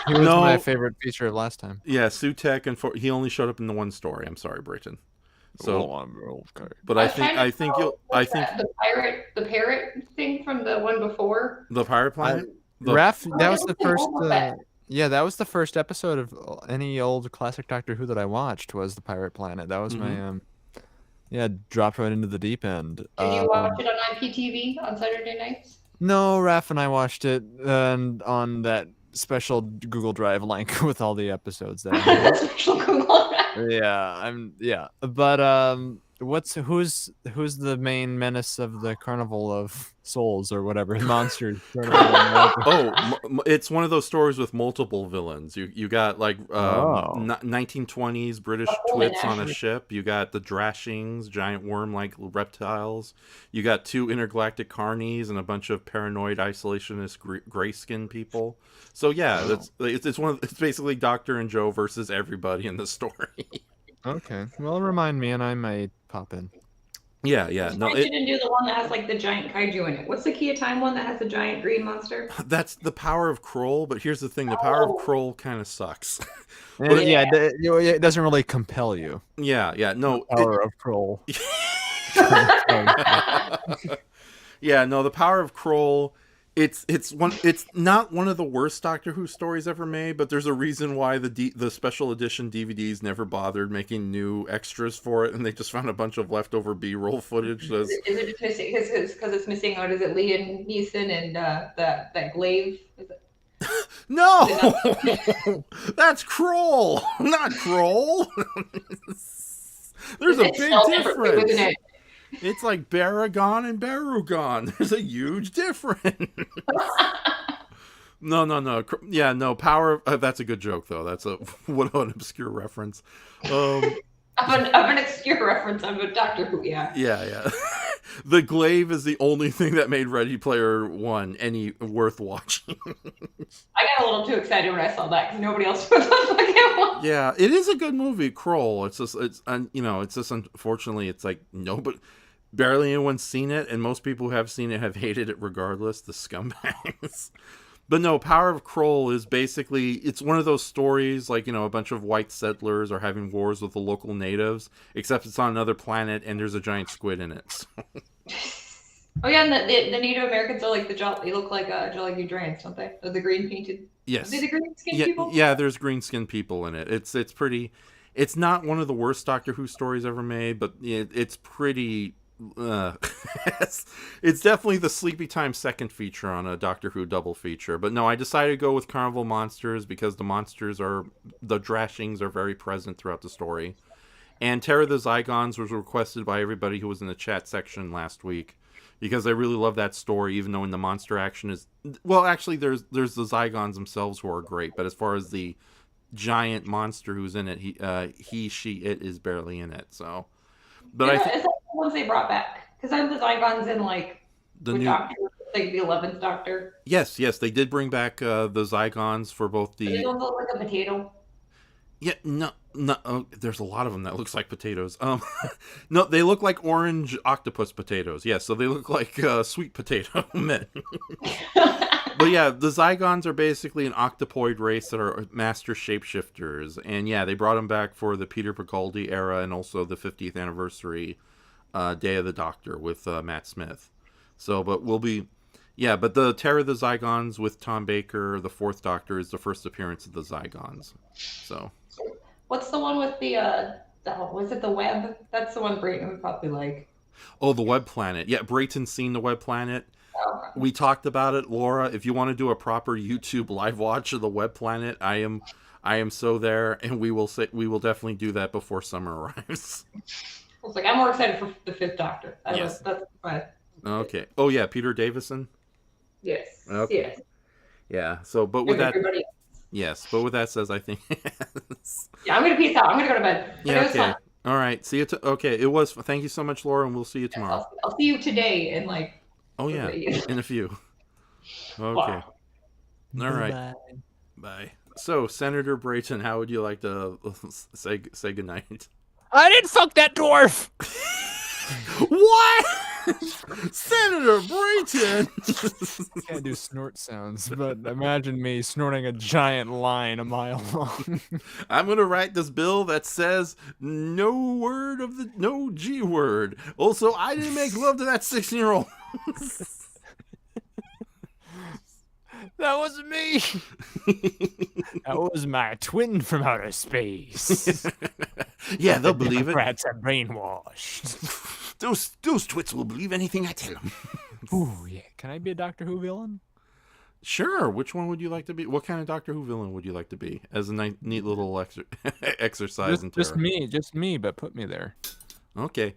my favorite feature of last time. Yeah, Sutek, and he only showed up in the one story. I'm sorry, Brayton. So, but I think the parrot thing from the one before. The Pirate Planet. That was the first. That was the first episode of any old classic Doctor Who that I watched. Was the Pirate Planet? That was my dropped right into the deep end. Did you watch it on IPTV on Saturday nights? No, Raph and I watched it on that special Google Drive link with all the episodes there. Special Google Drive. But who's the main menace of the Carnival of Souls or whatever monsters? It's one of those stories with multiple villains. You got 1920s British twits on a ship. You got the Drashings, giant worm-like reptiles. You got 2 intergalactic carnies and a bunch of paranoid isolationist gray-skinned people. So yeah, it's basically Doctor and Joe versus everybody in the story. Okay, well, remind me, and I might pop in. Yeah. No, you didn't do the one that has the giant kaiju in it. What's the Key of Time one that has the giant green monster? That's the Power of Kroll, but here's the thing: the Power of Kroll kind of sucks. It doesn't really compel you. Yeah, no. Power of Kroll. The Power of Kroll. It's not one of the worst Doctor Who stories ever made, but there's a reason why the special edition DVDs never bothered making new extras for it, and they just found a bunch of leftover B-roll footage. Is it just missing because it's missing? What is it? Liam Neeson and that glaive. No, that's Kroll, not Kroll. There's a big difference. Isn't it? It's like Baragon and Barugon. There's a huge difference. No. Yeah, no, Power... that's a good joke, though. That's what an obscure reference. Of an obscure reference of a Doctor Who, yeah. Yeah. The glaive is the only thing that made Ready Player One any worth watching. I got a little too excited when I saw that because nobody else was fucking one. Yeah, it is a good movie, Kroll. It's just unfortunately, it's like nobody... Barely anyone's seen it, and most people who have seen it have hated it regardless, the scumbags. But no, Power of Kroll is basically, it's one of those stories like, a bunch of white settlers are having wars with the local natives, except it's on another planet and there's a giant squid in it. So. Oh yeah, and the Native Americans are like they look like Jolly Good Giants, don't they? They're the green painted. Yes. Are they the green skinned people? Yeah, there's green skinned people in it. It's pretty, it's not one of the worst Doctor Who stories ever made, but it's pretty... it's definitely the Sleepy Time second feature on a Doctor Who double feature. But no, I decided to go with Carnival Monsters because the Drashings are very present throughout the story. And Terror of the Zygons was requested by everybody who was in the chat section last week because I really love that story, even though in the monster action is... Well, actually, there's the Zygons themselves who are great, but as far as the giant monster who's in it, it is barely in it, so... But I think it's like the ones they brought back because I'm the Zygons in the new Doctor, like the 11th Doctor. Yes, they did bring back the Zygons for both the. They don't look like a potato. Yeah, no. There's a lot of them that looks like potatoes. No, they look like orange octopus potatoes. Yes, so they look like sweet potato men. But yeah, the Zygons are basically an octopoid race that are master shapeshifters. And yeah, they brought them back for the Peter Capaldi era and also the 50th anniversary Day of the Doctor with Matt Smith. So, but but the Terror of the Zygons with Tom Baker, the Fourth Doctor, is the first appearance of the Zygons. So. What's the one with the was it the web? That's the one Brayton would probably like. Oh, the Web Planet. Yeah, Brayton's seen the Web Planet. Oh. We talked about it, Laura. If you want to do a proper YouTube live watch of the Web Planet, I am so there, and we will definitely do that before summer arrives. I was like, I'm more excited for the Fifth Doctor. Yes. That's fine. Okay. Oh yeah, Peter Davison. Yes. Okay. Yes. Yeah. So, but with everybody. Yes, but with that says, I think. Yeah, I'm gonna peace out. I'm gonna go to bed. But yeah. it was Okay. fun. All right. See you. Okay. It was. Thank you so much, Laura, and we'll see you tomorrow. I'll see you today in like. Oh yeah, in a few. Okay. Wow. All right. Bye. So, Senator Brayton, how would you like to say goodnight? I didn't fuck that dwarf. What? Senator Brayton! I can't do snort sounds, but imagine me snorting a giant line a mile long. I'm gonna write this bill that says no G word. Also, I didn't make love to that 16-year-old. That wasn't me. That was my twin from outer space. Yeah, they'll believe it. Democrats are brainwashed. Those twits will believe anything I tell them. Ooh, yeah. Can I be a Doctor Who villain? Sure. Which one would you like to be? What kind of Doctor Who villain would you like to be? As a neat little exercise in terror. Just me, but put me there. Okay.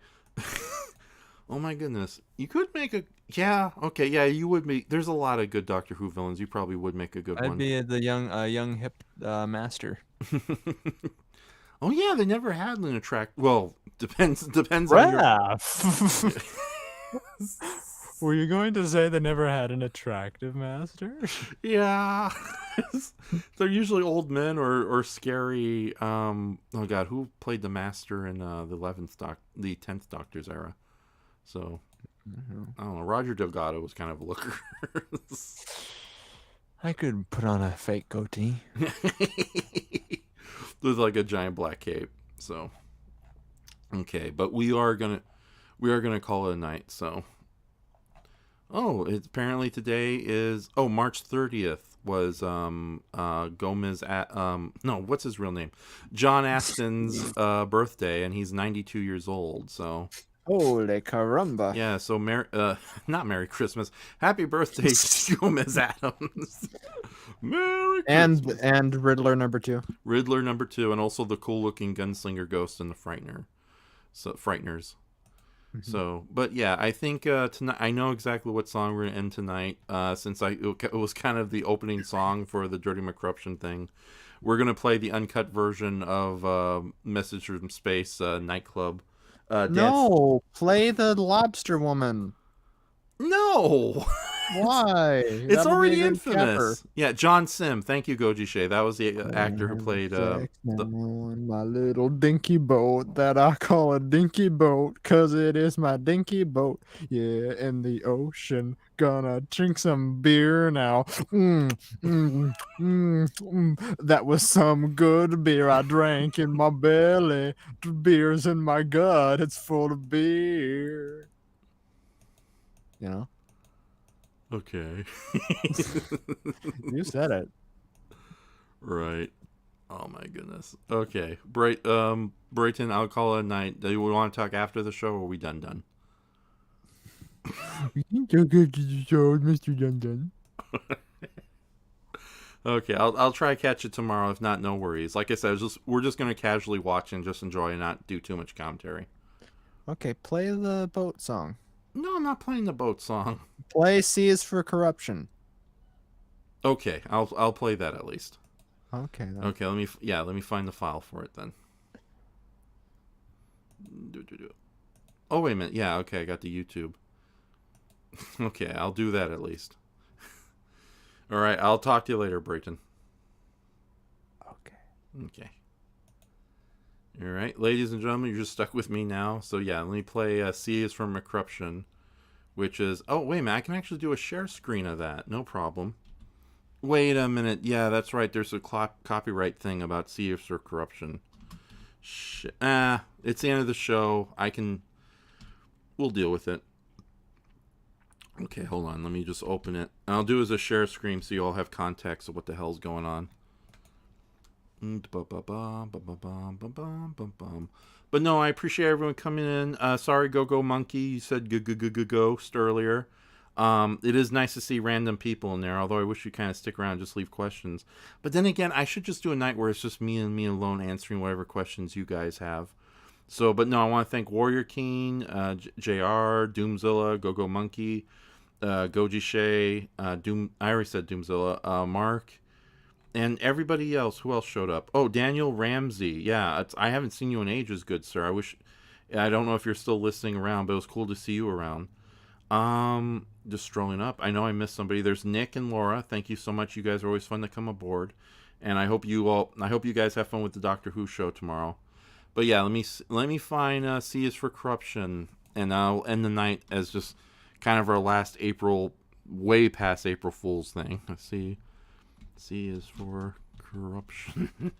Oh my goodness. You could make a... Yeah, okay, yeah, you would make... There's a lot of good Doctor Who villains. You probably would make a good one. I'd be the young hip master. Oh yeah, they never had an attract... Well, depends on your... Were you going to say they never had an attractive master? Yeah. They're usually old men or scary... oh god, who played the master in the 10th Doctor's era? So... I don't know. Roger Delgado was kind of a looker. I could put on a fake goatee. With like a giant black cape. So okay, but we are gonna call it a night. So it's apparently today is March 30th was Gomez at what's his real name? John Aston's birthday, and he's 92 years old. So. Holy caramba. Yeah, so not Merry Christmas. Happy birthday to Gomez Adams. Merry Christmas. And Riddler number 2. Riddler number 2, and also the cool looking gunslinger ghost and the Frightener. So Frighteners. Mm-hmm. So, but yeah, I think tonight I know exactly what song we're gonna end tonight. Since it was kind of the opening song for the Dirty McCorruption thing. We're gonna play the uncut version of Message from Space Nightclub. No, play the Lobster Woman. No. Why? It's already infamous. Yeah, John Sim. Thank you, Goji Shea. That was the actor who played my little dinky boat that I call a dinky boat, 'cause it is my dinky boat. Yeah, in the ocean. Gonna drink some beer now. That was some good beer I drank in my belly. Beer's in my gut. It's full of beer. You know? Okay. You said it. Right. Oh my goodness. Okay. Brayton, I'll call it a night. Do you want to talk after the show, or are we done? We can talk after the show, Mr. Dun. Okay, I'll try to catch it tomorrow. If not, no worries. Like I said, we're just gonna casually watch and just enjoy and not do too much commentary. Okay, play the boat song. No, I'm not playing the boat song. Play C is for Corruption. Okay, I'll play that at least. Okay. Then. Okay, let me find the file for it then. Oh wait a minute. Yeah, okay, I got the YouTube. Okay, I'll do that at least. All right, I'll talk to you later, Brayton. Okay. All right, ladies and gentlemen, you're just stuck with me now. So yeah, let me play C is from McCorruption, which is... Oh, wait a minute, I can actually do a share screen of that. No problem. Wait a minute. Yeah, that's right. There's a copyright thing about CS for corruption. Shit. It's the end of the show. We'll deal with it. Okay, hold on. Let me just open it. And I'll do as a share screen so you all have context of what the hell's going on. But no, I appreciate everyone coming in. Sorry, Go Monkey. You said ghost earlier. It is nice to see random people in there, although I wish you kind of stick around and just leave questions. But then again, I should just do a night where it's just me and me alone answering whatever questions you guys have. So, but no, I want to thank Warrior King, JR, Doomzilla, Go Monkey, Goji Shay, I already said Doomzilla, Mark, and everybody else. Who else showed up? Oh, Daniel Ramsey. Yeah, I haven't seen you in ages, good sir. I don't know if you're still listening around, but it was cool to see you around. Just strolling up. I know I missed somebody. There's Nick and Lora. Thank you so much. You guys are always fun to come aboard. And I hope you guys have fun with the Doctor Who show tomorrow. But yeah, let me find C is for Corruption, and I'll end the night as just kind of our last April, way past April Fool's thing. Let's see. C is for Corruption. And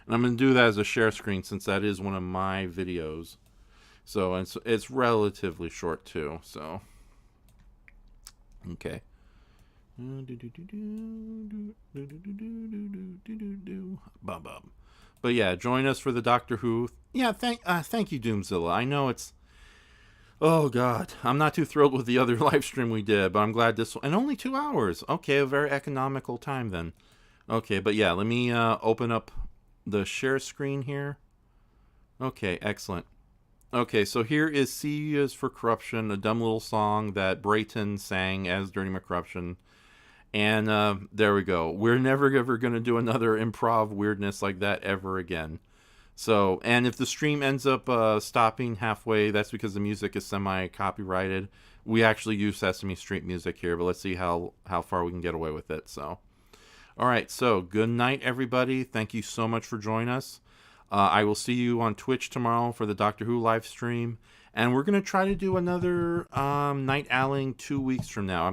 I'm going to do that as a share screen since that is one of my videos. So it's relatively short too. So okay. But yeah, join us for the Doctor Who. Yeah, thank you, Doomzilla. I know it's. Oh God, I'm not too thrilled with the other live stream we did, but I'm glad this one. And only 2 hours. Okay, a very economical time then. Okay, but yeah, let me open up the share screen here. Okay, excellent. Okay, so here is C is for Corruption, a dumb little song that Brayton sang as Dirty McCorruption. And there we go. We're never ever going to do another improv weirdness like that ever again. So, and if the stream ends up stopping halfway, that's because the music is semi-copyrighted. We actually use Sesame Street music here, but let's see how far we can get away with it. So, all right, so good night, everybody. Thank you so much for joining us. I will see you on Twitch tomorrow for the Doctor Who live stream. And we're going to try to do another night owling 2 weeks from now.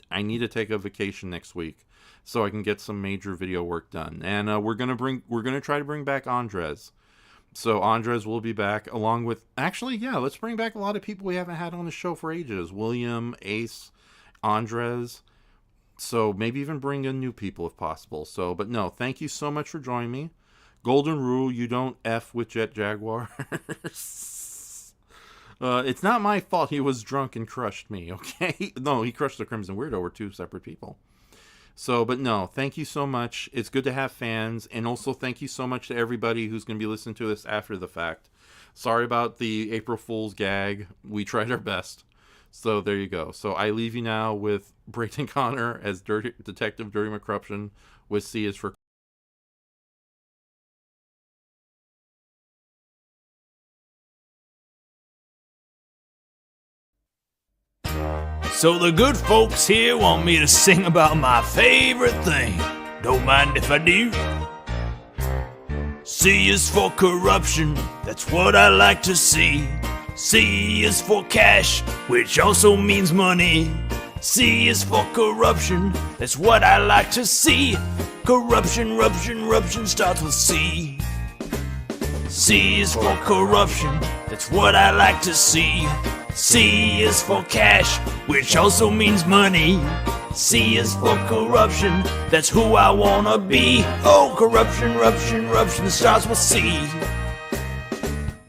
I need to take a vacation next week so I can get some major video work done. And we're going to try to bring back Andres. So Andres will be back along with, actually, yeah, let's bring back a lot of people we haven't had on the show for ages. William, Ace, Andres. So maybe even bring in new people if possible. So, but no, thank you so much for joining me. Golden rule, you don't F with Jet Jaguar. It's not my fault he was drunk and crushed me, okay? No, he crushed the Crimson Weirdo. We're two separate people. So, but no, thank you so much. It's good to have fans. And also thank you so much to everybody who's going to be listening to this after the fact. Sorry about the April Fool's gag. We tried our best. So there you go. So I leave you now with Brayton Connor as Detective Dirty McCorruption with C is for So the good folks here want me to sing about my favorite thing. Don't mind if I do. C is for corruption, that's what I like to see. C is for cash, which also means money. C is for corruption, that's what I like to see. Corruption, ruption starts with C. C is for corruption, that's what I like to see. C is for cash, which also means money. C is for corruption, that's who I wanna be. Oh, corruption, ruption starts with C.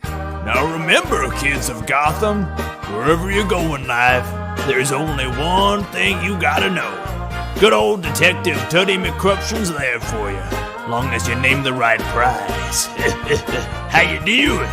Now remember, kids of Gotham, wherever you go in life, there's only one thing you gotta know. Good old Detective Dirty McCorruption's there for you, long as you name the right prize. How you doing?